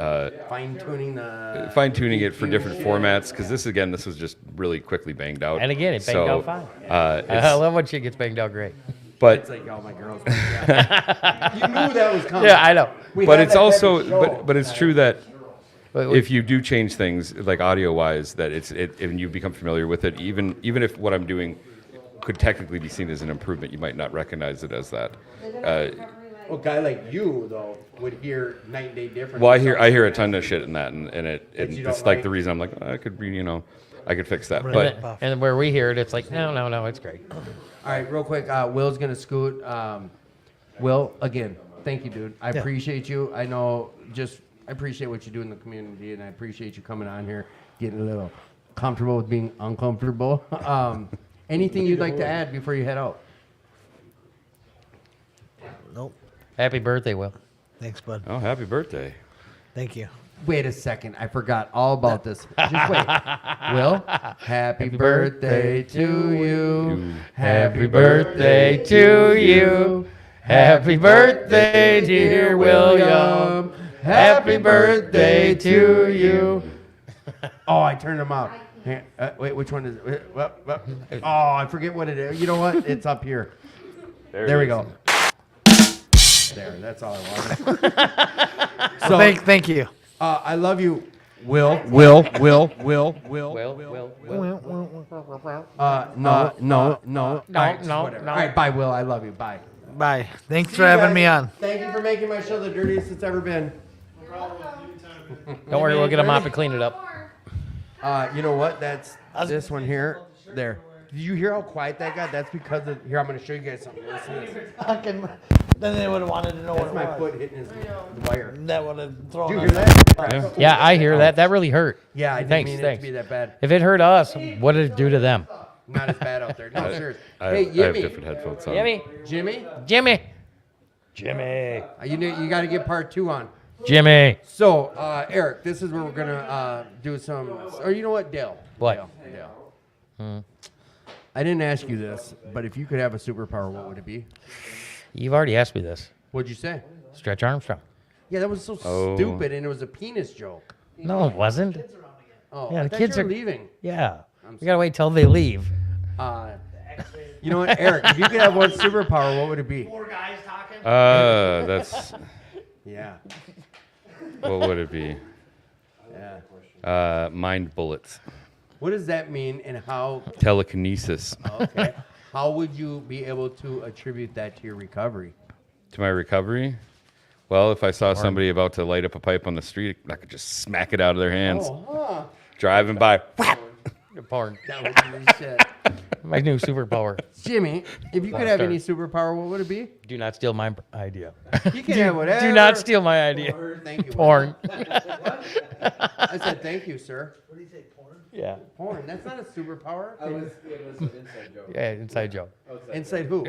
fine tuning the fine tuning it for different formats. Because this was just really quickly banged out. And again, it banged out fine. I It's- love when shit gets banged out great. but It's like, oh, my girls. You knew that was coming. Yeah, I know. We but had it's that also type of show. but it's true that But if you do change things like audio wise, that and you become familiar with it, even if what I'm doing could technically be seen as an improvement, you might not recognize it as that. Well, a guy like you though would hear night and day difference. Well, I hear a ton of shit in that, and That you it's don't like like? the reason I'm like, I could I could fix that, Right. but and where we hear it, it's like no, it's great. All right, real quick. Will's gonna scoot. Will, again, thank you, dude. I appreciate you. I know, I appreciate what you do in the community, and I appreciate you coming on here, getting a little comfortable with being uncomfortable. Anything you'd like to add before you head out? Nope. Happy birthday, Will. Thanks, bud. oh, happy birthday! Thank you. Wait a second. I forgot all about this. Just wait. Will, happy birthday to you. Happy birthday to you. Happy birthday, dear William. Happy birthday to you. Oh, I turned him out. Wait, which one is it? Oh, I forget what it is. You know what? It's up here. There we go. There, that's all I wanted. So Thank you. I love you, Will. Will. No. No. All right, bye, Will. I love you. Bye. Bye. Thanks See for you having guys. me on. Thank you for making my show the dirtiest it's ever been. Don't worry, we'll get a mop and clean it up. You know what? That's this one here. There. Did you hear how quiet that got? That's because of here. I'm going to show you guys something. Listen to this. Then they would have wanted to know That's what my it was. foot hitting the wire. That would have thrown. Do you us hear off. that? Yeah, I hear that. That really hurt. Yeah, I didn't thanks, mean it thanks. to be that bad. If it hurt us, what did it do to them? Not as bad out there. No, serious. I Hey, have Jimmy. different headphones on. Jimmy. You got to get part 2 on. Jimmy. So, Eric, this is where we're gonna do some. Or you know what, Dale? What? Dale. I didn't ask you this, but if you could have a superpower, what would it be? You've already asked me this. What'd you say? Stretch Armstrong. Yeah, that was so stupid, and it was a penis joke. No, it wasn't. Oh, Yeah, I the thought kids you are were leaving. Yeah, we gotta wait till they leave. You know what, Eric? If you could have one superpower, what would it be? That's. Yeah. What would it be? Yeah. Mind bullets. What does that mean, and how? Telekinesis. Okay. How would you be able to attribute that to your recovery? To my recovery? Well, if I saw somebody about to light up a pipe on the street, I could just smack it out of their hands. Driving by. Porn. That would be the shit. My new superpower. Jimmy, if you could have any superpower, what would it be? Do not steal my idea. You can have whatever. Do not steal my idea. Thank you. Porn. I said thank you, sir. What do you say, porn? Yeah. Porn. That's not a superpower. It was an inside joke. Yeah, inside joke. Inside who?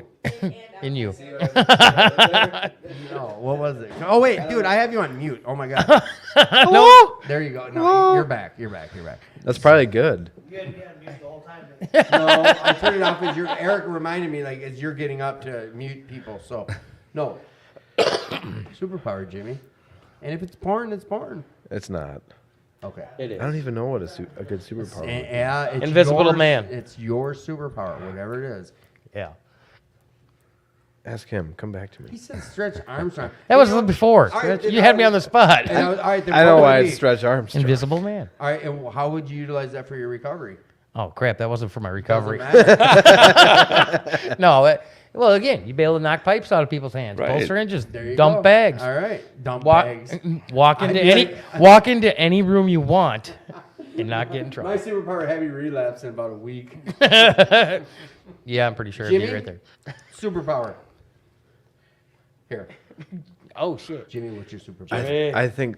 In you. No, what was it? Oh wait, dude, I have you on mute. Oh my god. No. There you go. No, you're back. You're back. That's probably good. You had me on mute the whole time. No, I turned it off as Eric reminded me, like, as you're getting up to mute people. So, no. Superpower, Jimmy. And if it's porn, it's porn. It's not. Okay. It is. I don't even know what a good superpower would be. Yeah, it's Invisible yours, man. It's your superpower, whatever it is. Yeah. Ask him. Come back to He me. said Stretch Armstrong. That was before. All right, You had me on the spot. All right, then I know what would why it it's be? Stretch Armstrong. Invisible man. All right, and how would you utilize that for your recovery? Oh crap! That wasn't for my recovery. Doesn't matter. No. Well, again, you'd be able to knock pipes out of people's hands, Right. pull syringes, There you dump go. bags. All right, dump Walk, bags. walk I'd into be any like- walk into any room you want and not get in My trouble. superpower: heavy relapse in about a week. Yeah, I'm pretty sure it'd be Jimmy? right there. Superpower. Here, Oh shit! Jimmy, what's your superpower? I think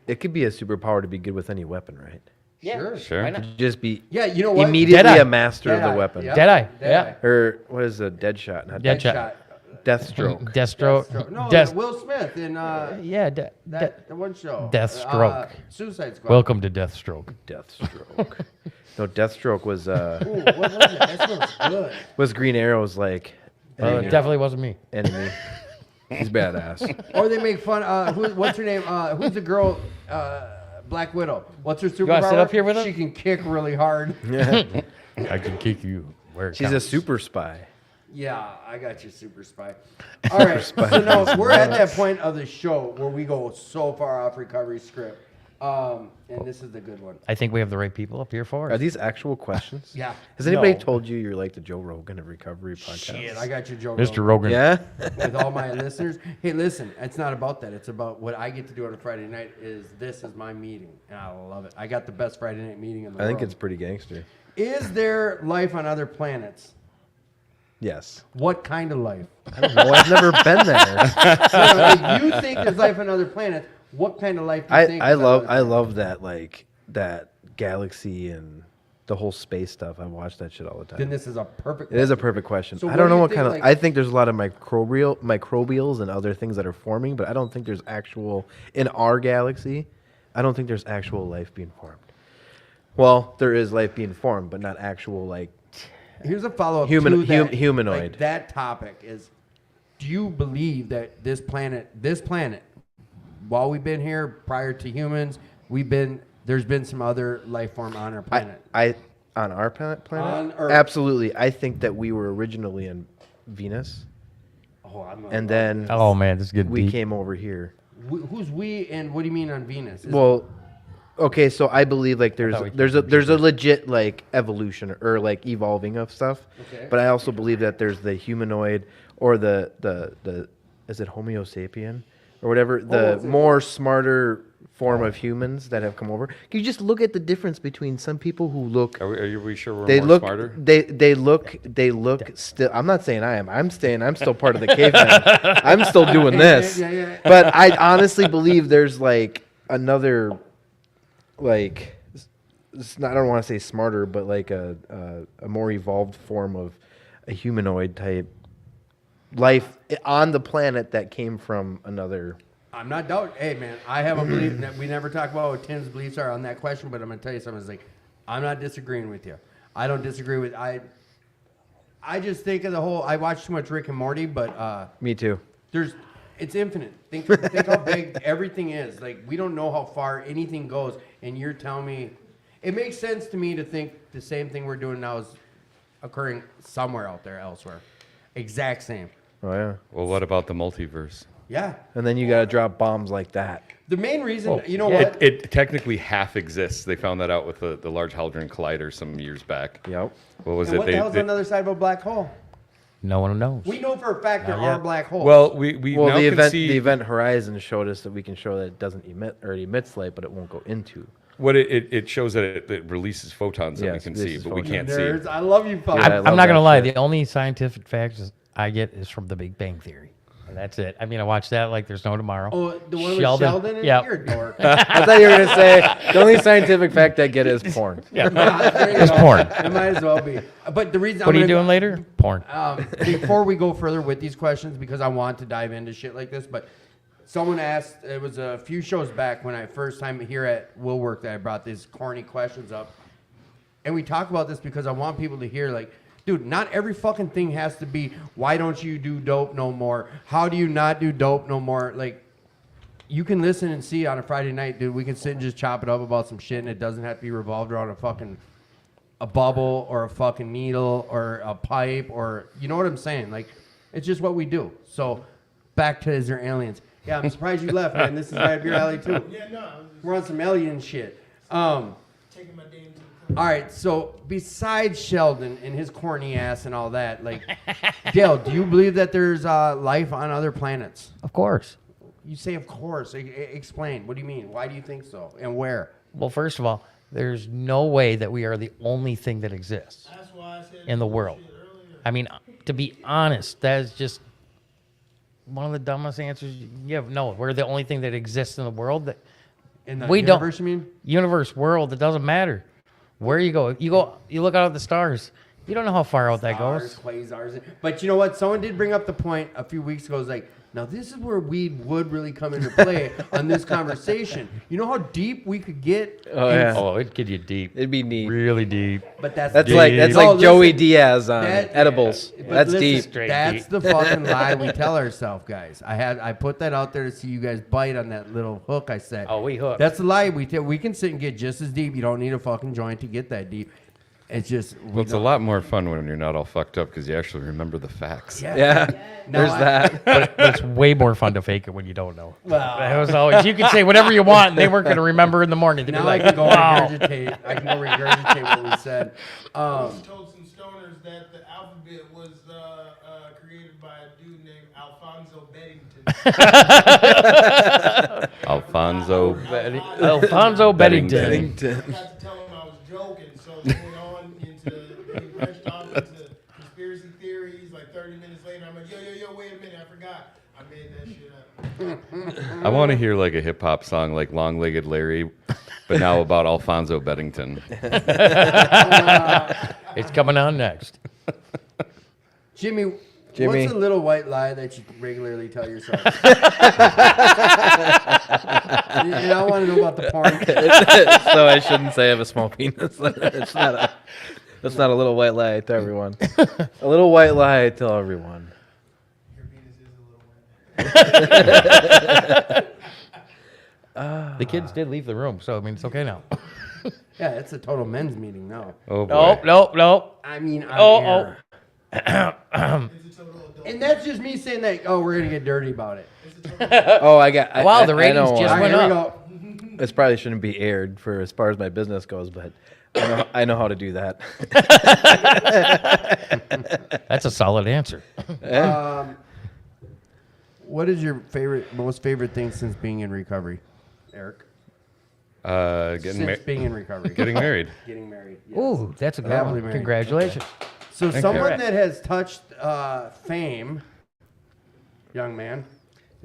it could be a superpower to be good with any weapon, right? Sure. Sure. Why not? Just be Yeah, you know what? immediately Deadeye. a master of the Deadeye. weapon. Yep. Deadeye. Deadeye. Yeah. Or what is a dead shot? Not Dead dead shot. Deathstroke. Deathstroke. No, Death- Will Smith in yeah. that one show. Deathstroke. Suicide Squad. Welcome to Deathstroke. Deathstroke. No, Deathstroke was Ooh, what was it? That smells good. was Green Arrow's like It definitely wasn't me. enemy. He's badass. Or they make fun. What's her name? Who's the girl? Black Widow. What's her superpower? wanna sit up here with him? She can kick really hard. I can kick you where it She's a counts. super spy. Yeah, I got you, super spy. All right, so now we're at that point of the show where we go so far off recovery script, and this is the good one. I think we have the right people up here for Are us. these actual questions? Yeah. Has anybody No. told you you're like the Joe Rogan of recovery podcast? Shit, I got you, Joe. Mr. Rogan. Yeah. With all my listeners. Hey, listen, it's not about that. It's about what I get to do on a Friday night. This is my meeting, and I love it. I got the best Friday night meeting in the I world. think it's pretty gangster. Is there life on other planets? Yes. What kind of life? I don't know. I've never been there. No, if you think there's life on other planets, what kind of life do you think? I is on other love that that galaxy and the whole space stuff. I watch that shit all the time. Then this is a perfect. It is a perfect question. So I what don't do know you what think, kind of. like- I think there's a lot of microbials and other things that are forming, but I don't think there's actual in our galaxy. I don't think there's actual life being formed. Well, there is life being formed, but not actual like. Here's a follow-up Human- to that, humanoid. Like, that topic is: do you believe that this planet, while we've been here prior to humans, we've been there's been some other life form on our planet. On our planet? On Earth. Absolutely. I think that we were originally in Venus. And then Oh man, this is good. we deep. came over here. Who's we, and what do you mean on Venus? Well, okay, so I believe like there's a legit like evolution or like evolving of stuff. Okay. But I also believe that there's the humanoid or the is it Homo sapien or whatever, the more smarter form of humans that have come over. Can you just look at the difference between some people who look Are we sure we're they more look smarter? they look still. I'm not saying I am. I'm still part of the caveman. I'm still doing this. Yeah. But I honestly believe there's like another like I don't want to say smarter, but like a more evolved form of a humanoid type life on the planet that came from another. I'm not doubting. Hey, man, I have a belief that we never talk about what Tim's beliefs are on that question, but I'm going to tell you something. It's like, I'm not disagreeing with you. I don't disagree with I just think of the whole. I watch too much Rick and Morty, but Me too. It's infinite. Think how big everything is. Like, we don't know how far anything goes, and you're telling me it makes sense to me to think the same thing we're doing now is occurring somewhere out there elsewhere. Exact same. Oh yeah. Well, what about the multiverse? Yeah. And then you got to drop bombs like that. The main reason, Well, you know what? It technically half exists. They found that out with the Large Hadron Collider some years back. Yep. What was And it? what the hell's on the other side of a black hole? No one knows. We know for a fact there Not are yet. black holes. Well, we now the can event see the event horizon showed us that we can show that it doesn't emit or it emits light, but it won't go into. what it shows that it releases photons that we Yes, can it see, releases but we can't Nerds, see. I love you, fellas. Yeah, I I'm love not gonna that lie. shit. The only scientific facts I get is from The Big Bang Theory, and that's it. I mean, I watch that like there's no tomorrow. Oh, the one with Sheldon? Yeah. You're a dork. I thought you were gonna say the only scientific fact I get is porn. There you It's go. porn. It might as well be. But the reason What are I'm you gonna doing later? Porn. before we go further with these questions, because I want to dive into shit like this, but someone asked, it was a few shows back when I first time here at Will Work that I brought these corny questions up. And we talk about this because I want people to hear, like, dude, not every fucking thing has to be, why don't you do dope no more? How do you not do dope no more? Like, you can listen and see on a Friday night, dude, we can sit and just chop it up about some shit, and it doesn't have to be revolved around a bubble or a fucking needle or a pipe or, you know what I'm saying? Like, it's just what we do. So, back to Is There Aliens? Yeah, I'm surprised you left, man. This is right up your alley, too. Yeah, no. We're on some alien shit. Taking my day into the All right, so besides Sheldon and his corny ass and all that, like, Dale, do you believe that there's life on other planets? Of course. You say, of course. Explain. What do you mean? Why do you think so? And where? Well, first of all, there's no way that we are the only thing that exists That's why I said in the world. I mean, to be honest, that is just one of the dumbest answers you can give. No, we're the only thing that exists in the world. That In the we universe, don't. you mean? Universe, world, it doesn't matter. Where you go, you look out at the stars. You don't know how far out that goes. Quasars. But you know what? Someone did bring up the point a few weeks ago. It's like, now this is where weed would really come into play on this conversation. You know how deep we could get? Oh yeah. Oh, it'd get you deep. It'd be neat. Really deep. But that's like No, Joey listen, Diaz on that- edibles. But That's listen, deep. Straight That's deep. the fucking lie we tell ourselves, guys. I put that out there to see you guys bite on that little hook I said. Oh, we hooked. That's the lie we tell. We can sit and get just as deep. You don't need a fucking joint to get that deep. It's just Well, it's a lot more fun when you're not all fucked up because you actually remember the facts. Yeah. There's that. But it's way more fun to fake it when you don't know. That was always, you can say whatever you want, and they weren't going to remember in the morning. They'd be Now like, I can go wow. regurgitate. I can go regurgitate what we said. told some stoners that the alphabet was created by a dude named Alfonso Beddington. Alfonso Beddington. I got to tell him I was joking, so they went on into, they branched off into conspiracy theories. Like 30 minutes later, I'm like, yo, wait a minute, I forgot. I made that shit up. I want to hear like a hip hop song like Long Legged Larry, but now about Alfonso Beddington. It's coming on next. Jimmy, Jimmy. what's a little white lie that you regularly tell yourself? And I want to know about the porn. So I shouldn't say I have a small penis. That's not a little white lie to everyone. A little white lie I tell everyone. Your penis is a little white. The kids did leave the room, so I mean it's okay now. Yeah, it's a total men's meeting now. Oh boy. Nope. I mean, on air. Oh. And that's just me saying that. Oh, we're gonna get dirty about it. Oh, I got. Wow, the ratings know, just All right, went here we up. go. This probably shouldn't be aired for as far as my business goes, but I know how to do that. That's a solid answer. What is your most favorite thing since being in recovery, Eric? Since being in recovery. Getting married. Getting married. Yes. Ooh, that's a good Happily one. married. Congratulations. So Thank someone you. that has touched fame, young man.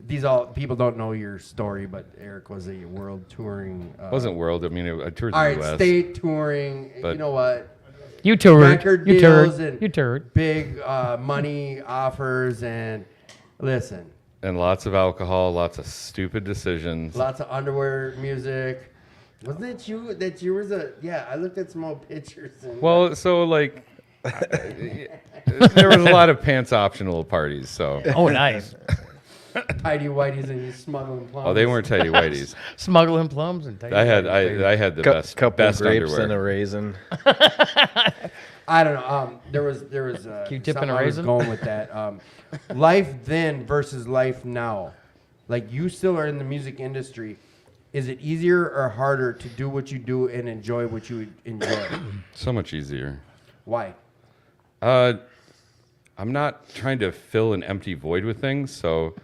These all people don't know your story, but Eric was a world touring. Wasn't world. I mean, I toured All the right, U.S. state touring. but- You know what? You toured. Record You deals toured. and You toured. big money offers and listen, And lots of alcohol, lots of stupid decisions. lots of underwear, music. Wasn't it you that you was a I looked at some old pictures and Well, so like, there was a lot of pants optional parties. So Oh, nice. tidy whities and you smuggling plums. oh, they weren't tidy whities. Smuggling plums and I had the best couple underwear. grapes and a raisin. I don't know. There was Q-tip something and a I was raisin? going with that. Life then versus life now. Like you still are in the music industry. Is it easier or harder to do what you do and enjoy what you enjoy? So much easier. Why? I'm not trying to fill an empty void with things, so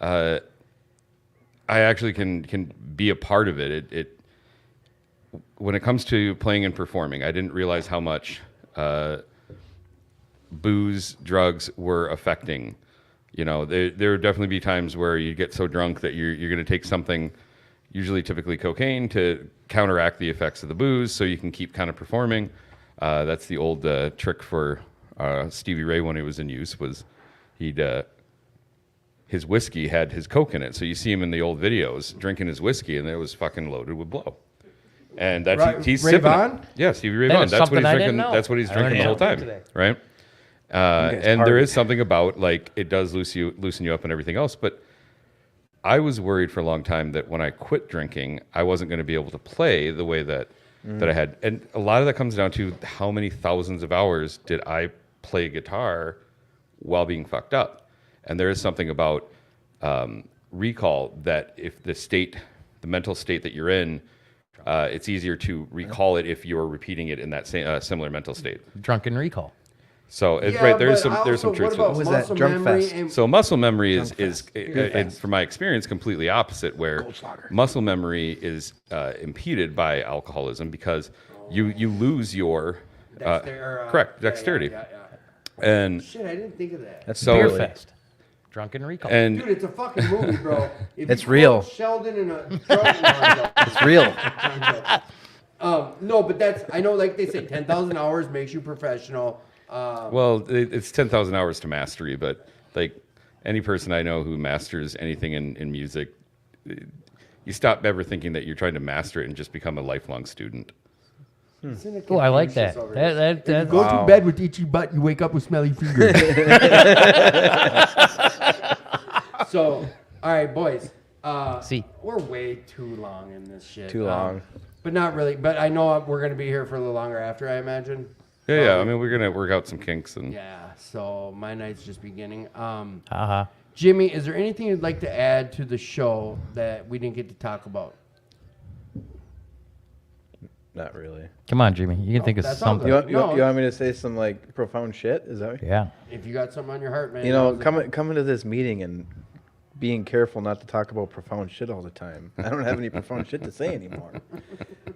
I actually can be a part of it. It when it comes to playing and performing, I didn't realize how much booze, drugs were affecting. You know, there would definitely be times where you get so drunk that you're going to take something, usually typically cocaine, to counteract the effects of the booze, so you can keep kind of performing. That's the old trick for Stevie Ray when he was in use. Was his whiskey had his coke in it, so you see him in the old videos drinking his whiskey, and it was fucking loaded with blow. And that's Right, he's Ray sipping Vaughan? it. Yeah, Stevie Ray That Vaughan. is That's what something he's I drinking. didn't know. That's what he's I drinking the learned whole something time, today. right? And there is something about, like, it does loosen you up and everything else. But I was worried for a long time that when I quit drinking, I wasn't going to be able to play the way that I had. And a lot of that comes down to how many thousands of hours did I play guitar while being fucked up. And there is something about recall that if the mental state that you're in, it's easier to recall it if you're repeating it in that same similar mental state. Drunken recall. So Yeah, right, there's but some also, truth what to about this. Was that muscle Drunk memory Fest? and- So muscle memory is Fest. from my experience, completely opposite. Where muscle memory is impeded by alcoholism because you lose your correct dexterity. Yeah. And Shit, I didn't think of that. That's So- Beer totally- fest. Drunken recall. and Dude, it's a fucking movie, bro. If It's you real. put Sheldon in a drug It's real. no, but I know, like they say, 10,000 hours makes you professional. well, it's 10,000 hours to mastery, but like any person I know who masters anything in music, you stop ever thinking that you're trying to master it and just become a lifelong student. Oh, I like that. That Go to bed with itchy butt, you wake up with smelly fingers. So, all right, boys. See. We're way too long in this shit. Too long. But not really. But I know we're going to be here for a little longer after, I imagine. Yeah. I mean, we're gonna work out some kinks and Yeah, so my night's just beginning. Uh-huh. Jimmy, is there anything you'd like to add to the show that we didn't get to talk about? Not really. Come on, Jimmy. You can think of that's all something. good. You want me to say some like profound shit? Is that what Yeah. If you got something on your heart, man. You know, now's the- coming to this meeting and being careful not to talk about profound shit all the time. I don't have any profound shit to say anymore.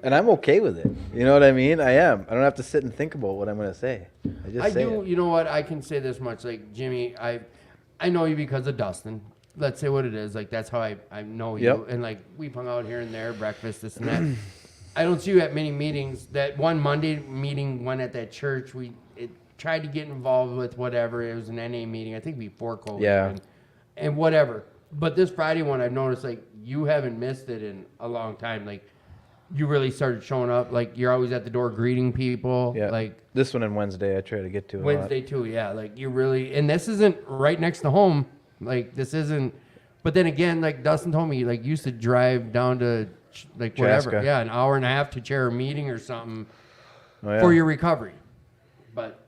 And I'm okay with it. You know what I mean? I am. I don't have to sit and think about what I'm going to say. I just say do. it. You know what? I can say this much. Like, Jimmy, I know you because of Dustin. Let's say what it is. Like, that's how I know you. Yep. And, like, we hung out here and there, breakfast, this and that. I don't see you at many meetings. That one Monday meeting, one at that church, we tried to get involved with whatever. It was an NA meeting, I think before COVID. Yeah. And whatever. But this Friday one, I've noticed, like, you haven't missed it in a long time. Like, you really started showing up. Like, you're always at the door greeting people. Yeah. Like, this one and Wednesday I try to get to a lot. Wednesday too, yeah. Like, you really, and this isn't right next to home. Like, this isn't But then again, like Dustin told me, like you used to drive down to like whatever, Chaska. yeah, an hour and a half to chair a meeting or something Oh, yeah. for your recovery. But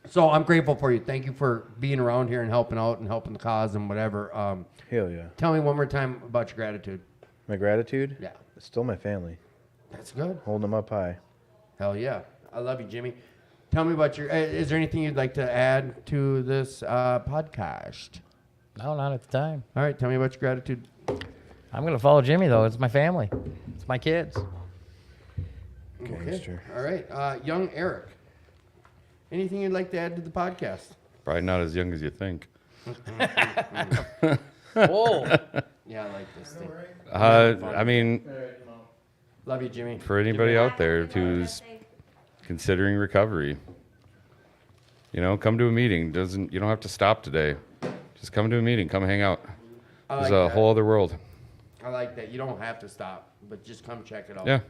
so I'm grateful for you. Thank you for being around here and helping out and helping the cause and whatever. Hell yeah. Tell me one more time about your gratitude. My gratitude? Yeah. It's still my family. That's good. Holding them up high. Hell yeah. I love you, Jimmy. Tell me about your. Is there anything you'd like to add to this podcast? No, not at the time. All right. Tell me about your gratitude. I'm gonna follow Jimmy though. It's my family. It's my kids. Okay. All right. Young Eric. Anything you'd like to add to the podcast? Probably not as young as you think. Whoa. Yeah, I like this thing. I mean, Love you, Jimmy. for anybody out there who's considering recovery, you know, come to a meeting. You don't have to stop today. Just come to a meeting. Come hang out. I There's like a that. whole other world. I like that. You don't have to stop, but just come check it out. Yeah.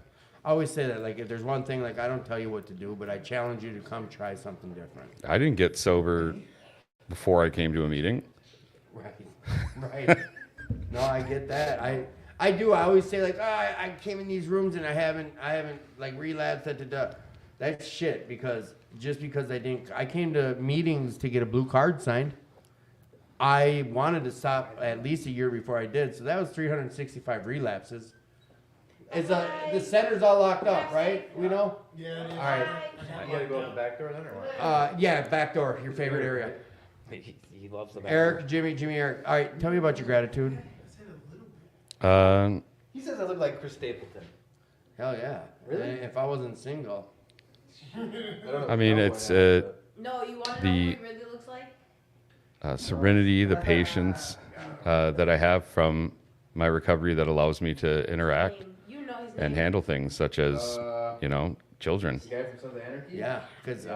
I always say that, like, if there's one thing, like, I don't tell you what to do, but I challenge you to come try something different. I didn't get sober before I came to a meeting. Right. No, I get that. I do. I always say, like, I came in these rooms and I haven't like relapsed. That's shit, because just because I came to meetings to get a blue card signed. I wanted to stop at least a year before I did, so that was 365 relapses. The center's all locked up, right? We know? Yeah, it is. All right. You gotta go out the back door then, or what? Yeah, back door, your favorite area. He loves the back Eric, Jimmy, Eric. All right, tell me about your gratitude. He says I look like Chris Stapleton. Hell yeah. Really? If I wasn't single. I mean, it's No, you want to know what the he really looks like? serenity, the patience that I have from my recovery that allows me to interact and handle things such as, you know, children. The guy from Sons of Anarchy? Yeah, because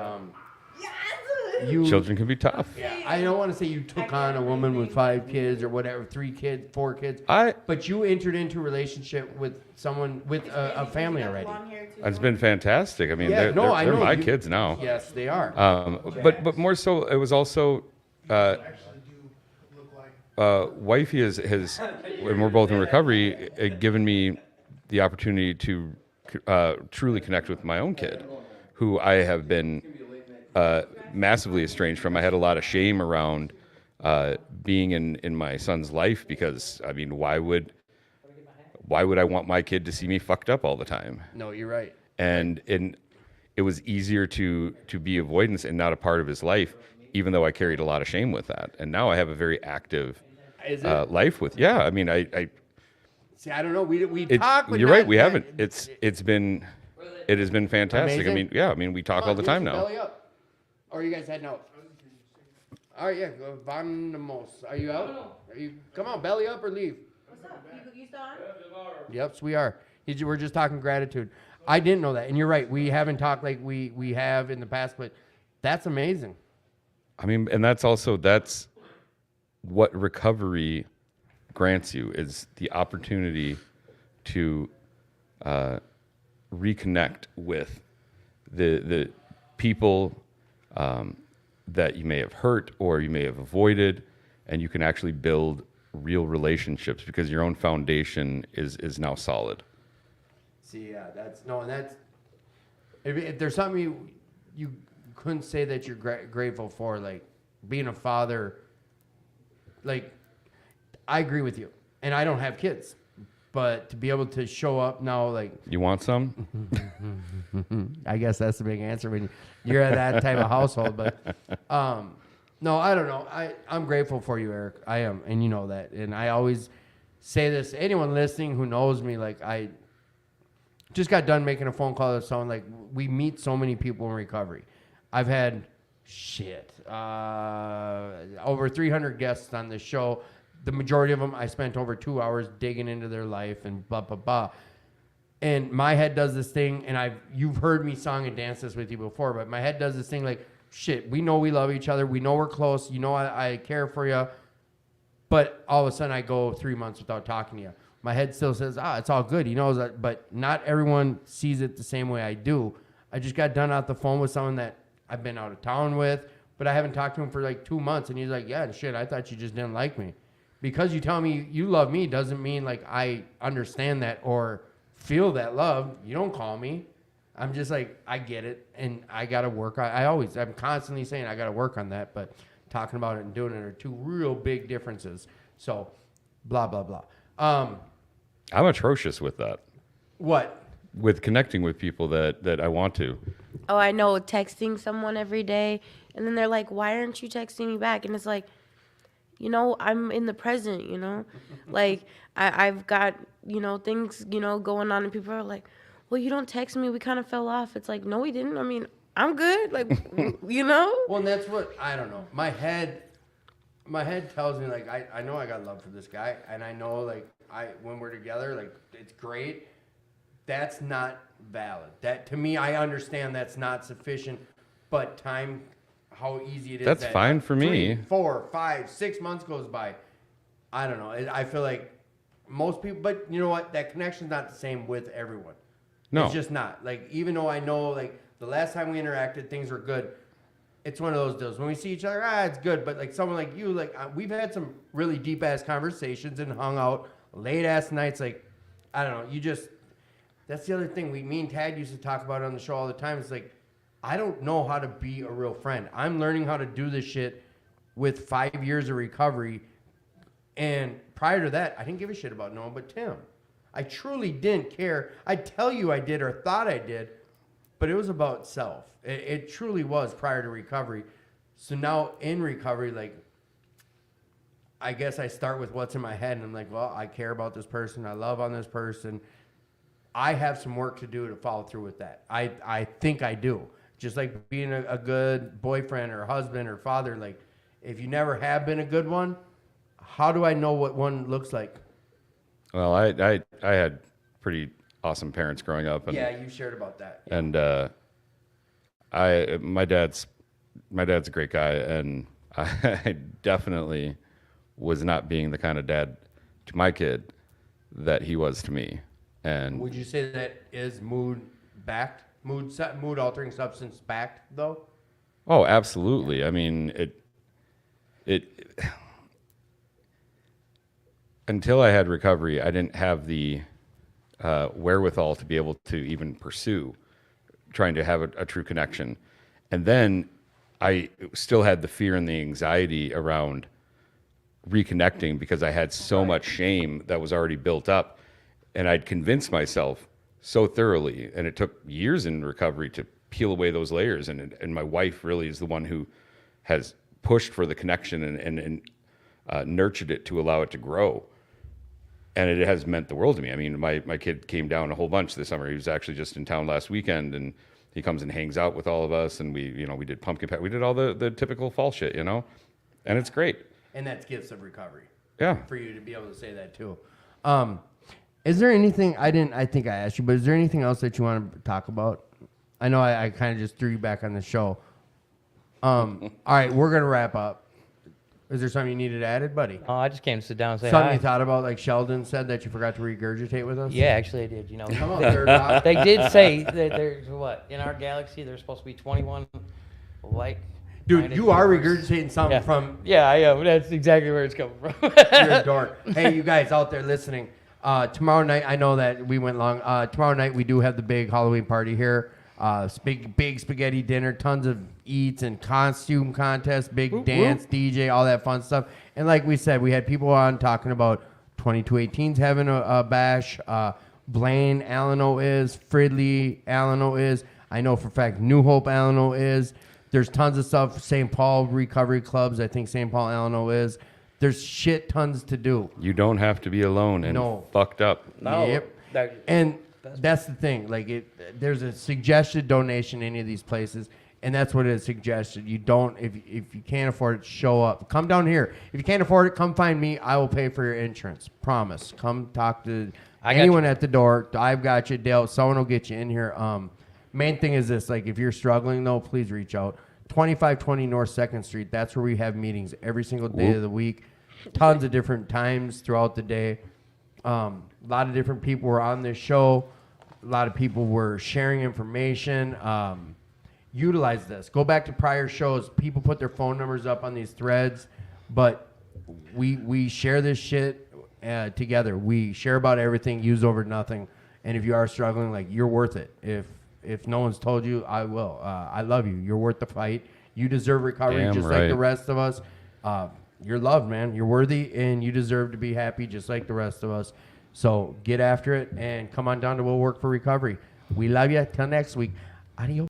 Children can be tough. Yeah, I don't want to say you took on a woman with 5 kids or whatever, 3 kids, 4 kids. But you entered into a relationship with someone with a family already. It's been fantastic. I mean, Yeah, they're I know. my kids now. Yes, they are. But more so, it was also wifey has when we're both in recovery, given me the opportunity to truly connect with my own kid, who I have been massively estranged from. I had a lot of shame around being in my son's life because, I mean, why would I want my kid to see me fucked up all the time? No, you're right. And it was easier to be avoidance and not a part of his life, even though I carried a lot of shame with that. And now I have a very active life with. Yeah, I mean, I see. I don't know. We talk. But you're not right. We that- haven't. It has been fantastic. Amazing? I mean, we talk Come all on, the give time us a now. belly up. Or are you guys heading out? All right, yeah. Go Vanamos. Are you out? Are you? Come on, belly up or leave. What's up? You still on? Yep, we are. We're just talking gratitude. I didn't know that, and you're right. We haven't talked like we have in the past, but that's amazing. I mean, and that's what recovery grants you, is the opportunity to reconnect with the people that you may have hurt or you may have avoided, and you can actually build real relationships because your own foundation is now solid. See, yeah, that's if there's something you couldn't say that you're grateful for, like being a father. Like, I agree with you, and I don't have kids, but to be able to show up now, like, You want some? I guess that's the big answer when you're at that type of household. But no, I don't know. I'm grateful for you, Eric. I am, and you know that. And I always say this to anyone listening who knows me. Like, I just got done making a phone call to someone. Like, we meet so many people in recovery. I've had over 300 guests on this show. The majority of them, I spent over 2 hours digging into their life and blah, blah, blah. And my head does this thing, and you've heard me song and dance this with you before, but my head does this thing like, shit, we know we love each other. We know we're close. You know I care for you. But all of a sudden I go 3 months without talking to you. My head still says, it's all good. He knows that, but not everyone sees it the same way I do. I just got done off the phone with someone that I've been out of town with, but I haven't talked to him for like 2 months. And he's like, yeah, shit, I thought you just didn't like me. because you tell me you love me doesn't mean like I understand that or feel that love. You don't call me. I'm just like, I get it, and I got to work on I'm constantly saying I got to work on that, but talking about it and doing it are two real big differences. So, blah, blah, blah. I'm atrocious with that. What? With connecting with people that I want to. Oh, I know, texting someone every day, and then they're like, why aren't you texting me back? And it's like, I'm in the present, like I've got, things, going on, and people are like, well, you don't text me. We kind of fell off. It's like, no, we didn't. I mean, I'm good. Like, Well, and that's what, I don't know. My head tells me, like, I know I got love for this guy, and I know, like, when we're together, like, it's great. That's not valid. That, to me, I understand that's not sufficient, but time, how easy it is. That's fine for me. 3, 4, 5, 6 months goes by. I don't know. I feel like most people, but you know what? That connection's not the same with everyone. No. It's just not. Like, even though I know, like, the last time we interacted, things were good. It's one of those deals. When we see each other, it's good. But, like, someone like you, like, we've had some really deep-ass conversations and hung out late-ass nights. Like, I don't know. You just, that's the other thing. Me and Tad used to talk about it on the show all the time. It's like, I don't know how to be a real friend. I'm learning how to do this shit with 5 years of recovery. And prior to that, I didn't give a shit about no one but Tim. I truly didn't care. I'd tell you I did or thought I did, but it was about self. It truly was prior to recovery. So now in recovery, like, I guess I start with what's in my head, and I'm like, well, I care about this person. I love on this person. I have some work to do to follow through with that. I think I do. Just like being a good boyfriend or husband or father, like, if you never have been a good one, how do I know what one looks like? Well, I had pretty awesome parents growing up. And, yeah, you shared about that. Yeah. And my dad's a great guy, and I definitely was not being the kind of dad to my kid that he was to me. And would you say that is mood altering substance backed though? Oh, absolutely. I mean, it until I had recovery, I didn't have the wherewithal to be able to even pursue trying to have a true connection. And then I still had the fear and the anxiety around reconnecting because I had so much shame that was already built up. And I'd convinced myself so thoroughly, and it took years in recovery to peel away those layers. And my wife really is the one who has pushed for the connection and nurtured it to allow it to grow. And it has meant the world to me. I mean, my kid came down a whole bunch this summer. He was actually just in town last weekend, and he comes and hangs out with all of us. And we did pumpkin patch. We did all the typical fall shit, and it's great. And that's gifts of recovery. Yeah. For you to be able to say that too. Is there anything I think I asked you, but is there anything else that you want to talk about? I know I kind of just threw you back on the show. All right, we're gonna wrap up. Is there something you needed added, buddy? Oh, I just came to sit down and say something hi. you thought about, like Sheldon said, that you forgot to regurgitate with us? Yeah, actually I did. Come on, third rock. They did say that there's in our galaxy there's supposed to be 21 like. Dude, you are regurgitating something from. Yeah, I am. That's exactly where it's coming from. You're a dork. Hey, you guys out there listening. Tomorrow night, I know that we went long. Tomorrow night we do have the big Halloween party here. Big spaghetti dinner, tons of eats and costume contests, big dance, DJ, all that fun stuff. And like we said, we had people on talking about 2218's having a bash. Blaine Alleno is. Fridley Alleno is. I know for a fact New Hope Alleno is. There's tons of stuff. St. Paul Recovery Clubs. I think St. Paul Alleno is. There's shit tons to do. You don't have to be alone and fucked up. No. Yep. And that's the thing. Like, there's a suggested donation in any of these places, and that's what it is suggested. You don't, if you can't afford it, show up. Come down here. If you can't afford it, come find me. I will pay for your insurance. Promise. Come talk to anyone at the door. I've got you, Dale. Someone will get you in here. Main thing is this, like, if you're struggling, though, please reach out. 2520 North 2nd Street. That's where we have meetings every single day of the week. Tons of different times throughout the day. A lot of different people were on this show. A lot of people were sharing information. Utilize this. Go back to prior shows. People put their phone numbers up on these threads, but we share this shit together. We share about everything, use over nothing. And if you are struggling, like, you're worth it. If no one's told you, I will. I love you. You're worth the fight. You deserve recovery Damn just right. like the rest of us. You're loved, man. You're worthy, and you deserve to be happy just like the rest of us. So get after it and come on down to We'll Work for Recovery. We love you. Till next week. Adios.